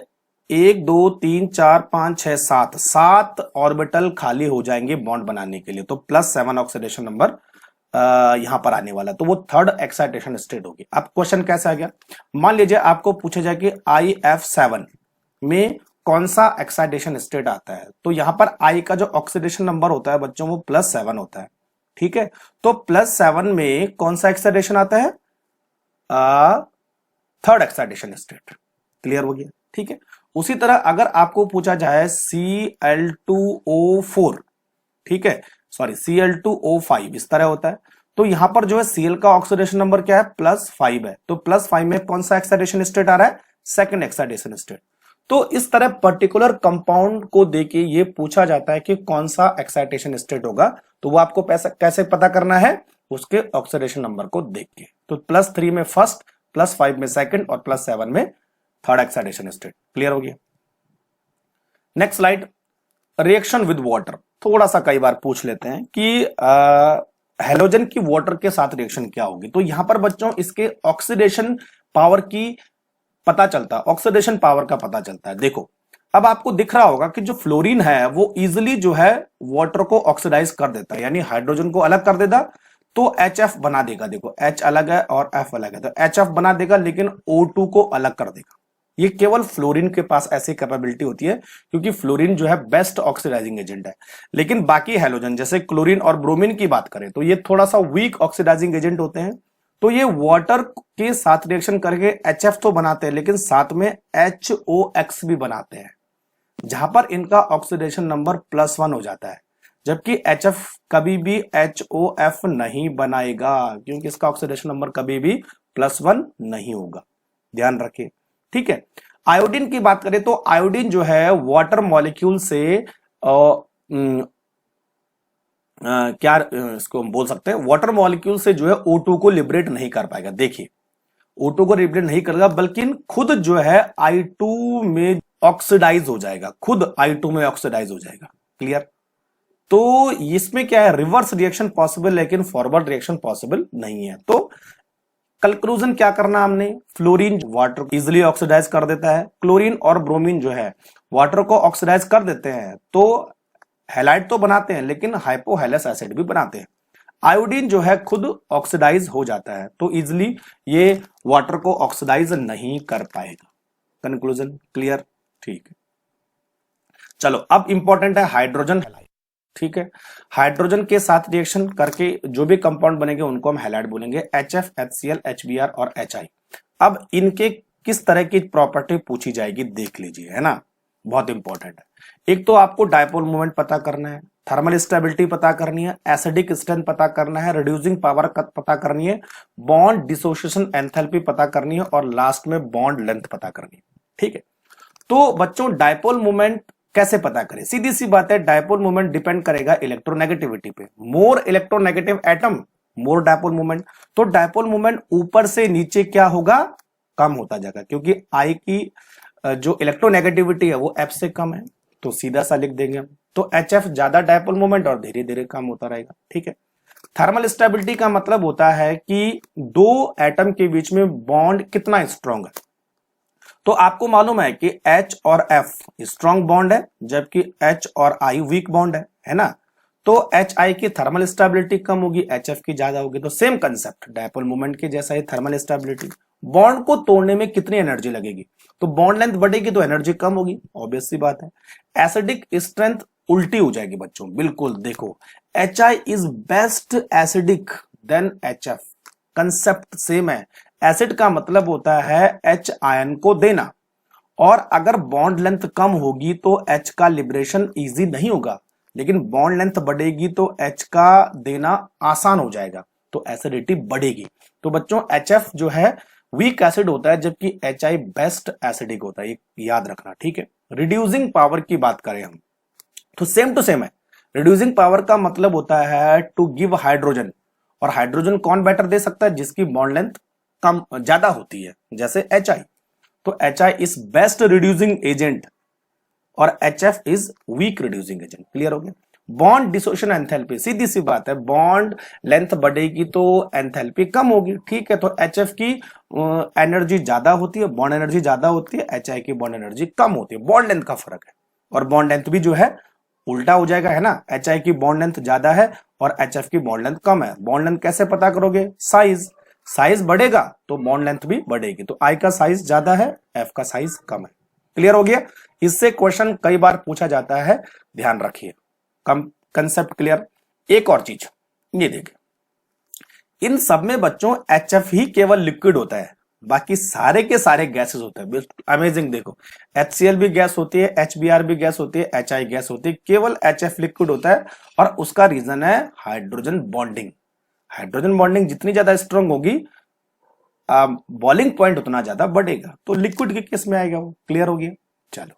1 2 3 4 5 6 7 ऑर्बिटल खाली हो जाएंगे बॉन्ड बनाने के लिए। तो +7 ऑक्सीडेशन नंबर यहां पर आने वाला, तो वो थर्ड एक्साइटेशन स्टेट होगी। अब क्वेश्चन कैसे आ गया, मान लीजिए आपको पूछा जाए कि IF7 में कौन सा एक्साइटेशन स्टेट आता है। तो यहां पर I का जो ऑक्सीडेशन नंबर होता है बच्चों वो +7 होता है, ठीक है। तो +7 में कौन सा एक्साइटेशन आता है, थर्ड एक्साइटेशन स्टेट। क्लियर हो गया, ठीक है। उसी तरह अगर आपको पूछा जाए Cl2O4, ठीक है, सॉरी Cl2O5 इस तरह होता है, तो यहां पर जो है Cl का ऑक्सीडेशन नंबर क्या है, +5 है। तो +5 में कौन सा एक्साइटेशन स्टेट आ रहा है, सेकंड एक्साइटेशन स्टेट। तो इस तरह पर्टिकुलर कंपाउंड को देके ये पूछा जाता है कि कौन सा एक्साइटेशन स्टेट होगा। तो वो आपको कैसे पता करना है, उसके ऑक्सीडेशन नंबर को देख के। तो +3 में फर्स्ट, +5 में सेकंड और +7 में थर्ड एक्साइटेशन स्टेट। क्लियर हो गया। Next slide, reaction with water. थोड़ा सा कई बार पूछ लेते हैं कि हैलोजन की वाटर के साथ रिएक्शन क्या होगी। तो यहां पर बच्चों इसके ऑक्सीडेशन पावर की पता चलता है, ऑक्सीडेशन पावर का पता चलता है। देखो अब आपको दिख रहा होगा कि जो फ्लोरीन है वो इजिली जो है वाटर को ऑक्सीडाइज कर देता है, यानी हाइड्रोजन को अलग कर देता, तो HF बना देगा। देखो H अलग है और F अलग है, तो HF बना देगा लेकिन O2 को अलग कर देगा। ये केवल फ्लोरीन के पास ऐसी कैपेबिलिटी होती है, क्योंकि फ्लोरीन जो है बेस्ट ऑक्सीडाइजिंग एजेंट है। लेकिन बाकी हैलोजन जैसे क्लोरीन और ब्रोमीन की बात करें तो ये थोड़ा सा वीक ऑक्सीडाइजिंग एजेंट होते हैं। तो ये वाटर के साथ रिएक्शन करके HF तो बनाते हैं लेकिन साथ में HOX भी बनाते हैं, जहां पर इनका ऑक्सीडेशन नंबर +1 हो जाता है। जबकि HF कभी भी HOF नहीं बनाएगा, क्योंकि इसका ऑक्सीडेशन नंबर कभी भी +1 नहीं होगा, ध्यान रखिए, ठीक है। आयोडीन की बात करें तो आयोडीन जो है वाटर मॉलिक्यूल से क्या इसको हम बोल सकते हैं, वाटर मॉलिक्यूल से जो है O2 को लिबरेट नहीं कर पाएगा। देखिए O2 को लिबरेट नहीं करेगा बल्कि खुद जो है I2 में ऑक्सीडाइज हो जाएगा, खुद I2 में ऑक्सीडाइज हो जाएगा। क्लियर। तो इसमें क्या है, रिवर्स रिएक्शन पॉसिबल लेकिन फॉरवर्ड रिएक्शन पॉसिबल नहीं है। तो कंक्लूजन क्या करना हमने, फ्लोरीन वाटर को इजिली ऑक्सीडाइज कर देता है, क्लोरीन और ब्रोमीन जो है वाटर को ऑक्सीडाइज कर देते हैं, तो हैलाइड तो बनाते हैं लेकिन हाइपोहेलस एसिड भी बनाते हैं। आयोडीन जो है खुद ऑक्सीडाइज हो जाता है, तो इजिली ये वाटर को ऑक्सीडाइज नहीं कर पाएगा। कंक्लूजन क्लियर, ठीक है। चलो अब इंपॉर्टेंट है हाइड्रोजन हैलाइड। ठीक है। हाइड्रोजन के साथ रिएक्शन करके जो भी कंपाउंड बनेंगे उनको हम हैलाइड बोलेंगे, HF, HCl, HBr और HI। अब इनके किस तरह की प्रॉपर्टी पूछी जाएगी देख लीजिए, है ना, बहुत इंपॉर्टेंट है। एक तो आपको डायपोल मोमेंट पता करना है, थर्मल स्टेबिलिटी पता करनी है, एसिडिक स्ट्रेंथ पता करना है, रिड्यूसिंग पावर पता करनी है, बॉन्ड डिसोसिएशन एंथैल्पी पता करनी है और लास्ट में बॉन्ड लेंथ पता करनी है। ठीक है, तो बच्चों डायपोल मोमेंट कैसे पता करें? सीधी सी बात है, डायपोल मोमेंट डिपेंड करेगा इलेक्ट्रोनेगेटिविटी पे। मोर इलेक्ट्रोनेगेटिव एटम मोर डायपोल मोमेंट। तो डायपोल मोमेंट ऊपर से नीचे क्या होगा, कम होता जाएगा, क्योंकि आई की जो इलेक्ट्रोनेगेटिविटी है वो एफ से कम है, तो सीधा सा लिख देंगे हम। तो एच एफ ज्यादा डायपोल मोमेंट और धीरे धीरे कम होता रहेगा। ठीक है। थर्मल स्टेबिलिटी का मतलब होता है कि दो एटम के बीच में बॉन्ड कितना स्ट्रांग है। तो आपको मालूम है कि H और F स्ट्रांग बॉन्ड है, जबकि H और I वीक बॉन्ड है ना। तो HI की थर्मल स्टेबिलिटी कम होगी, HF की ज्यादा होगी। तो सेम कंसेप्ट डायपोल मोमेंट के जैसा ही थर्मल स्टेबिलिटी। बॉन्ड को तोड़ने में कितनी एनर्जी लगेगी, तो बॉन्ड लेंथ बढ़ेगी तो एनर्जी कम होगी, ऑब्वियस सी बात है। एसिडिक स्ट्रेंथ उल्टी हो जाएगी बच्चों, बिल्कुल देखो, HI is best acidic then HF। Concept same है। एसिड का मतलब होता है H आयन को देना, और अगर बॉन्ड लेंथ कम होगी तो H का लिबरेशन इजी नहीं होगा, लेकिन बॉन्ड लेंथ बढ़ेगी तो H का देना आसान हो जाएगा, तो एसिडिटी बढ़ेगी। तो बच्चों HF जो है वीक एसिड होता है, जबकि HI बेस्ट एसिडिक होता है, ये याद रखना। ठीक है। रिड्यूसिंग पावर की बात करें हम तो सेम टू सेम है। रिड्यूसिंग पावर का मतलब होता है टू गिव हाइड्रोजन, और हाइड्रोजन कौन बेटर दे सकता है, जिसकी बॉन्ड लेंथ कम ज्यादा होती है, जैसे HI। तो HI is best reducing agent और HF is weak reducing agent. Clear हो गया। बॉन्ड डिसोसिएशन एंथैल्पी, सीधी सी बात है, बॉन्ड लेंथ बढ़ेगी तो एंथैल्पी कम होगी। ठीक है। तो HF की एनर्जी ज्यादा होती है, बॉन्ड एनर्जी ज्यादा होती है, HI की बॉन्ड एनर्जी कम होती है, बॉन्ड लेंथ का फर्क है। और बॉन्ड लेंथ भी जो है उल्टा हो जाएगा, है ना। HI की बॉन्ड लेंथ ज्यादा है और HF की बॉन्ड लेंथ कम है। बॉन्ड लेंथ कैसे पता करोगे, साइज बढ़ेगा तो बॉन्ड लेंथ भी बढ़ेगी। तो I का साइज ज्यादा है, F का साइज कम है। क्लियर हो गया। इससे क्वेश्चन कई बार पूछा जाता है, ध्यान रखिए। Concept clear. एक और चीज ये देखिए, इन सब में बच्चों HF ही केवल लिक्विड होता है, बाकी सारे के सारे गैसेस होते हैं। अमेजिंग देखो, HCl भी गैस होती है, HBr भी गैस होती है, HI गैस होती है, केवल HF लिक्विड होता है। और उसका रीजन है हाइड्रोजन बॉन्डिंग। हाइड्रोजन बॉन्डिंग जितनी ज्यादा स्ट्रांग होगी, बॉइलिंग पॉइंट उतना ज्यादा बढ़ेगा, तो लिक्विड के केस में आएगा वो। क्लियर हो गया। चलो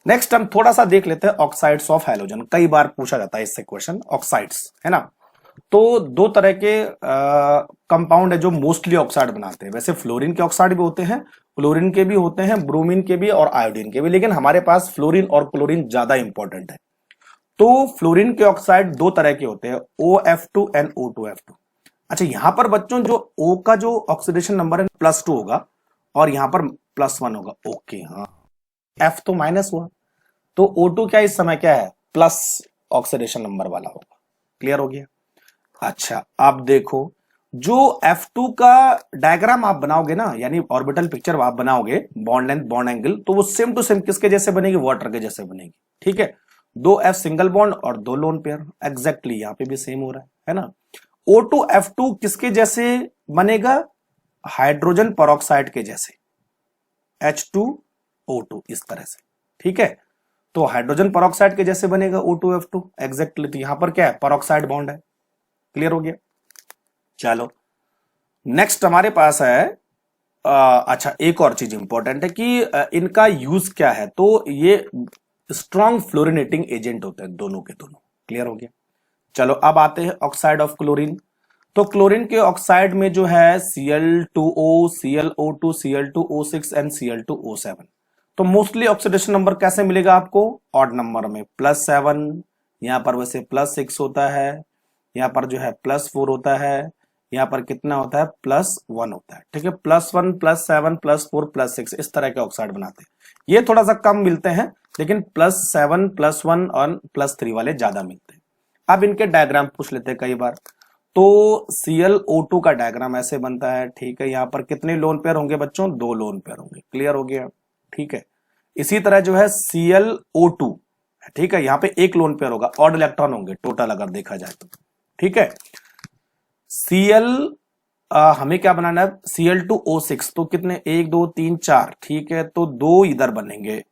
नेक्स्ट हम थोड़ा सा देख लेते हैं ऑक्साइड्स ऑफ हैलोजन। कई बार पूछा जाता है इससे क्वेश्चन, ऑक्साइड्स, है ना। तो दो तरह के कंपाउंड है जो मोस्टली ऑक्साइड बनाते हैं। वैसे फ्लोरीन के ऑक्साइड भी होते हैं, क्लोरीन के भी होते हैं, ब्रोमीन के भी और आयोडीन के भी, लेकिन हमारे पास फ्लोरीन और क्लोरीन ज्यादा इंपॉर्टेंट है। तो फ्लोरीन के ऑक्साइड दो तरह के होते हैं, OF2 एंड O2F2। अच्छा, यहां पर बच्चों जो O का जो ऑक्सीडेशन नंबर है +2 होगा और यहां पर +1 होगा। ओके, हाँ, F तो माइनस हुआ, तो O2 क्या इस समय क्या है, प्लस ऑक्सीडेशन नंबर वाला होगा। क्लियर हो गया। अच्छा, आप देखो, जो F2 का डायग्राम आप बनाओगे ना, यानी ऑर्बिटल पिक्चर आप बनाओगे, बॉन्ड लेंथ बॉन्ड एंगल, तो वो सेम टू सेम किसके जैसे बनेगी, वाटर के जैसे बनेगी। ठीक है। 2 F सिंगल बॉन्ड और 2 लोन पेयर, एग्जैक्टली यहां पे भी सेम हो रहा है ना। O2F2 किसके जैसे बनेगा, हाइड्रोजन पेरोक्साइड के जैसे, H2O2 इस तरह से। ठीक है। तो हाइड्रोजन पेरोक्साइड के जैसे बनेगा O2F2 एग्जैक्टली। तो यहां पर क्या है, पेरोक्साइड बॉन्ड है। क्लियर हो गया। चलो नेक्स्ट हमारे पास है अच्छा, एक और चीज इंपॉर्टेंट है कि इनका यूज क्या है। तो ये स्ट्रॉन्ग फ्लोरिनेटिंग एजेंट होते हैं दोनों के दोनों। क्लियर हो गया। चलो अब आते हैं ऑक्साइड ऑफ क्लोरीन। तो क्लोरीन के ऑक्साइड में जो है Cl2O, ClO2, Cl2O6 and Cl2O7। तो मोस्टली ऑक्सीडेशन नंबर कैसे मिलेगा आपको, ऑड नंबर में, +7, यहां पर वैसे +6 होता है, यहां पर जो है +4 होता है, यहां पर कितना होता है, +1 होता है। ठीक है। +1, +7, +4, +6 इस तरह के ऑक्साइड बनाते हैं। ये थोड़ा सा कम मिलते हैं, लेकिन +7, +1 और +3 वाले ज्यादा मिलते हैं। अब इनके डायग्राम पूछ लेते हैं कई बार। तो ClO2 का डायग्राम ऐसे बनता है। ठीक है। यहां पर कितने लोन पेयर होंगे बच्चों, 2 लोन पेयर होंगे। क्लियर हो गया। ठीक है। इसी तरह जो है ClO2, ठीक है, यहां पे एक लोन पेयर होगा, ऑड इलेक्ट्रॉन होंगे टोटल अगर देखा जाए तो। ठीक है, Cl हमें क्या बनाना है, Cl2O6, तो कितने, 1 2 3 4, ठीक है, तो दो इधर बनेंगे,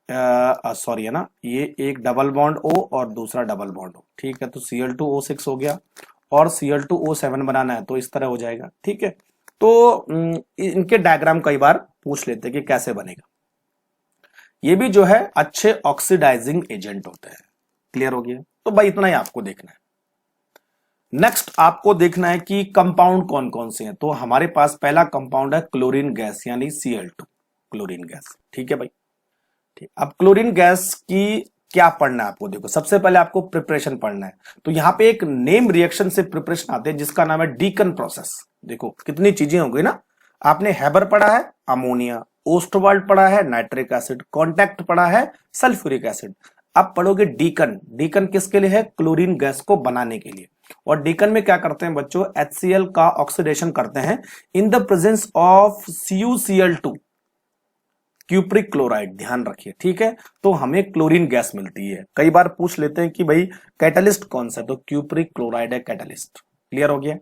सॉरी है ना, ये एक डबल बॉन्ड O और दूसरा डबल बॉन्ड O, ठीक है, तो Cl2O6 हो गया, और Cl2O7 बनाना है तो इस तरह हो जाएगा। ठीक है, तो इनके डायग्राम कई बार पूछ लेते हैं कि कैसे बनेगा। ये भी जो है अच्छे ऑक्सीडाइजिंग एजेंट होते हैं। क्लियर हो गया, तो भाई इतना ही आपको देखना है। नेक्स्ट आपको देखना है कि कंपाउंड कौन कौन से हैं। तो हमारे पास पहला कंपाउंड है क्लोरीन गैस यानी Cl2, क्लोरीन गैस। ठीक है भाई, ठीक। अब क्लोरीन गैस की क्या पढ़ना है आपको, देखो सबसे पहले आपको प्रिपरेशन पढ़ना है। तो यहां पे एक नेम रिएक्शन से प्रिपरेशन आते हैं जिसका नाम है डीकन प्रोसेस। देखो कितनी चीजें हो गई ना, आपने हैबर पढ़ा है, अमोनिया, ओस्टवाल्ट पढ़ा है, नाइट्रिक एसिड, कॉन्टैक्ट पढ़ा है, सल्फ्यूरिक एसिड। अब पढ़ोगे डीकन। डीकन किसके लिए है, क्लोरीन गैस को बनाने के लिए। और डीकन में क्या करते हैं बच्चों, HCl का ऑक्सीडेशन करते हैं in the presence of CuCl2, cupric chloride. ध्यान रखिए, ठीक है, तो हमें क्लोरीन गैस मिलती है। कई बार पूछ लेते हैं कि भाई कैटलिस्ट कौन सा है, तो क्यूप्रिक क्लोराइड है कैटलिस्ट। क्लियर हो गया,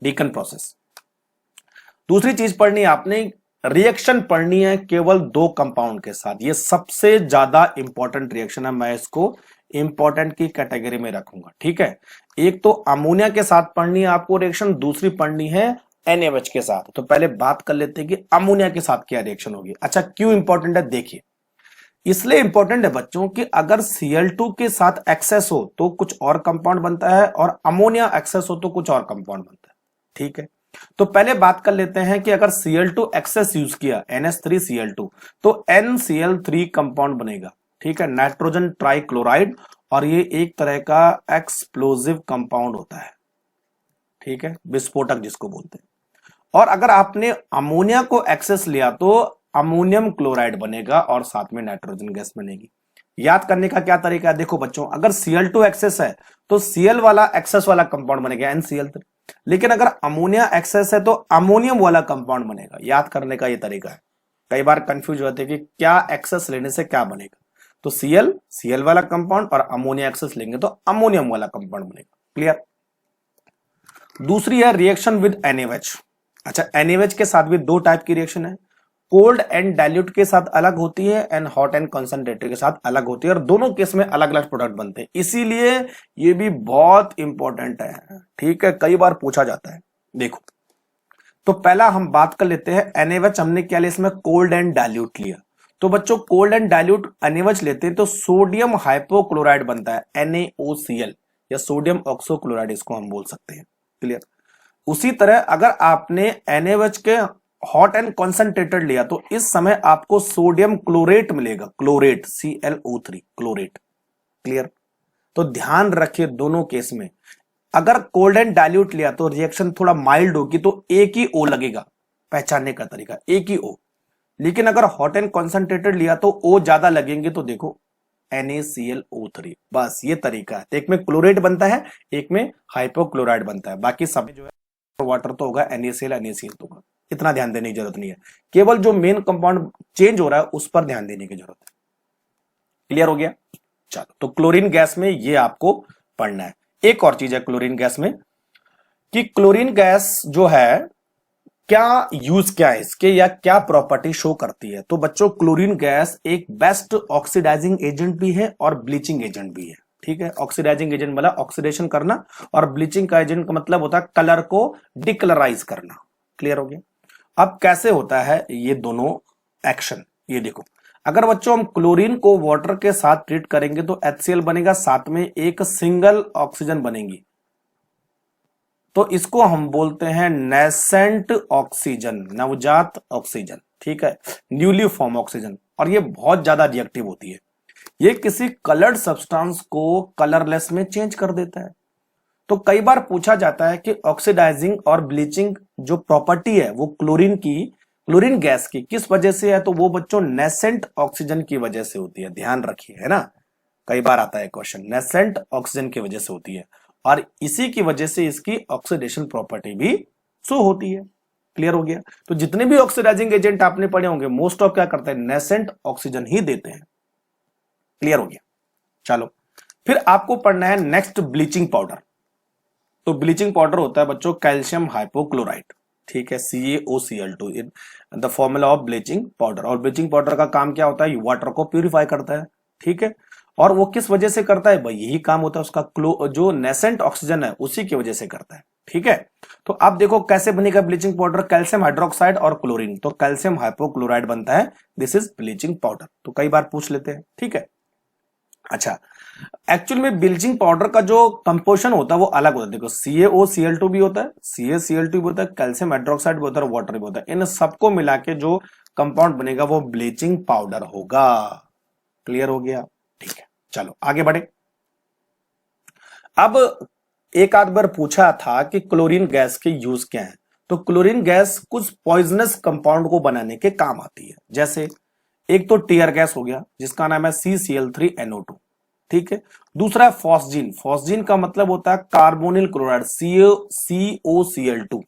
डीकन प्रोसेस। दूसरी चीज पढ़नी है आपने, रिएक्शन पढ़नी है केवल दो कंपाउंड के साथ। ये सबसे ज्यादा इंपॉर्टेंट रिएक्शन है, मैं इसको इंपॉर्टेंट की कैटेगरी में रखूंगा। ठीक है, एक तो अमोनिया के साथ पढ़नी है आपको रिएक्शन, दूसरी पढ़नी है NaOH के साथ। तो पहले बात कर लेते हैं कि अमोनिया के साथ क्या रिएक्शन होगी। अच्छा, क्यों इंपॉर्टेंट है, देखिए इसलिए इंपॉर्टेंट है बच्चों कि अगर Cl2 के साथ एक्सेस हो तो कुछ और कंपाउंड बनता है, और अमोनिया एक्सेस हो तो कुछ और कंपाउंड बनता है। ठीक है, तो पहले बात कर लेते हैं कि अगर Cl2 एक्सेस यूज किया, NH3Cl2, तो NCl3 कंपाउंड बनेगा। ठीक है, नाइट्रोजन ट्राइक्लोराइड, और ये एक तरह का एक्सप्लोजिव कंपाउंड होता है। ठीक है, विस्फोटक जिसको बोलते हैं। और अगर आपने अमोनिया को एक्सेस लिया तो अमोनियम क्लोराइड बनेगा और साथ में नाइट्रोजन गैस बनेगी। याद करने का क्या तरीका है, देखो बच्चों, अगर Cl2 एक्सेस है तो Cl वाला एक्सेस वाला कंपाउंड बनेगा NCl3, लेकिन अगर अमोनिया एक्सेस है तो अमोनियम वाला कंपाउंड बनेगा। याद करने का ये तरीका है, कई बार कंफ्यूज होते हैं कि क्या एक्सेस लेने से क्या बनेगा। तो Cl वाला कंपाउंड, और अमोनिया एक्सेस लेंगे तो अमोनियम वाला कंपाउंड बनेगा। क्लियर। दूसरी है रिएक्शन विद NaOH। अच्छा, NaOH के साथ भी दो टाइप की रिएक्शन है, कोल्ड एंड डाइल्यूट के साथ अलग होती है, एंड हॉट एंड कंसंट्रेटेड के साथ अलग होती है, और दोनों केस में अलग अलग प्रोडक्ट बनते हैं। इसीलिए ये भी बहुत इंपॉर्टेंट है। ठीक है, कई बार पूछा जाता है। देखो, तो पहला हम बात कर लेते हैं NaOH। हमने क्या लिया इसमें, कोल्ड एंड डाइल्यूट लिया। तो बच्चों कोल्ड एंड डाइल्यूट NaOH लेते हैं तो सोडियम हाइपोक्लोराइड बनता है NaOCl, या सोडियम ऑक्सोक्लोराइड इसको हम बोल सकते हैं। क्लियर। उसी तरह अगर आपने NaOH के हॉट एंड कॉन्सेंट्रेटेड लिया तो इस समय आपको सोडियम क्लोरेट मिलेगा, क्लोरेट ClO3 क्लोरेट। क्लियर। तो ध्यान रखिए दोनों केस में, अगर कोल्ड एंड डाइल्यूट लिया तो रिएक्शन थोड़ा माइल्ड होगी, तो एक ही O लगेगा। पहचानने का तरीका एक ही O, लेकिन अगर हॉट एंड कॉन्सेंट्रेटेड लिया तो O ज्यादा लगेंगे, तो देखो NaClO3। बस ये तरीका है, एक में क्लोरेट बनता है, एक में हाइपोक्लोराइड बनता है। बाकी सब जो है वाटर तो होगा, NaCl तो होगा। इतना ध्यान देने की जरूरत नहीं है, केवल जो मेन कंपाउंड चेंज हो रहा है उस पर ध्यान देने की जरूरत है। क्लियर हो गया। चलो, तो क्लोरीन गैस में ये आपको पढ़ना है। एक और चीज है क्लोरीन गैस में, कि क्लोरीन गैस जो है क्या यूज क्या है इसके, या क्या प्रॉपर्टी शो करती है। तो बच्चों क्लोरीन गैस एक बेस्ट ऑक्सीडाइजिंग एजेंट भी है और ब्लीचिंग एजेंट भी है। ठीक है, ऑक्सीडाइजिंग एजेंट मतलब ऑक्सीडेशन करना, और ब्लीचिंग का एजेंट का मतलब होता है कलर को डिकलराइज करना। क्लियर हो गया। अब कैसे होता है ये दोनों एक्शन, ये देखो, अगर बच्चों हम क्लोरीन को वाटर के साथ ट्रीट करेंगे तो HCl बनेगा, साथ में एक सिंगल ऑक्सीजन बनेगी, तो इसको हम बोलते हैं नेसेंट ऑक्सीजन, नवजात ऑक्सीजन। ठीक है, न्यूली फॉर्म ऑक्सीजन, और ये बहुत ज्यादा रिएक्टिव होती है। ये किसी कलर्ड सब्सटेंस को कलरलेस में चेंज कर देता है। तो कई बार पूछा जाता है कि ऑक्सीडाइजिंग और ब्लीचिंग जो प्रॉपर्टी है वो क्लोरीन गैस की किस वजह से है, तो वो बच्चों नेसेंट ऑक्सीजन की वजह से होती है। ध्यान रखिए, है ना, कई बार आता है क्वेश्चन, नेसेंट ऑक्सीजन की वजह से होती है, और इसी की वजह से इसकी ऑक्सीडेशन प्रॉपर्टी भी शो होती है। क्लियर हो गया। तो जितने भी ऑक्सीडाइजिंग एजेंट आपने पढ़े होंगे मोस्ट ऑफ क्या करते हैं, नेसेंट ऑक्सीजन ही देते हैं। क्लियर हो गया। चलो फिर आपको पढ़ना है नेक्स्ट ब्लीचिंग पाउडर। तो ब्लीचिंग पाउडर होता है बच्चों कैल्शियम हाइपोक्लोराइड, ठीक है, CaOCl2 in the formula of bleaching powder. और ब्लीचिंग पाउडर का काम क्या होता है, वाटर को प्यूरिफाई करता है, ठीक है। और वो किस वजह से करता है भाई, यही काम होता है उसका, जो नेसेंट ऑक्सीजन है उसी की वजह से करता है, ठीक है। तो आप देखो कैसे बनेगा ब्लीचिंग पाउडर, कैल्शियम हाइड्रोक्साइड और क्लोरीन, तो कैल्शियम हाइपोक्लोराइड बनता है, दिस इज ब्लीचिंग पाउडर। तो कई बार पूछ लेते हैं, ठीक है। अच्छा, एक्चुअल में ब्लीचिंग पाउडर का जो कंपोजिशन होता है वो अलग होता है। देखो CaOCl2 भी होता है, CaCl2 भी होता है, कैल्शियम हाइड्रोक्साइड भी होता है, वाटर भी होता है। इन सबको मिला के जो कंपाउंड बनेगा वो ब्लीचिंग पाउडर होगा। क्लियर हो गया, ठीक है। चलो आगे बढ़े। अब एक आध बार पूछा था कि क्लोरीन गैस के यूज क्या है। तो क्लोरीन गैस कुछ पॉइजनस कंपाउंड को बनाने के काम आती है। जैसे एक तो टीयर गैस हो गया जिसका नाम है CCl3NO2, ठीक है। दूसरा है फॉस्जीन, फॉस्जीन का मतलब होता है carbonyl chloride, COCl2,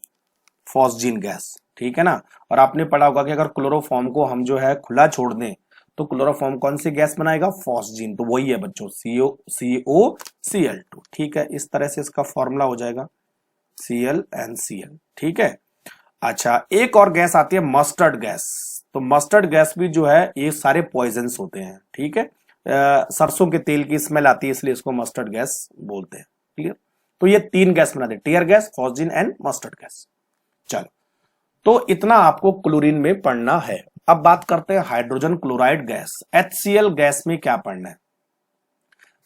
phosgene gas, ठीक है ना। और आपने पढ़ा होगा कि अगर क्लोरोफॉर्म को हम जो है खुला छोड़ दें तो क्लोरोफॉर्म कौन सी गैस बनाएगा, फॉस्जीन। तो वही है बच्चों COCl2, ठीक है। इस तरह से इसका फॉर्मूला हो जाएगा ClNCl, ठीक है। अच्छा, एक और गैस आती है मस्टर्ड गैस। तो मस्टर्ड गैस भी जो है ये सारे पॉइजन्स होते हैं, ठीक है। सरसों के तेल की स्मेल आती है इसलिए इसको मस्टर्ड गैस बोलते हैं, क्लियर। तो ये तीन गैस बनाते हैं, tear gas, phosgene and mustard gas. चलो, तो इतना आपको क्लोरीन में पढ़ना है। अब बात करते हैं hydrogen chloride gas, HCl gas में क्या पढ़ना है।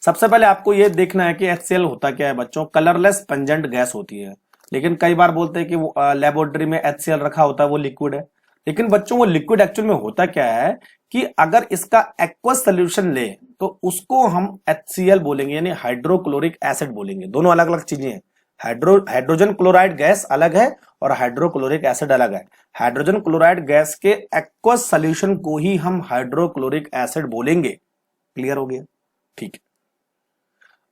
सबसे पहले आपको यह देखना है कि HCl होता क्या है बच्चों, कलरलेस पंजेंट गैस होती है। लेकिन कई बार बोलते हैं कि लेबोरेटरी में HCl रखा होता है वो लिक्विड है। लेकिन बच्चों वो लिक्विड एक्चुअल में होता क्या है कि अगर इसका एक्वस सोल्यूशन ले तो उसको हम HCl बोलेंगे, यानी हाइड्रोक्लोरिक एसिड बोलेंगे। दोनों अलग अलग चीजें हैं। हाइड्रोजन क्लोराइड गैस अलग है और हाइड्रोक्लोरिक एसिड अलग है। हाइड्रोजन क्लोराइड गैस के एक्वस सॉल्यूशन को ही हम हाइड्रोक्लोरिक एसिड बोलेंगे। क्लियर हो गया, ठीक है।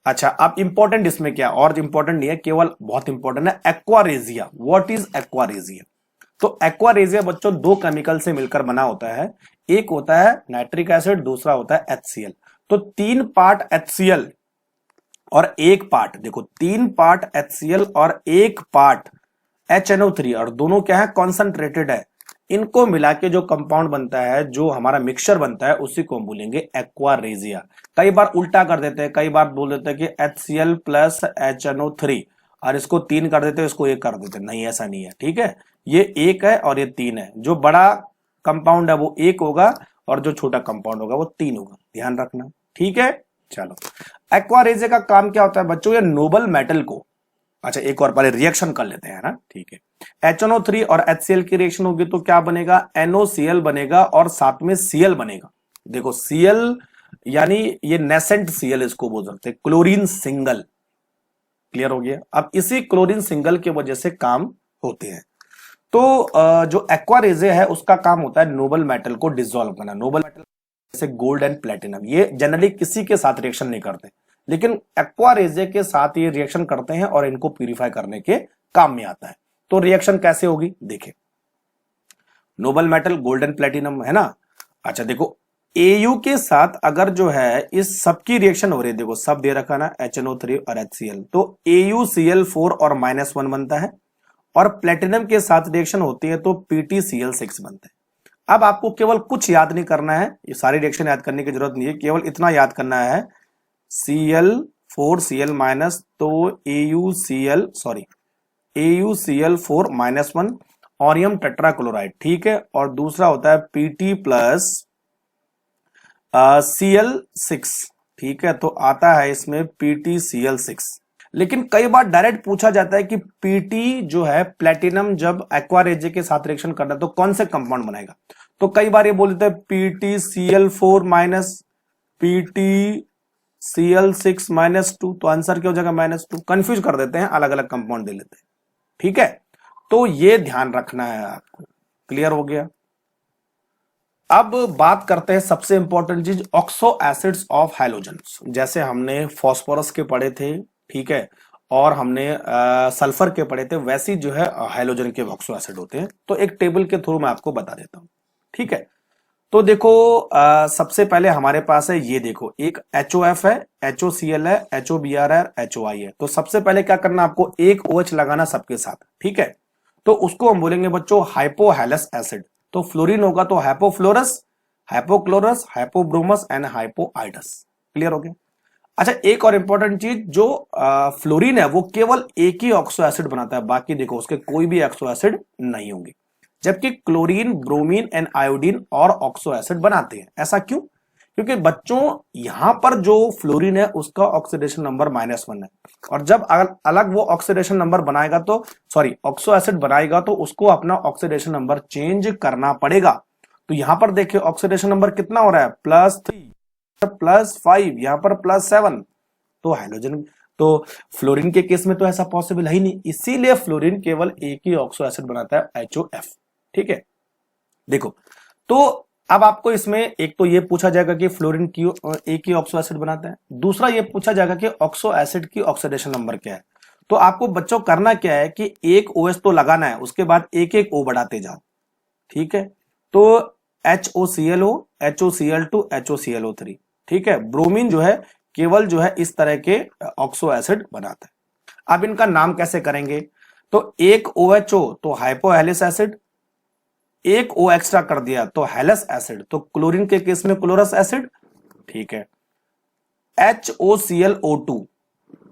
अच्छा, अब इंपॉर्टेंट इसमें क्या, और इंपॉर्टेंट नहीं है, केवल बहुत इंपॉर्टेंट है एक्वारेजिया। What is aqua regia? तो एक्वारेजिया बच्चों दो केमिकल से मिलकर बना होता है। एक होता है नाइट्रिक एसिड, दूसरा होता है HCl। तो 3 पार्ट HCl और 1 पार्ट, देखो 3 पार्ट HCl और 1 पार्ट HNO3, और दोनों क्या है, कॉन्सेंट्रेटेड है। इनको मिला के जो कंपाउंड बनता है, जो हमारा मिक्सचर बनता है, उसी को हम बोलेंगे एक्वारेजिया। कई बार उल्टा कर देते हैं, कई बार बोल देते हैं कि HCl प्लस HNO3 और इसको 3 कर देते हैं, इसको 1 कर देते हैं। नहीं, ऐसा नहीं है, ठीक है। ये 1 है और ये 3 है। जो बड़ा कंपाउंड है वो 1 होगा और जो छोटा कंपाउंड होगा वो 3 होगा, ध्यान रखना, ठीक है। चलो, एक्वारेजिया का काम क्या होता है बच्चों, ये नोबल मेटल को, अच्छा एक और पहले रिएक्शन कर लेते हैं ना, ठीक है। HNO3 और HCl की रिएक्शन होगी तो क्या बनेगा, NOCl बनेगा और साथ में Cl बनेगा। देखो Cl यानी ये नेसेंट Cl इसको बोल सकते हैं, क्लोरीन सिंगल। क्लियर हो गया। अब इसी क्लोरीन सिंगल की वजह से काम होते हैं। तो जो एक्वारेजिया है उसका काम होता है नोबल मेटल को डिसॉल्व करना। नोबल मेटल जैसे गोल्ड एंड प्लेटिनम, ये जनरली किसी के साथ रिएक्शन नहीं करते, लेकिन एक्वारेजिया के साथ ये रिएक्शन करते हैं और इनको प्यूरिफाई करने के काम में आता है। तो रिएक्शन कैसे होगी, देखें। Nobel metal gold and platinum है ना। अच्छा देखो, Au के साथ अगर जो है इस सब की रिएक्शन हो रही है, देखो सब दे रखा ना, HNO3 और HCl, तो AuCl4 और -1 बनता है। और प्लेटिनम के साथ रिएक्शन होती है तो PtCl6 बनता है। अब आपको केवल कुछ याद नहीं करना है, ये सारी रिएक्शन याद करने की जरूरत नहीं है, केवल इतना याद करना है Cl4 Cl- तो AuCl4 -1 ऑरियम टेट्राक्लोराइड, ठीक है। और दूसरा होता है Pt प्लस Cl6, ठीक है। तो आता है इसमें PtCl6। लेकिन कई बार डायरेक्ट पूछा जाता है कि Pt जो है प्लेटिनम जब एक्वारेजिया के साथ रिएक्शन करना है तो कौन से कंपाउंड बनाएगा। तो कई बार ये बोलते हैं PtCl4 माइनस PtCl6 -2, तो आंसर क्या हो जाएगा -2। कंफ्यूज कर देते हैं, अलग अलग कंपाउंड दे लेते हैं, ठीक है। तो ये ध्यान रखना है आपको। क्लियर हो गया। अब बात करते हैं सबसे इंपॉर्टेंट चीज, ऑक्सो एसिड्स ऑफ हैलोजन्स। जैसे हमने फास्फोरस के पढ़े थे, ठीक है, और हमने सल्फर के पढ़े थे, वैसी जो है हैलोजन के ऑक्सो एसिड होते हैं। तो एक टेबल के थ्रू मैं आपको बता देता हूं, ठीक है। तो देखो सबसे पहले हमारे पास है ये देखो, एक HOF है, HOCl है, HOBr है, HOI है। तो सबसे पहले क्या करना आपको, एक OH लगाना सबके साथ, ठीक है। तो उसको हम बोलेंगे बच्चों हाइपोहेलस एसिड। तो फ्लोरीन होगा तो हाइपोफ्लोरस, हाइपोक्लोरस, हाइपोब्रोमस एंड हाइपोआइडस। क्लियर हो गया। अच्छा एक और इंपॉर्टेंट चीज, जो फ्लोरीन है वो केवल एक ही ऑक्सो एसिड बनाता है, बाकी देखो उसके कोई भी ऑक्सो एसिड नहीं होंगे। जबकि क्लोरीन, ब्रोमीन एंड आयोडीन और ऑक्सो एसिड बनाते हैं। ऐसा क्यों? क्योंकि बच्चों यहां पर जो फ्लोरीन है उसका ऑक्सीडेशन नंबर -1 है, और जब अलग वो ऑक्सीडेशन नंबर बनाएगा तो सॉरी ऑक्सो एसिड बनाएगा तो उसको अपना ऑक्सीडेशन नंबर चेंज करना पड़ेगा। तो यहां पर देखिए ऑक्सीडेशन नंबर कितना हो रहा है, +3 +5, यहां पर +7। तो हाइड्रोजन तो फ्लोरीन के केस में तो ऐसा पॉसिबल है ही नहीं, इसीलिए फ्लोरीन केवल एक ही ऑक्सो एसिड बनाता है, HOF। ठीक है, देखो तो अब आपको इसमें एक तो ये पूछा जाएगा कि फ्लोरीन क्यों एक ही ऑक्सो एसिड बनाता है, दूसरा ये पूछा जाएगा कि ऑक्सो एसिड की ऑक्सीडेशन नंबर क्या है। तो आपको बच्चों करना क्या है कि एक OH तो लगाना है, उसके बाद एक एक O बढ़ाते जाओ, ठीक है। तो HOClO, HOCl2, HOClO3, ठीक है। ब्रोमीन जो है केवल जो है इस तरह के ऑक्सो एसिड बनाता है। अब इनका नाम कैसे करेंगे, तो एक OHO तो हाइपोहेलिस एसिड, एक O एक्स्ट्रा कर दिया तो हेलस एसिड, तो क्लोरीन के केस में क्लोरस एसिड, ठीक है। HOClO2,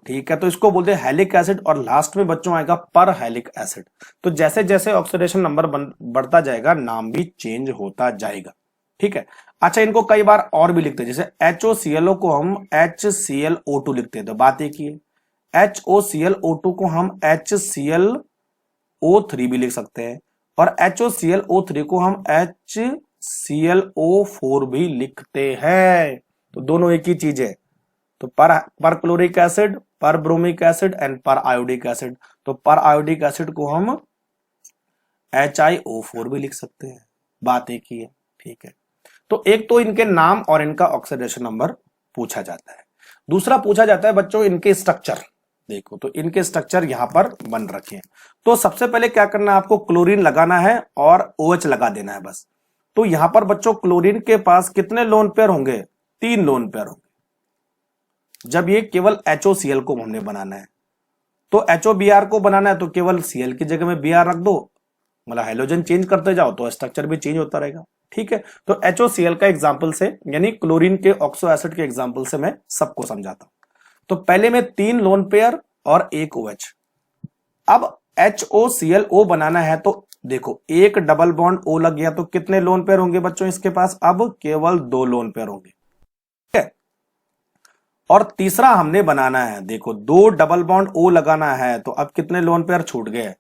ठीक है, तो इसको बोलते हैं हेलिक एसिड, और लास्ट में बच्चों आएगा पर हेलिक एसिड। तो जैसे जैसे ऑक्सीडेशन नंबर बढ़ता जाएगा नाम भी चेंज होता जाएगा, ठीक है। अच्छा इनको कई बार और भी लिखते हैं, जैसे HOClO को हम HClO2 लिखते हैं, तो बात एक ही है। HOClO2 को हम HClO3 भी लिख सकते हैं, और HOClO3 को हम HClO4 भी लिखते हैं। तो दोनों एक ही चीज है। तो पर क्लोरिक एसिड, पर ब्रोमिक एसिड एंड पर आयोडिक एसिड। तो पर आयोडिक एसिड को हम HiO4 भी लिख सकते हैं, बात एक ही है, ठीक है। तो एक तो इनके नाम और इनका ऑक्सीडेशन नंबर पूछा जाता है, दूसरा पूछा जाता है बच्चों इनके स्ट्रक्चर। देखो तो इनके स्ट्रक्चर यहां पर बन रखे हैं। तो सबसे पहले क्या करना है आपको, क्लोरीन लगाना है और OH लगा देना है बस। तो यहां पर बच्चों क्लोरीन के पास कितने लोन पेयर होंगे, 3 लोन पेयर होंगे। जब ये केवल HOCl को हमने बनाना है, तो HOBr को बनाना है तो केवल Cl की जगह में Br रख दो, मतलब हाइड्रोजन चेंज करते जाओ तो स्ट्रक्चर भी चेंज होता रहेगा, ठीक है। तो HOCl का एग्जाम्पल से यानी क्लोरीन के ऑक्सो एसिड के एग्जाम्पल से मैं सबको समझाता हूं। तो पहले में 3 लोन पेयर और एक OH। अब HOClO बनाना है तो देखो एक डबल बॉन्ड O लग गया तो कितने लोन पेयर होंगे बच्चों इसके पास, अब केवल 2 लोन पेयर होंगे, ठीक है। और तीसरा हमने बनाना है, देखो 2 डबल बॉन्ड O लगाना है तो अब कितने लोन पेयर छूट गए,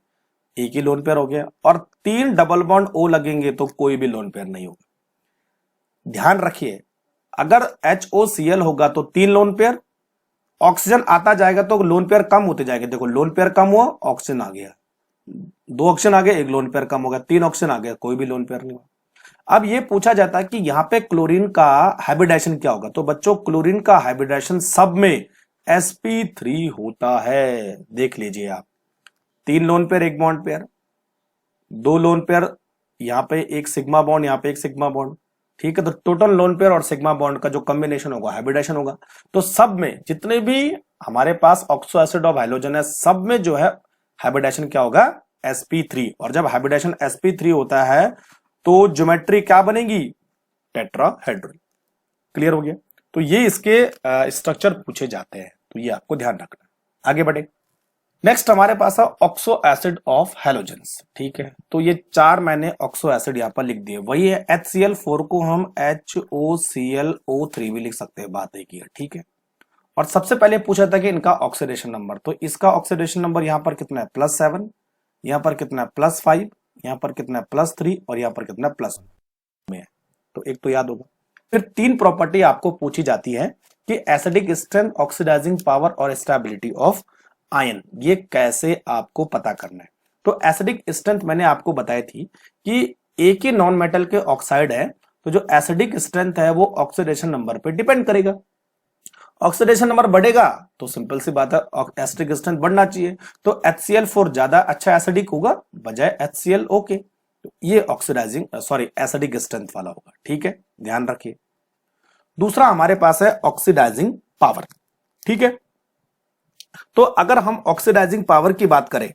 एक ही लोन पेयर हो गया। और 3 डबल बॉन्ड O लगेंगे तो कोई भी लोन पेयर नहीं होगा। ध्यान रखिए अगर HOCl होगा तो 3 लोन पेयर, ऑक्सीजन आता जाएगा तो लोन पेयर कम होते जाएंगे। देखो लोन पेयर कम हुआ, ऑक्सीजन आ गया, 2 ऑक्सीजन आ गए, 1 लोन पेयर कम हो गया, 3 ऑक्सीजन आ गया, कोई भी लोन पेयर नहीं हुआ। अब ये पूछा जाता है कि यहां पे क्लोरीन का हाइब्रिडाइजेशन क्या होगा। तो बच्चों क्लोरीन का हाइब्रिडाइजेशन सब में sp3 होता है। देख लीजिए आप, 3 lone pair, 1 bond pair, 2 lone pair, यहां पे एक सिग्मा बॉन्ड, यहां पे एक सिग्मा बॉन्ड, ठीक है। तो टोटल लोन पेयर और सिग्मा बॉन्ड का जो कॉम्बिनेशन होगा हाइब्रिडाइजेशन होगा। तो सब में जितने भी हमारे पास ऑक्सो एसिड और हाइड्रोजन है सब में जो है हाइब्रिडाइजेशन क्या होगा, sp3। और जब हाइब्रिडाइजेशन sp3 होता है तो ज्योमेट्री क्या बनेगी, टेट्राहेड्रल। क्लियर हो गया। तो ये इसके स्ट्रक्चर पूछे जाते हैं, तो ये आपको ध्यान रखना। आगे बढ़े, नेक्स्ट हमारे पास है ऑक्सो एसिड ऑफ हैलोजेंस, ठीक है। तो ये 4 मैंने ऑक्सो एसिड यहां पर लिख दिए, वही है HCl4 को हम HOClO3 भी लिख सकते हैं, बात एक ही है, ठीक है। और सबसे पहले पूछा था कि इनका ऑक्सीडेशन नंबर, तो इसका ऑक्सीडेशन नंबर यहां पर कितना है, +7, यहां पर कितना है, +5, यहां पर कितना है, +3, और यहां पर कितना है, +1 में है। तो एक तो याद होगा। फिर 3 प्रॉपर्टी आपको पूछी जाती है कि एसिडिक स्ट्रेंथ, ऑक्सीडाइजिंग पावर और स्टेबिलिटी ऑफ आयन, ये कैसे आपको पता करना है। तो एसिडिक स्ट्रेंथ मैंने आपको बताई थी कि एक ही नॉन मेटल के ऑक्साइड है तो जो एसिडिक स्ट्रेंथ है वो ऑक्सीडेशन नंबर पे डिपेंड करेगा। ऑक्सीडेशन नंबर बढ़ेगा तो सिंपल सी बात है एसिडिक स्ट्रेंथ बढ़ना चाहिए। तो HCl4 ज्यादा अच्छा एसिडिक होगा बजाय HClO के। ये ऑक्सीडाइजिंग एसिडिक स्ट्रेंथ वाला होगा, ठीक है, ध्यान रखिए। दूसरा हमारे पास है ऑक्सीडाइजिंग पावर, ठीक है। तो अगर हम ऑक्सीडाइजिंग पावर की बात करें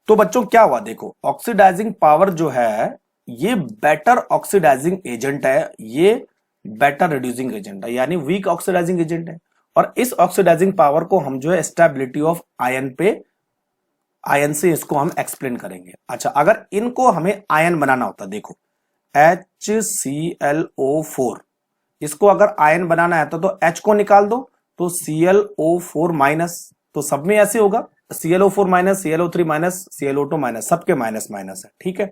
तो बच्चों क्या हुआ, देखो ऑक्सीडाइजिंग पावर जो है ये बेटर ऑक्सीडाइजिंग एजेंट है, ये बेटर रिड्यूसिंग एजेंट है, यानी वीक ऑक्सीडाइजिंग एजेंट है। और इस ऑक्सीडाइजिंग पावर को हम जो है स्टेबिलिटी ऑफ आयन पे, आयन से इसको हम एक्सप्लेन करेंगे। अच्छा, अगर इनको हमें आयन बनाना होता, देखो HClO4, इसको अगर आयन बनाना है तो H को निकाल दो तो ClO4 माइनस, तो सब में ऐसे होगा, ClO4 minus, ClO3 minus, ClO2 minus, सबके माइनस माइनस है, ठीक है।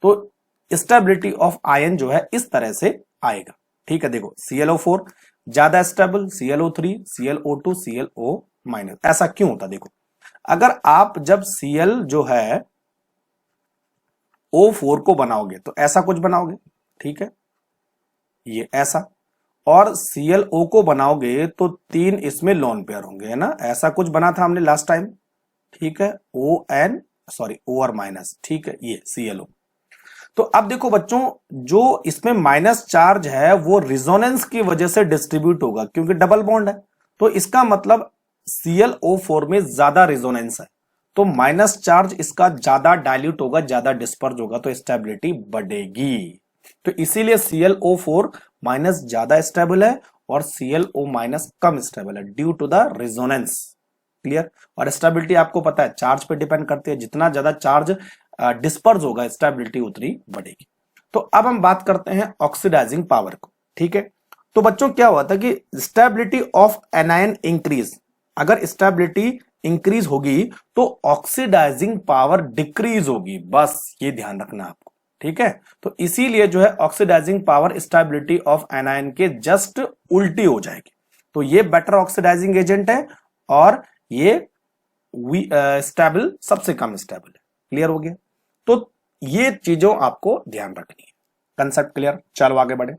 तो स्टेबिलिटी ऑफ आयन जो है इस तरह से आएगा, ठीक है। देखो ClO4 ज्यादा stable, ClO3, ClO2, ClO minus, ऐसा क्यों होता, देखो अगर आप जब Cl जो है O4 को बनाओगे तो ऐसा कुछ बनाओगे, ठीक है, ये ऐसा, और ClO को बनाओगे तो 3 इसमें लोन पेयर होंगे, है ना, ऐसा कुछ बना था हमने लास्ट टाइम, ठीक है, OR माइनस, ठीक है, ये ClO। तो अब देखो बच्चों, जो इसमें माइनस चार्ज है वो रिजोनेंस की वजह से डिस्ट्रीब्यूट होगा, क्योंकि डबल बॉन्ड है, तो इसका मतलब ClO4 में ज्यादा रिजोनेंस है, तो माइनस चार्ज इसका ज्यादा डाइल्यूट होगा, ज्यादा डिस्पर्ज होगा, तो स्टेबिलिटी बढ़ेगी। तो इसीलिए ClO4 माइनस ज्यादा स्टेबल है और ClO माइनस कम स्टेबल है, due to the resonance, clear. और स्टेबिलिटी आपको पता है चार्ज पे डिपेंड करती है, जितना ज्यादा चार्ज डिस्पर्ज होगा स्टेबिलिटी उतनी बढ़ेगी। तो अब हम बात करते हैं ऑक्सीडाइजिंग पावर को, ठीक है। तो बच्चों क्या हुआ था कि स्टेबिलिटी ऑफ एनायन इंक्रीज, अगर स्टेबिलिटी इंक्रीज होगी तो ऑक्सीडाइजिंग पावर डिक्रीज होगी, बस ये ध्यान रखना आपको, ठीक है। तो इसीलिए जो है oxidising power stability of anion के जस्ट उल्टी हो जाएगी। तो ये बेटर ऑक्सीडाइजिंग एजेंट है और ये स्टेबल सबसे कम स्टेबल है, क्लियर हो गया। तो ये चीजों आपको ध्यान रखनी है, कंसेप्ट क्लियर। चलो आगे बढ़े।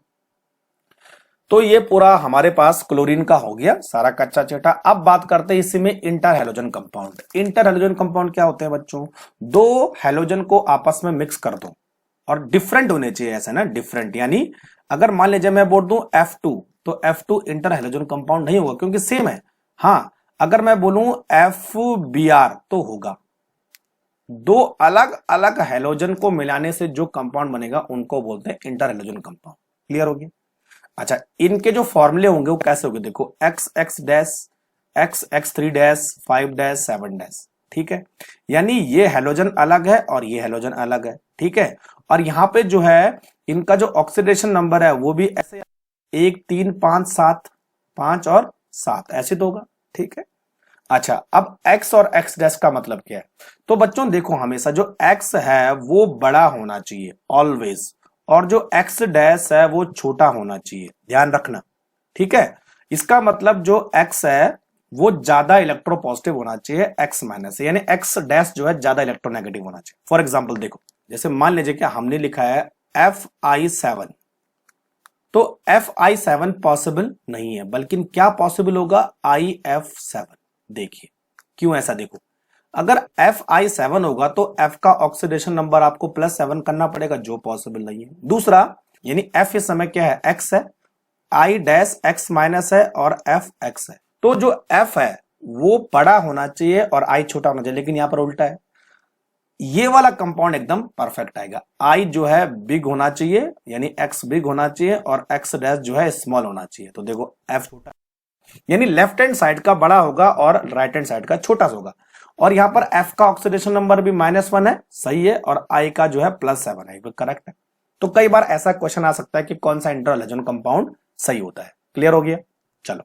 तो ये पूरा हमारे पास क्लोरीन का हो गया सारा कच्चा चेटा। अब बात करते हैं इसी में inter halogen compound. Inter halogen compound क्या होते हैं बच्चों, दो हेलोजन को आपस में मिक्स कर दो और डिफरेंट होने चाहिए, ऐसा ना, डिफरेंट, यानी अगर मान लीजिए मैं बोल दूं F2 तो F2 इंटर हेलोजन कंपाउंड नहीं होगा क्योंकि सेम है। हाँ, अगर मैं बोलूं FBr तो होगा। दो अलग अलग हेलोजन को मिलाने से जो कंपाउंड बनेगा उनको बोलते हैं इंटर हेलोजन कंपाउंड, क्लियर हो गया। अच्छा, इनके जो फॉर्मूले होंगे वो कैसे होंगे, देखो XX dash, XX3 dash, 5 dash, 7 dash, ठीक है, यानी ये हेलोजन अलग है और ये हेलोजन अलग है, ठीक है। और यहां पे जो है इनका जो ऑक्सीडेशन नंबर है वो भी ऐसे 1 3 5 7, 5 और 7 ऐसे तो होगा, ठीक है। अच्छा, अब x और x डैश का मतलब क्या है, तो बच्चों देखो हमेशा जो x है वो बड़ा होना चाहिए ऑलवेज, और जो x डैश है वो छोटा होना चाहिए, ध्यान रखना, ठीक है। इसका मतलब जो x है वो ज्यादा इलेक्ट्रोपॉजिटिव होना चाहिए x माइनस से, यानी x डैश जो है ज्यादा इलेक्ट्रोनेगेटिव होना चाहिए। फॉर एग्जाम्पल देखो, जैसे मान लीजिए कि हमने लिखा है Fi7, तो Fi7 पॉसिबल नहीं है, बल्कि क्या पॉसिबल होगा, IF7। देखिए क्यों ऐसा, देखो अगर Fi7 होगा तो F का ऑक्सीडेशन नंबर आपको +7 करना पड़ेगा, जो पॉसिबल नहीं है। दूसरा, यानी F इस समय क्या है, X है, I डैश X माइनस है और F X है, तो जो F है वो बड़ा होना चाहिए और I छोटा होना चाहिए, लेकिन यहां पर उल्टा है। ये वाला कंपाउंड एकदम परफेक्ट आएगा, I जो है बिग होना चाहिए, यानी X बिग होना चाहिए और X डैश जो है स्मॉल होना चाहिए, तो देखो F छोटा, यानी लेफ्ट हैंड साइड का बड़ा होगा और राइट हैंड साइड का छोटा होगा। और यहां पर F का ऑक्सीडेशन नंबर भी -1 है, सही है, और I का जो है +7 है, करेक्ट है। तो कई बार ऐसा क्वेश्चन आ सकता है कि कौन सा इंटर हेलोजन कंपाउंड सही होता है, क्लियर हो गया। चलो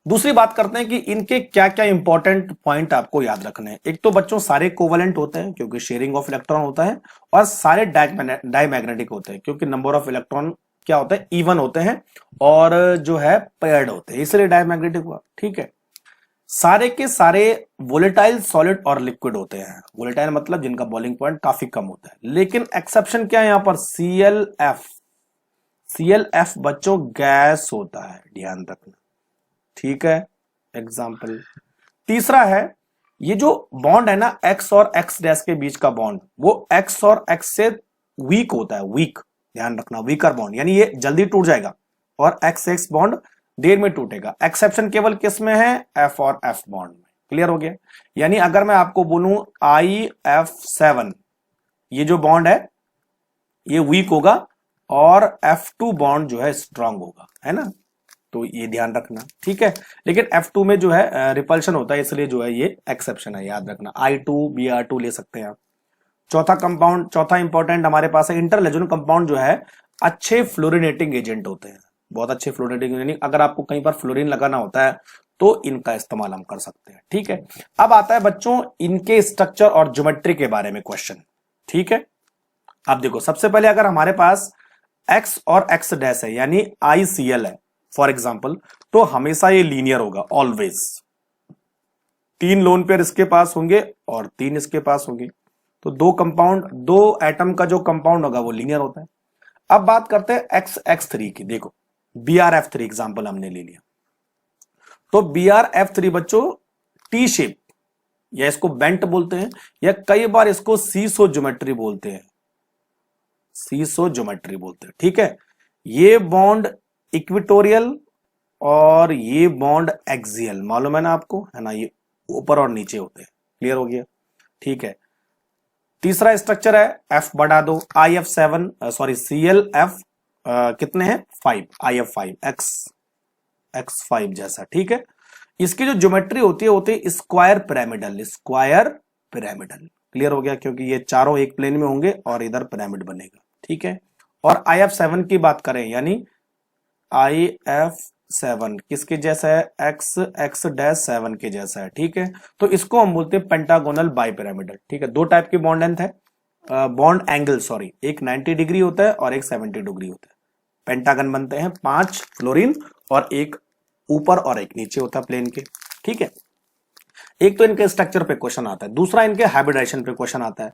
दूसरी बात करते हैं कि इनके क्या क्या इंपॉर्टेंट पॉइंट आपको याद रखने हैं। एक तो बच्चों सारे कोवेलेंट होते हैं क्योंकि शेयरिंग ऑफ इलेक्ट्रॉन होता है, और सारे डायमैग्नेटिक होते हैं क्योंकि नंबर ऑफ इलेक्ट्रॉन क्या होता है, इवन होते हैं, और जो है पेयर्ड होते हैं, इसलिए डायमैग्नेटिक हुआ, ठीक है। सारे के सारे वोलेटाइल सॉलिड और लिक्विड होते हैं, वोलेटाइल मतलब जिनका बॉइलिंग पॉइंट काफी कम होता है, लेकिन एक्सेप्शन क्या है यहां पर, ClF बच्चों गैस होता है, ध्यान रखना, ठीक है। एग्जाम्पल तीसरा है, ये जो बॉन्ड है ना एक्स और एक्स डैश के बीच का बॉन्ड, वो एक्स और एक्स से वीक होता है, वीक, ध्यान रखना, वीकर बॉन्ड, यानी ये जल्दी टूट जाएगा, और एक्स एक्स बॉन्ड देर में टूटेगा। एक्सेप्शन केवल किस में है, एफ और एफ बॉन्ड में। क्लियर हो गया। यानी अगर मैं आपको बोलूं IF7, ये जो बॉन्ड है ये वीक होगा और F2 बॉन्ड जो है स्ट्रांग होगा, है ना, तो ये ध्यान रखना, ठीक है। लेकिन F2 में जो है रिपल्शन होता है, इसलिए जो है ये एक्सेप्शन है, याद रखना। I2 Br2 ले सकते हैं आप। चौथा कंपाउंड, चौथा इंपॉर्टेंट हमारे पास है इंटरलेजन कंपाउंड, जो है अच्छे फ्लोरिनेटिंग एजेंट होते हैं, बहुत अच्छे फ्लोरिनेटिंग, यानी अगर आपको कहीं पर फ्लोरीन लगाना होता है तो इनका इस्तेमाल हम कर सकते हैं, ठीक है। अब आता है बच्चों इनके स्ट्रक्चर और ज्योमेट्री के बारे में क्वेश्चन, ठीक है। अब देखो, सबसे पहले अगर हमारे पास x और x डैश है, यानी ICl है फॉर एग्जाम्पल, तो हमेशा ये लीनियर होगा, ऑलवेज। 3 लोन पेयर इसके पास होंगे और 3 इसके पास होंगे, तो 2 कंपाउंड, 2 एटम का जो कंपाउंड होगा वो लीनियर होता है। अब बात करते हैं XX3 की। देखो BrF3 एग्जाम्पल हमने ले लिया, तो BrF3 बच्चों टी शेप, या इसको बेंट बोलते हैं, या कई बार इसको सीसो ज्योमेट्री बोलते हैं, सीसो ज्योमेट्री बोलते हैं, ठीक है। ये बॉन्ड इक्विटोरियल और ये बॉन्ड एक्सियल, मालूम है ना आपको, है ना, ये ऊपर और नीचे होते हैं। क्लियर हो गया, ठीक है। तीसरा स्ट्रक्चर है, F बढ़ा दो, IF7 सॉरी ClF कितने हैं, 5, IF5 X5 जैसा, ठीक है। इसकी जो ज्योमेट्री होती है square pyramidal, square pyramidal. Clear हो गया, क्योंकि ये चारों एक प्लेन में होंगे और इधर पिरामिड बनेगा, ठीक है। और IF7 की बात करें, यानी IF7 किसके जैसा है, X7 के जैसा है, ठीक है। तो इसको हम बोलते हैं पेंटागोनल बाइपिरामिडल, ठीक है। 2 टाइप की बॉन्ड लेंथ है, बॉन्ड एंगल सॉरी, एक 90 डिग्री होता है और एक 70 डिग्री होता है। पेंटागन बनते हैं 5 फ्लोरीन, और एक ऊपर और एक नीचे होता है प्लेन के, ठीक है। एक तो इनके स्ट्रक्चर पे क्वेश्चन आता है, दूसरा इनके हाइब्रिडाइजेशन पे क्वेश्चन आता है।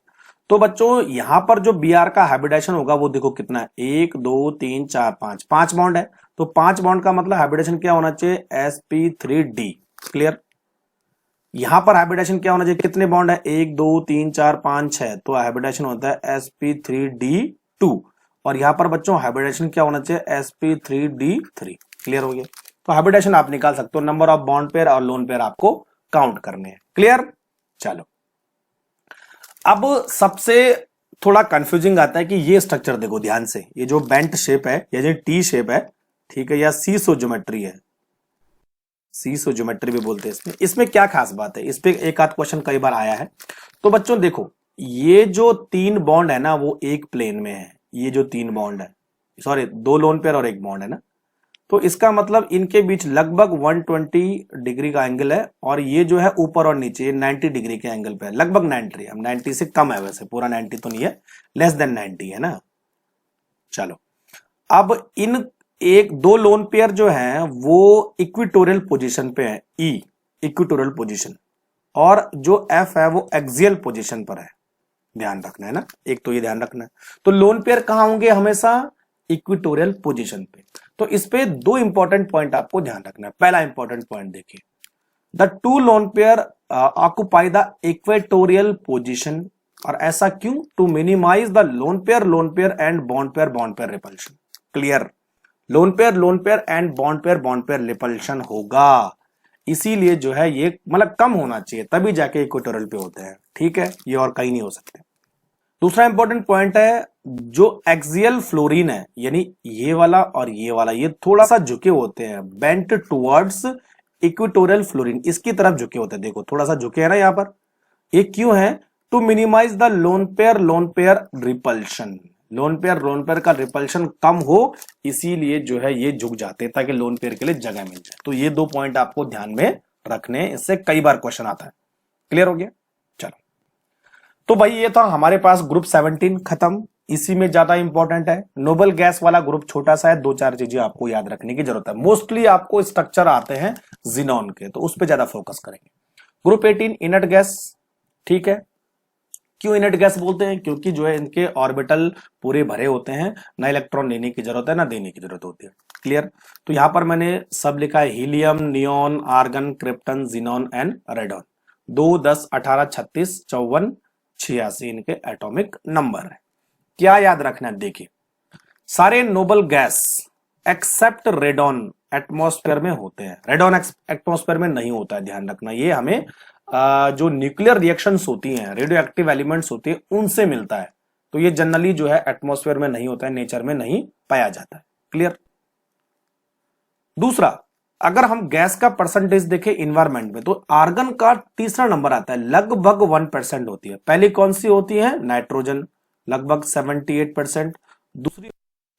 तो बच्चों यहां पर जो Br का हाइब्रिडाइजेशन होगा वो देखो कितना है, 1 2 3 4 5, 5 बॉन्ड है, तो 5 बॉन्ड का मतलब हाइब्रिडाइजेशन क्या होना चाहिए, sp3d। क्लियर। यहां पर हाइब्रिडाइजेशन क्या होना चाहिए, कितने बॉन्ड है, 1 2 3 4 5 6, तो हाइब्रिडाइजेशन होता है sp3d2। और यहां पर बच्चों हाइब्रिडाइजेशन क्या होना चाहिए, sp3d3। क्लियर हो गया। तो हाइब्रिडाइजेशन आप निकाल सकते हो, नंबर ऑफ बॉन्ड पेयर और लोन पेयर आपको काउंट करने हैं। क्लियर। चलो, अब सबसे थोड़ा कंफ्यूजिंग आता है कि ये स्ट्रक्चर देखो ध्यान से, ये जो बेंट शेप है या जो टी शेप है, ठीक है, या सीसो ज्योमेट्री है, सीसो ज्योमेट्री भी बोलते हैं इसमें। इसमें क्या खास बात है, इस पे एक आध क्वेश्चन कई बार आया है। तो बच्चों देखो, ये जो 3 बॉन्ड है ना वो एक प्लेन में है, ये जो 3 बॉन्ड है, सॉरी 2 लोन पेयर और एक बॉन्ड है ना, तो इसका मतलब इनके बीच लगभग 120 डिग्री का एंगल है, और ये जो है ऊपर और नीचे 90 डिग्री के एंगल पे है, लगभग 90, हम 90 से कम है, वैसे पूरा 90 तो नहीं है, लेस देन 90 है ना। चलो, अब इन 1 2 लोन पेयर जो है वो इक्विटोरियल पोजीशन पे है, ई इक्विटोरियल पोजीशन, और जो एफ है वो एक्सियल पोजीशन पर है, ध्यान रखना है ना, एक तो ये ध्यान रखना है। तो लोन पेयर कहां होंगे, हमेशा इक्विटोरियल पोजीशन पे। तो इस पे 2 इंपॉर्टेंट पॉइंट आपको ध्यान रखना है। पहला इंपॉर्टेंट पॉइंट देखिए, the 2 lone pair occupy the equatorial position, और ऐसा क्यों, to minimise the lone pair and bond pair repulsion. Clear. Lone pair and bond pair repulsion होगा, इसीलिए जो है ये मतलब कम होना चाहिए, तभी जाके इक्वेटोरियल पे होते हैं, ठीक है, ये और कहीं नहीं हो सकते। दूसरा इंपॉर्टेंट पॉइंट है, जो एक्सियल फ्लोरीन है, यानी ये वाला और ये वाला, ये थोड़ा सा झुके होते हैं, बेंट टुवर्ड्स इक्वेटोरियल फ्लोरीन, इसकी तरफ झुके होते हैं, देखो थोड़ा सा झुके है ना यहां पर, ये क्यों है, to minimise the lone pair repulsion, lone pair का रिपल्शन कम हो, इसीलिए जो है ये झुक जाते हैं ताकि लोन पेयर के लिए जगह मिल जाए। तो ये 2 पॉइंट आपको ध्यान में रखने, इससे कई बार क्वेश्चन आता है। क्लियर हो गया। चलो, तो भाई ये था हमारे पास ग्रुप 17 खत्म, इसी में ज्यादा इंपॉर्टेंट है। नोबल गैस वाला ग्रुप छोटा सा है, 2-4 चीजें आपको याद रखने की जरूरत है। मोस्टली आपको स्ट्रक्चर आते हैं जिनॉन के, तो उस पर ज्यादा फोकस करेंगे। ग्रुप 18 इनर्ट गैस, ठीक है। क्यों इनर्ट गैस बोलते हैं, क्योंकि जो है इनके ऑर्बिटल पूरे भरे होते हैं, ना इलेक्ट्रॉन लेने की जरूरत है ना देने की जरूरत होती है। क्लियर। तो यहां पर मैंने सब लिखा है, helium, neon, argon, krypton, xenon and radon. 2, 10, 18, 36, 54, 86 इनके एटॉमिक नंबर है। क्या याद रखना है, देखिए सारे noble gas except radon atmosphere में होते हैं, रेडॉन एटमॉस्फेयर में नहीं होता है, ध्यान रखना। ये हमें जो न्यूक्लियर रिएक्शंस होती हैं, रेडियो एक्टिव एलिमेंट्स होते हैं, उनसे मिलता है। तो ये जनरली जो है एटमॉस्फेयर में नहीं होता है, नेचर में नहीं पाया जाता है। क्लियर। दूसरा, अगर हम गैस का परसेंटेज देखें इन्वायरमेंट में, तो आर्गन का तीसरा नंबर आता है, लगभग 1% होती है। पहली कौन सी होती है? नाइट्रोजन, लगभग 78%। दूसरी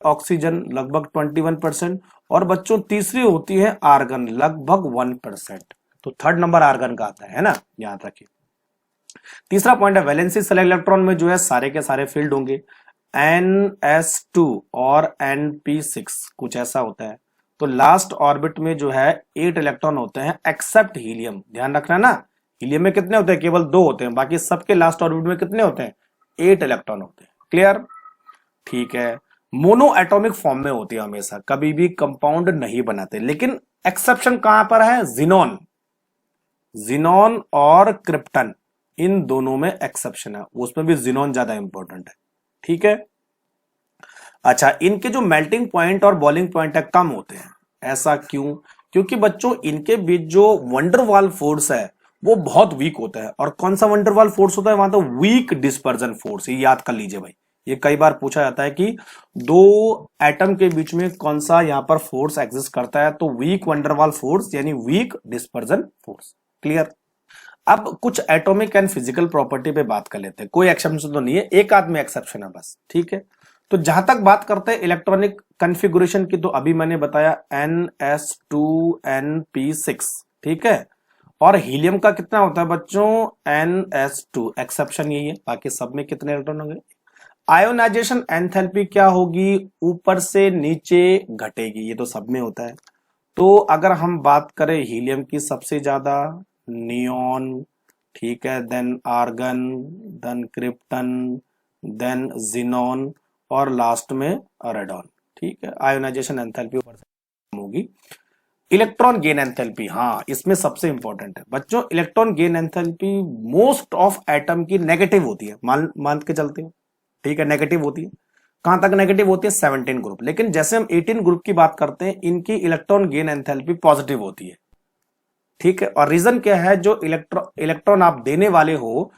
ऑक्सीजन, लगभग 21%। और बच्चों तीसरी होती है आर्गन, लगभग 1%। तो थर्ड नंबर आर्गन का आता है ना, याद रखिए। तीसरा पॉइंट है वैलेंसी सेल इलेक्ट्रॉन में जो है सारे के सारे फील्ड होंगे, NS2 और NP6 कुछ ऐसा होता है। तो लास्ट ऑर्बिट में जो है 8 इलेक्ट्रॉन होते हैं एक्सेप्ट हीलियम। ध्यान रखना ना, हीलियम में कितने होते हैं? केवल 2 होते हैं, बाकी सबके लास्ट ऑर्बिट में कितने होते हैं? 8 इलेक्ट्रॉन होते हैं। क्लियर, ठीक है। मोनो एटॉमिक फॉर्म में होती है हमेशा, कभी भी कंपाउंड नहीं बनाते। लेकिन एक्सेप्शन कहां पर है? जिनॉन, जिनॉन और क्रिप्टन, इन दोनों में एक्सेप्शन है, उसमें भी जिनॉन ज्यादा इंपॉर्टेंट है। ठीक है। अच्छा, इनके जो मेल्टिंग पॉइंट और बॉइलिंग पॉइंट है कम होते हैं, ऐसा क्यों? क्योंकि बच्चों इनके बीच जो वंडरवाल फोर्स है वो बहुत वीक होता है। और कौन सा वंडरवाल फोर्स होता है वहां? तो वीक डिस्पर्जन फोर्स। ये याद कर लीजिए भाई, ये कई बार पूछा जाता है कि दो एटम के बीच में कौन सा यहां पर फोर्स एग्जिस्ट करता है? तो वीक वंडरवाल फोर्स यानी वीक डिस्पर्जन फोर्स। क्लियर। अब कुछ एटॉमिक एंड फिजिकल प्रॉपर्टी पे बात कर लेते हैं। कोई एक्सेप्शन तो नहीं है, एक आध में एक्सेप्शन है बस। ठीक है। तो जहां तक बात करते हैं इलेक्ट्रॉनिक कॉन्फ़िगरेशन की, तो अभी मैंने बताया NS2NP6। ठीक है। और हीलियम का कितना होता है बच्चों? NS2, एक्सेप्शन यही है, बाकी सब में कितने इलेक्ट्रॉन होंगे? आयोनाइजेशन एंथैल्पी क्या होगी? ऊपर से नीचे घटेगी, ये तो सब में होता है। तो अगर हम बात करें हीलियम की, सबसे ज्यादा नियॉन, ठीक है, then argon, then krypton, then xenon और लास्ट में रेडॉन। ठीक है। आयोनाइजेशन एंथैल्पी ऊपर से कम होगी। इलेक्ट्रॉन गेन एंथैल्पी, हाँ इसमें सबसे इंपॉर्टेंट है बच्चों, electron gain enthalpy most of atom की नेगेटिव होती है, मान के चलते हैं। ठीक है, नेगेटिव होती है। कहां तक नेगेटिव होती है? 17 ग्रुप। लेकिन जैसे हम 18 ग्रुप की बात करते हैं, इनकी इलेक्ट्रॉन गेन एंथैल्पी पॉजिटिव होती है। ठीक है। और रीजन क्या है? जो इलेक्ट्रॉन आप देने वाले हो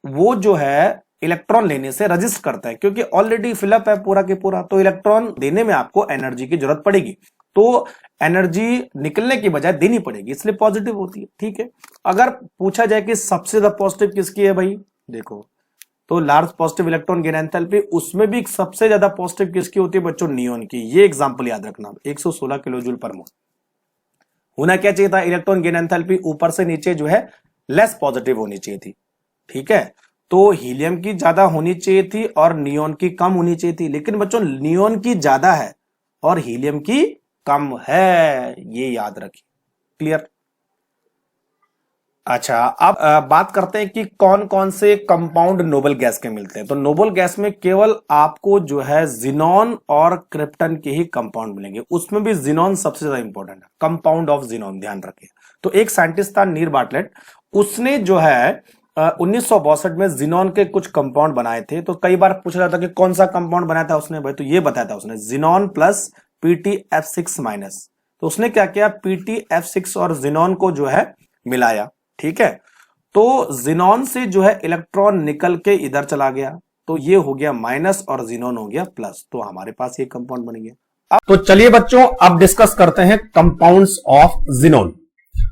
वो जो है इलेक्ट्रॉन लेने से रजिस्ट करता है, क्योंकि ऑलरेडी फिलअप है पूरा के पूरा। तो इलेक्ट्रॉन देने में आपको एनर्जी की जरूरत पड़ेगी, तो एनर्जी निकलने की बजाय देनी पड़ेगी, इसलिए पॉजिटिव होती है। ठीक है। अगर पूछा जाए कि सबसे ज्यादा पॉजिटिव किसकी है भाई, देखो तो large positive electron gain enthalpy, उसमें भी सबसे ज्यादा पॉजिटिव किसकी होती है बच्चों? नियॉन की। ये एग्जांपल याद रखना, 116 किलो जूल पर मोल। होना क्या चाहिए था? इलेक्ट्रॉन गेन एंथैल्पी ऊपर से नीचे जो है लेस पॉजिटिव होनी चाहिए थी। ठीक है। तो हीलियम की ज्यादा होनी चाहिए थी और नियॉन की कम होनी चाहिए थी, लेकिन बच्चों नियॉन की ज्यादा है और हीलियम की कम है, ये याद रखिए। क्लियर। अच्छा, अब बात करते हैं कि कौन कौन से कंपाउंड नोबल गैस के मिलते हैं। तो नोबल गैस में केवल आपको जो है जिनॉन और क्रिप्टन के ही कंपाउंड मिलेंगे, उसमें भी जिनॉन सबसे ज्यादा इंपॉर्टेंट है, कंपाउंड ऑफ जिनॉन, ध्यान रखिए। तो एक साइंटिस्ट था नीर बार्टलेट, उसने जो है 1962 में जिनॉन के कुछ कंपाउंड बनाए थे। तो कई बार पूछा जाता कि कौन सा कंपाउंड बनाया था उसने, भाई तो ये बताया था उसने, जिनॉन प्लस PtF6 माइनस। तो उसने क्या किया? PtF6 और जिनॉन को जो है मिलाया। ठीक है। तो जिनॉन से जो है इलेक्ट्रॉन निकल के इधर चला गया, तो ये हो गया माइनस और जिनॉन हो गया प्लस, तो हमारे पास ये कंपाउंड बन गया। तो चलिए बच्चों अब डिस्कस करते हैं कंपाउंड्स ऑफ जिनॉन।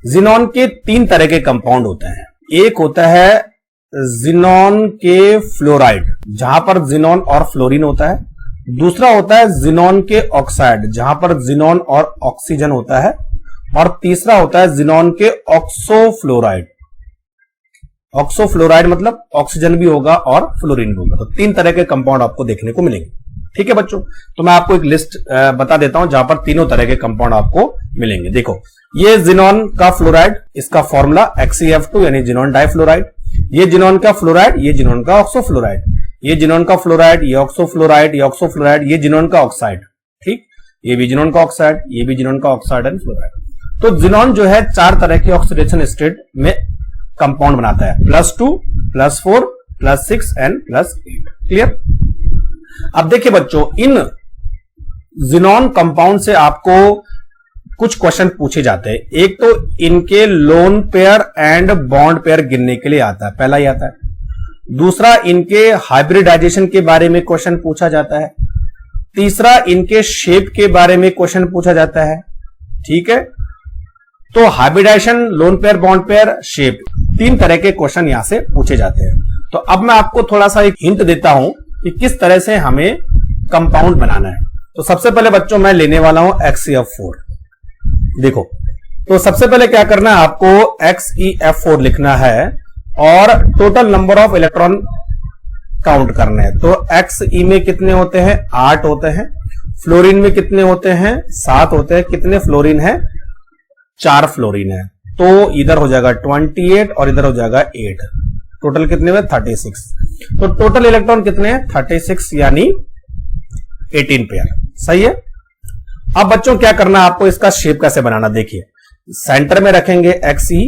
जिनॉन के 3 तरह के कंपाउंड होते हैं। एक होता है जिनॉन के फ्लोराइड, जहां पर जिनॉन और फ्लोरीन होता है। दूसरा होता है जिनॉन के ऑक्साइड, जहां पर जिनॉन और ऑक्सीजन होता है। और तीसरा होता है जिनॉन के ऑक्सोफ्लोराइड। ऑक्सोफ्लोराइड मतलब ऑक्सीजन भी होगा और फ्लोरीन भी होगा। तो 3 तरह के कंपाउंड आपको देखने को मिलेंगे। ठीक है बच्चों, तो मैं आपको एक लिस्ट बता देता हूं जहां पर तीनों तरह के कंपाउंड आपको मिलेंगे। देखो, ये जिनॉन का फ्लोराइड, इसका फॉर्मूला XeF2 यानी जिनॉन डाइफ्लोराइड। ये जिनॉन का फ्लोराइड, ये जिनॉन का ऑक्सोफ्लोराइड। ये जिनॉन का फ्लोराइड, ये ऑक्सोफ्लोराइड, ये ऑक्सोफ्लोराइड, ये जिनॉन का ऑक्साइड। ठीक, ये भी जिनॉन का ऑक्साइड, ये भी जिनॉन का ऑक्साइड एंड फ्लोराइड। तो जिनॉन जो है 4 तरह के ऑक्सीडेशन स्टेट में कंपाउंड बनाता है, +2 +4 +6 एंड +8। क्लियर। अब देखिए बच्चों, इन ज़ीनॉन कंपाउंड से आपको कुछ क्वेश्चन पूछे जाते हैं। एक तो इनके loan pair and bond pair गिनने के लिए आता है, पहला ही आता है। दूसरा, इनके हाइब्रिडाइजेशन के बारे में क्वेश्चन पूछा जाता है। तीसरा, इनके शेप के बारे में क्वेश्चन पूछा जाता है। ठीक है, तो hybridisation, lone pair, bond pair, shape, 3 तरह के क्वेश्चन यहां से पूछे जाते हैं। तो अब मैं आपको थोड़ा सा एक हिंट देता हूं कि किस तरह से हमें कंपाउंड बनाना है। तो सबसे पहले बच्चों मैं लेने वाला हूं XeF4। देखो, तो सबसे पहले क्या करना है, आपको XeF4 लिखना है और total number of electron count करने हैं। तो Xe में कितने होते हैं, 8 होते हैं। फ्लोरीन में कितने होते हैं, 7 होते हैं। कितने फ्लोरीन है, 4 फ्लोरीन है। तो इधर हो जाएगा 28 और इधर हो जाएगा 8। टोटल कितने हुए, 36। तो टोटल इलेक्ट्रॉन कितने हैं, 36 यानी 18 पेयर। सही है। अब बच्चों क्या करना है आपको, इसका शेप कैसे बनाना, देखिए सेंटर में रखेंगे Xe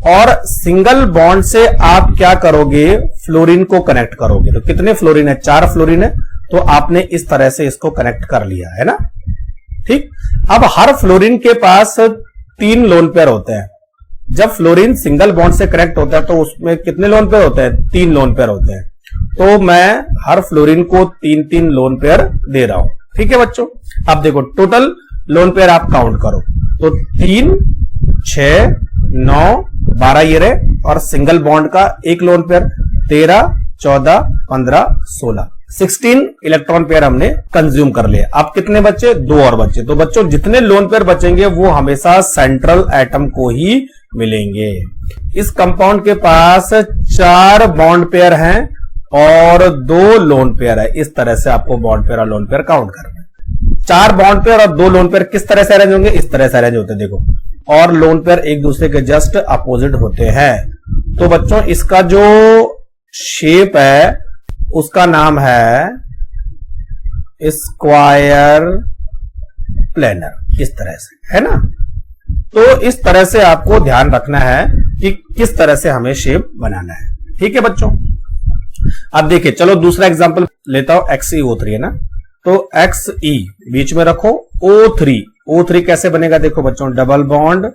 और सिंगल बॉन्ड से आप क्या करोगे, फ्लोरीन को कनेक्ट करोगे। तो कितने फ्लोरीन है, 4 फ्लोरीन है। तो आपने इस तरह से इसको कनेक्ट कर लिया है ना। ठीक। अब हर फ्लोरीन के पास 3 लोन पेयर होते हैं। जब फ्लोरीन सिंगल बॉन्ड से कनेक्ट होता है तो उसमें कितने लोन पेयर होते हैं, 3 लोन पेयर होते हैं। तो मैं हर फ्लोरीन को 3-3 लोन पेयर दे रहा हूं। ठीक है बच्चों। अब देखो टोटल लोन पेयर आप काउंट करो, तो 3, 6, 9, 12 ये रहे, और सिंगल बॉन्ड का एक लोन पेयर 13, 14, 15, 16, 16 इलेक्ट्रॉन पेयर हमने कंज्यूम कर लिए। अब कितने बच्चे, 2 और बच्चे। तो बच्चों जितने लोन पेयर बचेंगे वो हमेशा सेंट्रल एटम को ही मिलेंगे। इस कंपाउंड के पास 4 बॉन्ड पेयर हैं और 2 लोन पेयर है। इस तरह से आपको बॉन्ड पेयर और लोन पेयर काउंट करना है। 4 बॉन्ड पेयर और 2 लोन पेयर किस तरह से अरेंज होंगे, इस तरह से अरेंज होते हैं देखो, और लोन पेयर एक दूसरे के जस्ट अपोजिट होते हैं। तो बच्चों इसका जो शेप है उसका नाम है स्क्वायर प्लेनर, इस तरह से, है ना। तो इस तरह से आपको ध्यान रखना है कि किस तरह से हमें शेप बनाना है। ठीक है बच्चों। अब देखिए, चलो दूसरा एग्जांपल लेता हूं, XeO3 है ना। तो Xe बीच में रखो, O3 कैसे बनेगा, देखो बच्चों, डबल बॉन्ड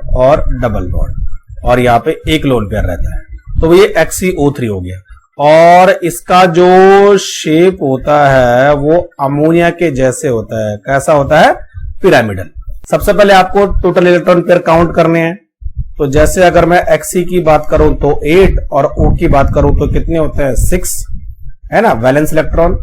और डबल बॉन्ड, और यहां पे एक लोन पेयर रहता है। तो ये XeO3 हो गया। और इसका जो शेप होता है वो अमोनिया के जैसे होता है। कैसा होता है, पिरामिडल। सबसे पहले आपको टोटल इलेक्ट्रॉन पेयर काउंट करने हैं। तो जैसे अगर मैं Xe की बात करूं तो 8 और O की बात करूं तो कितने होते हैं, 6, है ना, वैलेंस इलेक्ट्रॉन।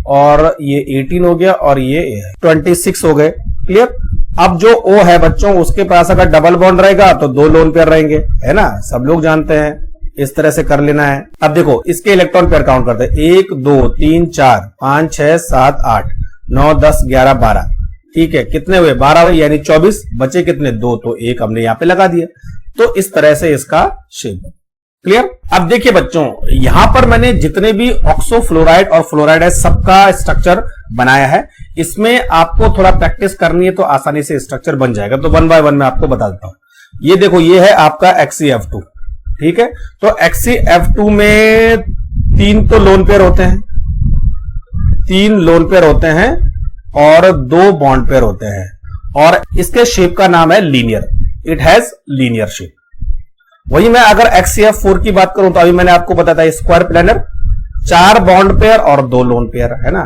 और ये 18 हो गया और ये 26 हो गए। क्लियर। अब जो O है बच्चों, उसके पास अगर डबल बॉन्ड रहेगा तो 2 लोन पेयर रहेंगे, है ना, सब लोग जानते हैं। इस तरह से कर लेना है। अब देखो इसके इलेक्ट्रॉन पेयर काउंट करते हैं, 1, 2, 3, 4, 5, 6, 7, 8, 9, 10, 11, 12। ठीक है, कितने हुए, 12 हुए, यानी 24। बचे कितने, 2, तो 1 हमने यहां पे लगा दिया। तो इस तरह से इसका शेप है। क्लियर। अब देखिए बच्चों, यहां पर मैंने जितने भी ऑक्सो फ्लोराइड और फ्लोराइड है सबका स्ट्रक्चर बनाया है। इसमें आपको थोड़ा प्रैक्टिस करनी है तो आसानी से स्ट्रक्चर बन जाएगा। तो 1 बाय 1 मैं आपको बता देता हूं। ये देखो, ये है आपका XeF2। ठीक है, तो XeF2 में 3 तो लोन पेयर होते हैं, 3 लोन पेयर होते हैं और 2 बॉन्ड पेयर होते हैं। और इसके शेप का नाम है linear, it has linear shape. वही मैं अगर XeF4 की बात करूं तो अभी मैंने आपको बताया था स्क्वायर प्लेनर, 4 बॉन्ड पेयर और 2 लोन पेयर, है ना,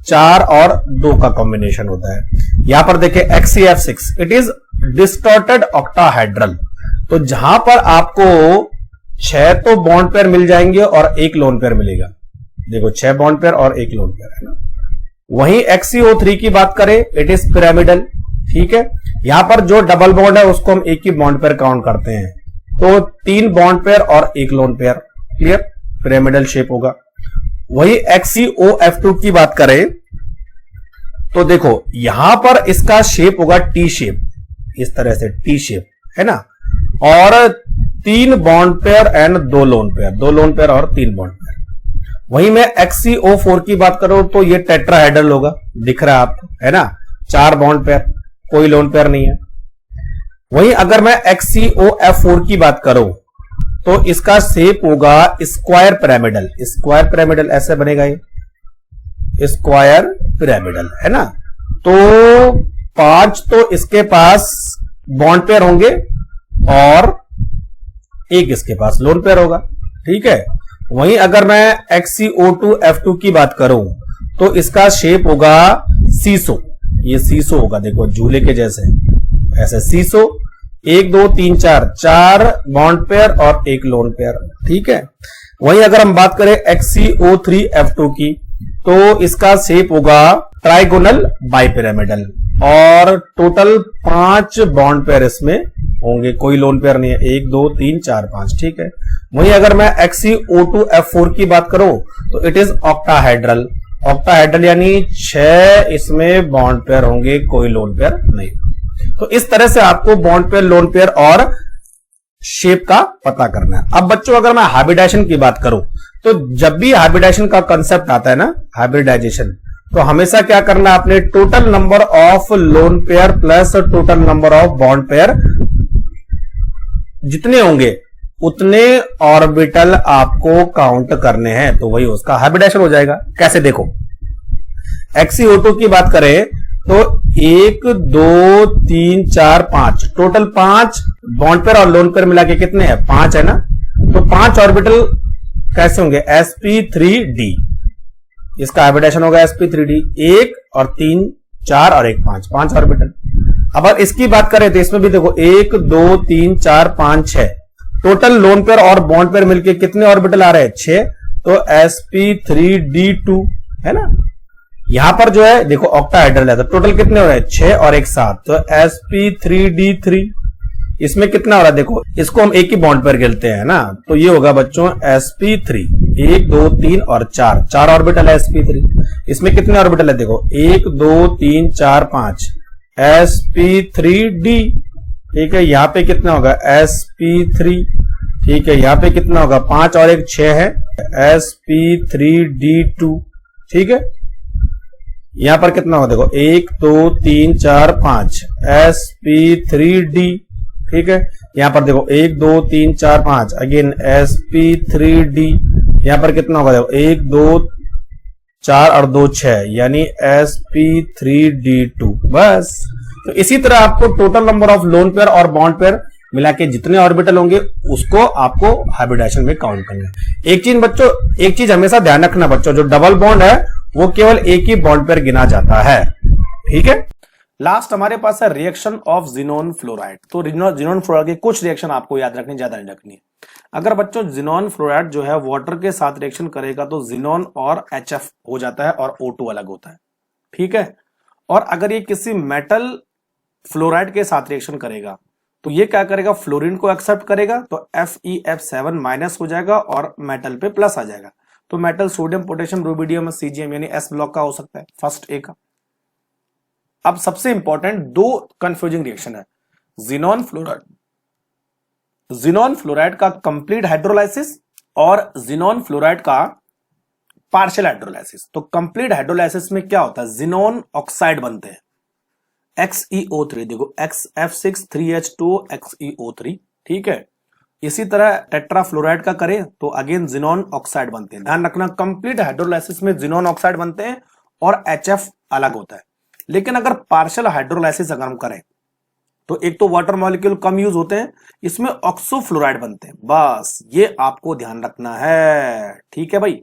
4 और 2 का कॉम्बिनेशन होता है। यहां पर देखिए XeF6, it is distorted octahedral. तो जहां पर आपको 6 तो बॉन्ड पेयर मिल जाएंगे और 1 लोन पेयर मिलेगा। देखो 6 बॉन्ड पेयर और 1 लोन पेयर, है ना। वहीं XeO3 की बात करें, इट इज पिरामिडल। ठीक है, यहां पर जो डबल बॉन्ड है उसको हम एक ही बॉन्ड पेयर काउंट करते हैं। तो 3 बॉन्ड पेयर और 1 lone pair. Clear, pyramidal shape होगा। वही XeOF2 की बात करें तो देखो यहां पर इसका शेप होगा टी शेप, इस तरह से टी शेप, है ना। और 3 bond pair and 2 lone pair, 2 lone pair और 3 बॉन्ड पेयर। वहीं मैं XeO4 की बात करूं तो ये टेट्राहेड्रल होगा, दिख रहा है आपको, है ना, 4 बॉन्ड पेयर, कोई लोन पेयर नहीं है। वहीं अगर मैं XCOF4 की बात करूं तो इसका शेप होगा स्क्वायर पिरामिडल। स्क्वायर पिरामिडल ऐसे बनेगा, ये स्क्वायर पिरामिडल है ना। तो 5 तो इसके पास बॉन्ड पेयर होंगे और एक इसके पास लोन पेयर होगा, ठीक है। वहीं अगर मैं XCO2F2 की बात करूं तो इसका शेप होगा सीसो। ये सीसो होगा, देखो झूले के जैसे, ऐसे सीसो। 1 2 3 4 बॉन्ड पेयर और एक लोन पेयर, ठीक है। वहीं अगर हम बात करें XCO3F2 की तो इसका शेप होगा ट्राइगोनल बाइपिरामिडल और टोटल 5 बॉन्ड पेयर इसमें होंगे, कोई लोन पेयर नहीं है। 1 2 3 4 5, ठीक है। वहीं अगर मैं XCO2F4 की बात करूं तो इट इज ऑक्टाहेड्रल। ऑक्टाहेड्रल यानी 6 इसमें बॉन्ड पेयर होंगे, कोई लोन पेयर नहीं। तो इस तरह से आपको बॉन्ड पेयर, लोन पेयर और शेप का पता करना है। अब बच्चों अगर मैं हाइब्रिडाइजेशन की बात करूं तो जब भी हाइब्रिडाइजेशन का कंसेप्ट आता है ना, हाइब्रिडाइजेशन, तो हमेशा क्या करना है, आपने total number of lone pair plus total number of bond pair जितने होंगे उतने ऑर्बिटल आपको काउंट करने हैं, तो वही उसका हाइब्रिडाइजेशन हो जाएगा। कैसे देखो, XCO2 की बात करें तो 1 2 3 4 5 टोटल 5 बॉन्ड पेयर और लोन पेयर मिला के कितने हैं, 5 है ना। तो 5 ऑर्बिटल कैसे होंगे, sp3d। इसका हाइब्रिडाइजेशन होगा sp3d। 1 और 3 4 और 1 5, 5 ऑर्बिटल। अब अगर इसकी बात करें तो इसमें भी देखो 1 2 3 4 5 6 टोटल लोन पेयर और बॉन्ड पेयर मिलके कितने ऑर्बिटल आ रहे हैं, 6। तो sp3d2 है ना। यहां पर जो है देखो ऑक्टाहेड्रल है तो टोटल कितने हो रहे हैं, 6 और 1 7, तो sp3d3। इसमें कितना हो रहा है, देखो इसको हम एक ही बॉन्ड पेयर खेलते हैं ना, तो ये होगा बच्चों sp3। 1 2 3 और 4 ऑर्बिटल है sp3। इसमें कितने ऑर्बिटल है, देखो 1 2 3 4 5 sp3d, ठीक है। यहां पे कितना होगा sp3, ठीक है। यहां पे कितना होगा, 5 और 1 6 है sp3d2, ठीक है। यहां पर कितना होगा, देखो 1 2 3 4 5 sp3d, ठीक है। यहां पर देखो 1 2 3 4 5 अगेन sp3d। यहां पर कितना होगा, देखो 1 2 4 और 2 6 यानी sp3d2, बस। तो इसी तरह आपको total number of lone pair और बॉन्ड पेयर मिला के जितने ऑर्बिटल होंगे उसको आपको हाइब्रिडाइजेशन में काउंट करना है। एक चीज हमेशा ध्यान रखना बच्चों, जो डबल बॉन्ड है वो केवल एक ही बॉन्ड पेयर गिना जाता है, ठीक है। लास्ट हमारे पास है रिएक्शन ऑफ जिनोन फ्लोराइड। तो जिनोन फ्लोराइड के कुछ रिएक्शन आपको याद रखनी, ज्यादा नहीं रखनी है। अगर बच्चों जिनोन फ्लोराइड जो है वाटर के साथ रिएक्शन करेगा तो जिनोन और HF हो जाता है और O2 अलग होता है, ठीक है। और अगर ये किसी मेटल फ्लोराइड के साथ रिएक्शन करेगा तो ये क्या करेगा, फ्लोरीन को एक्सेप्ट करेगा तो FeF7 माइनस हो जाएगा और मेटल पे प्लस आ जाएगा। तो metal sodium potassium rubidium CgM यानी S ब्लॉक का हो सकता है, फर्स्ट ए का। अब सबसे इंपॉर्टेंट 2 कंफ्यूजिंग रिएक्शन है, जिनोन फ्लोराइड का कंप्लीट हाइड्रोलाइसिस और जिनोन फ्लोराइड का पार्शियल हाइड्रोलाइसिस। तो कंप्लीट हाइड्रोलाइसिस में क्या होता है, जिनोन ऑक्साइड बनते हैं XeO3, देखो XF6 3H2 XeO3, ठीक है। इसी तरह टेट्राफ्लोराइड का करें तो अगेन जिनोन ऑक्साइड बनते हैं। ध्यान रखना कंप्लीट हाइड्रोलाइसिस में जिनोन ऑक्साइड बनते हैं और HF अलग होता है। लेकिन अगर पार्शियल हाइड्रोलाइसिस अगर हम करें तो एक तो वाटर मॉलिक्यूल कम यूज होते हैं, इसमें ऑक्सोफ्लोराइड बनते हैं, बस ये आपको ध्यान रखना है, ठीक है भाई।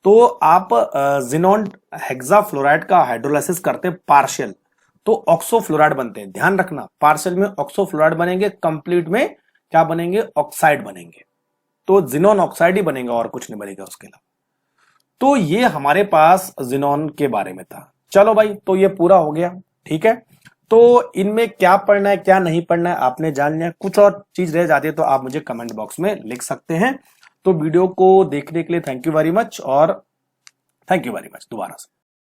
तो आप जिनोन हेक्साफ्लोराइड का हाइड्रोलाइसिस करते हैं पार्शियल तो ऑक्सोफ्लोराइड बनते हैं, ध्यान रखना पार्शियल में ऑक्सोफ्लोराइड बनेंगे, कंप्लीट में क्या बनेंगे, ऑक्साइड बनेंगे। तो जिनोन ऑक्साइड ही बनेगा और कुछ नहीं बनेगा उसके अलावा। तो ये हमारे पास जिनोन के बारे में था। चलो भाई, तो ये पूरा हो गया, ठीक है। तो इनमें क्या पढ़ना है क्या नहीं पढ़ना है आपने जान लिया। कुछ और चीज रह जाती है तो आप मुझे कमेंट बॉक्स में लिख सकते हैं। तो वीडियो को देखने के लिए थैंक यू वेरी मच और थैंक यू वेरी मच दोबारा से।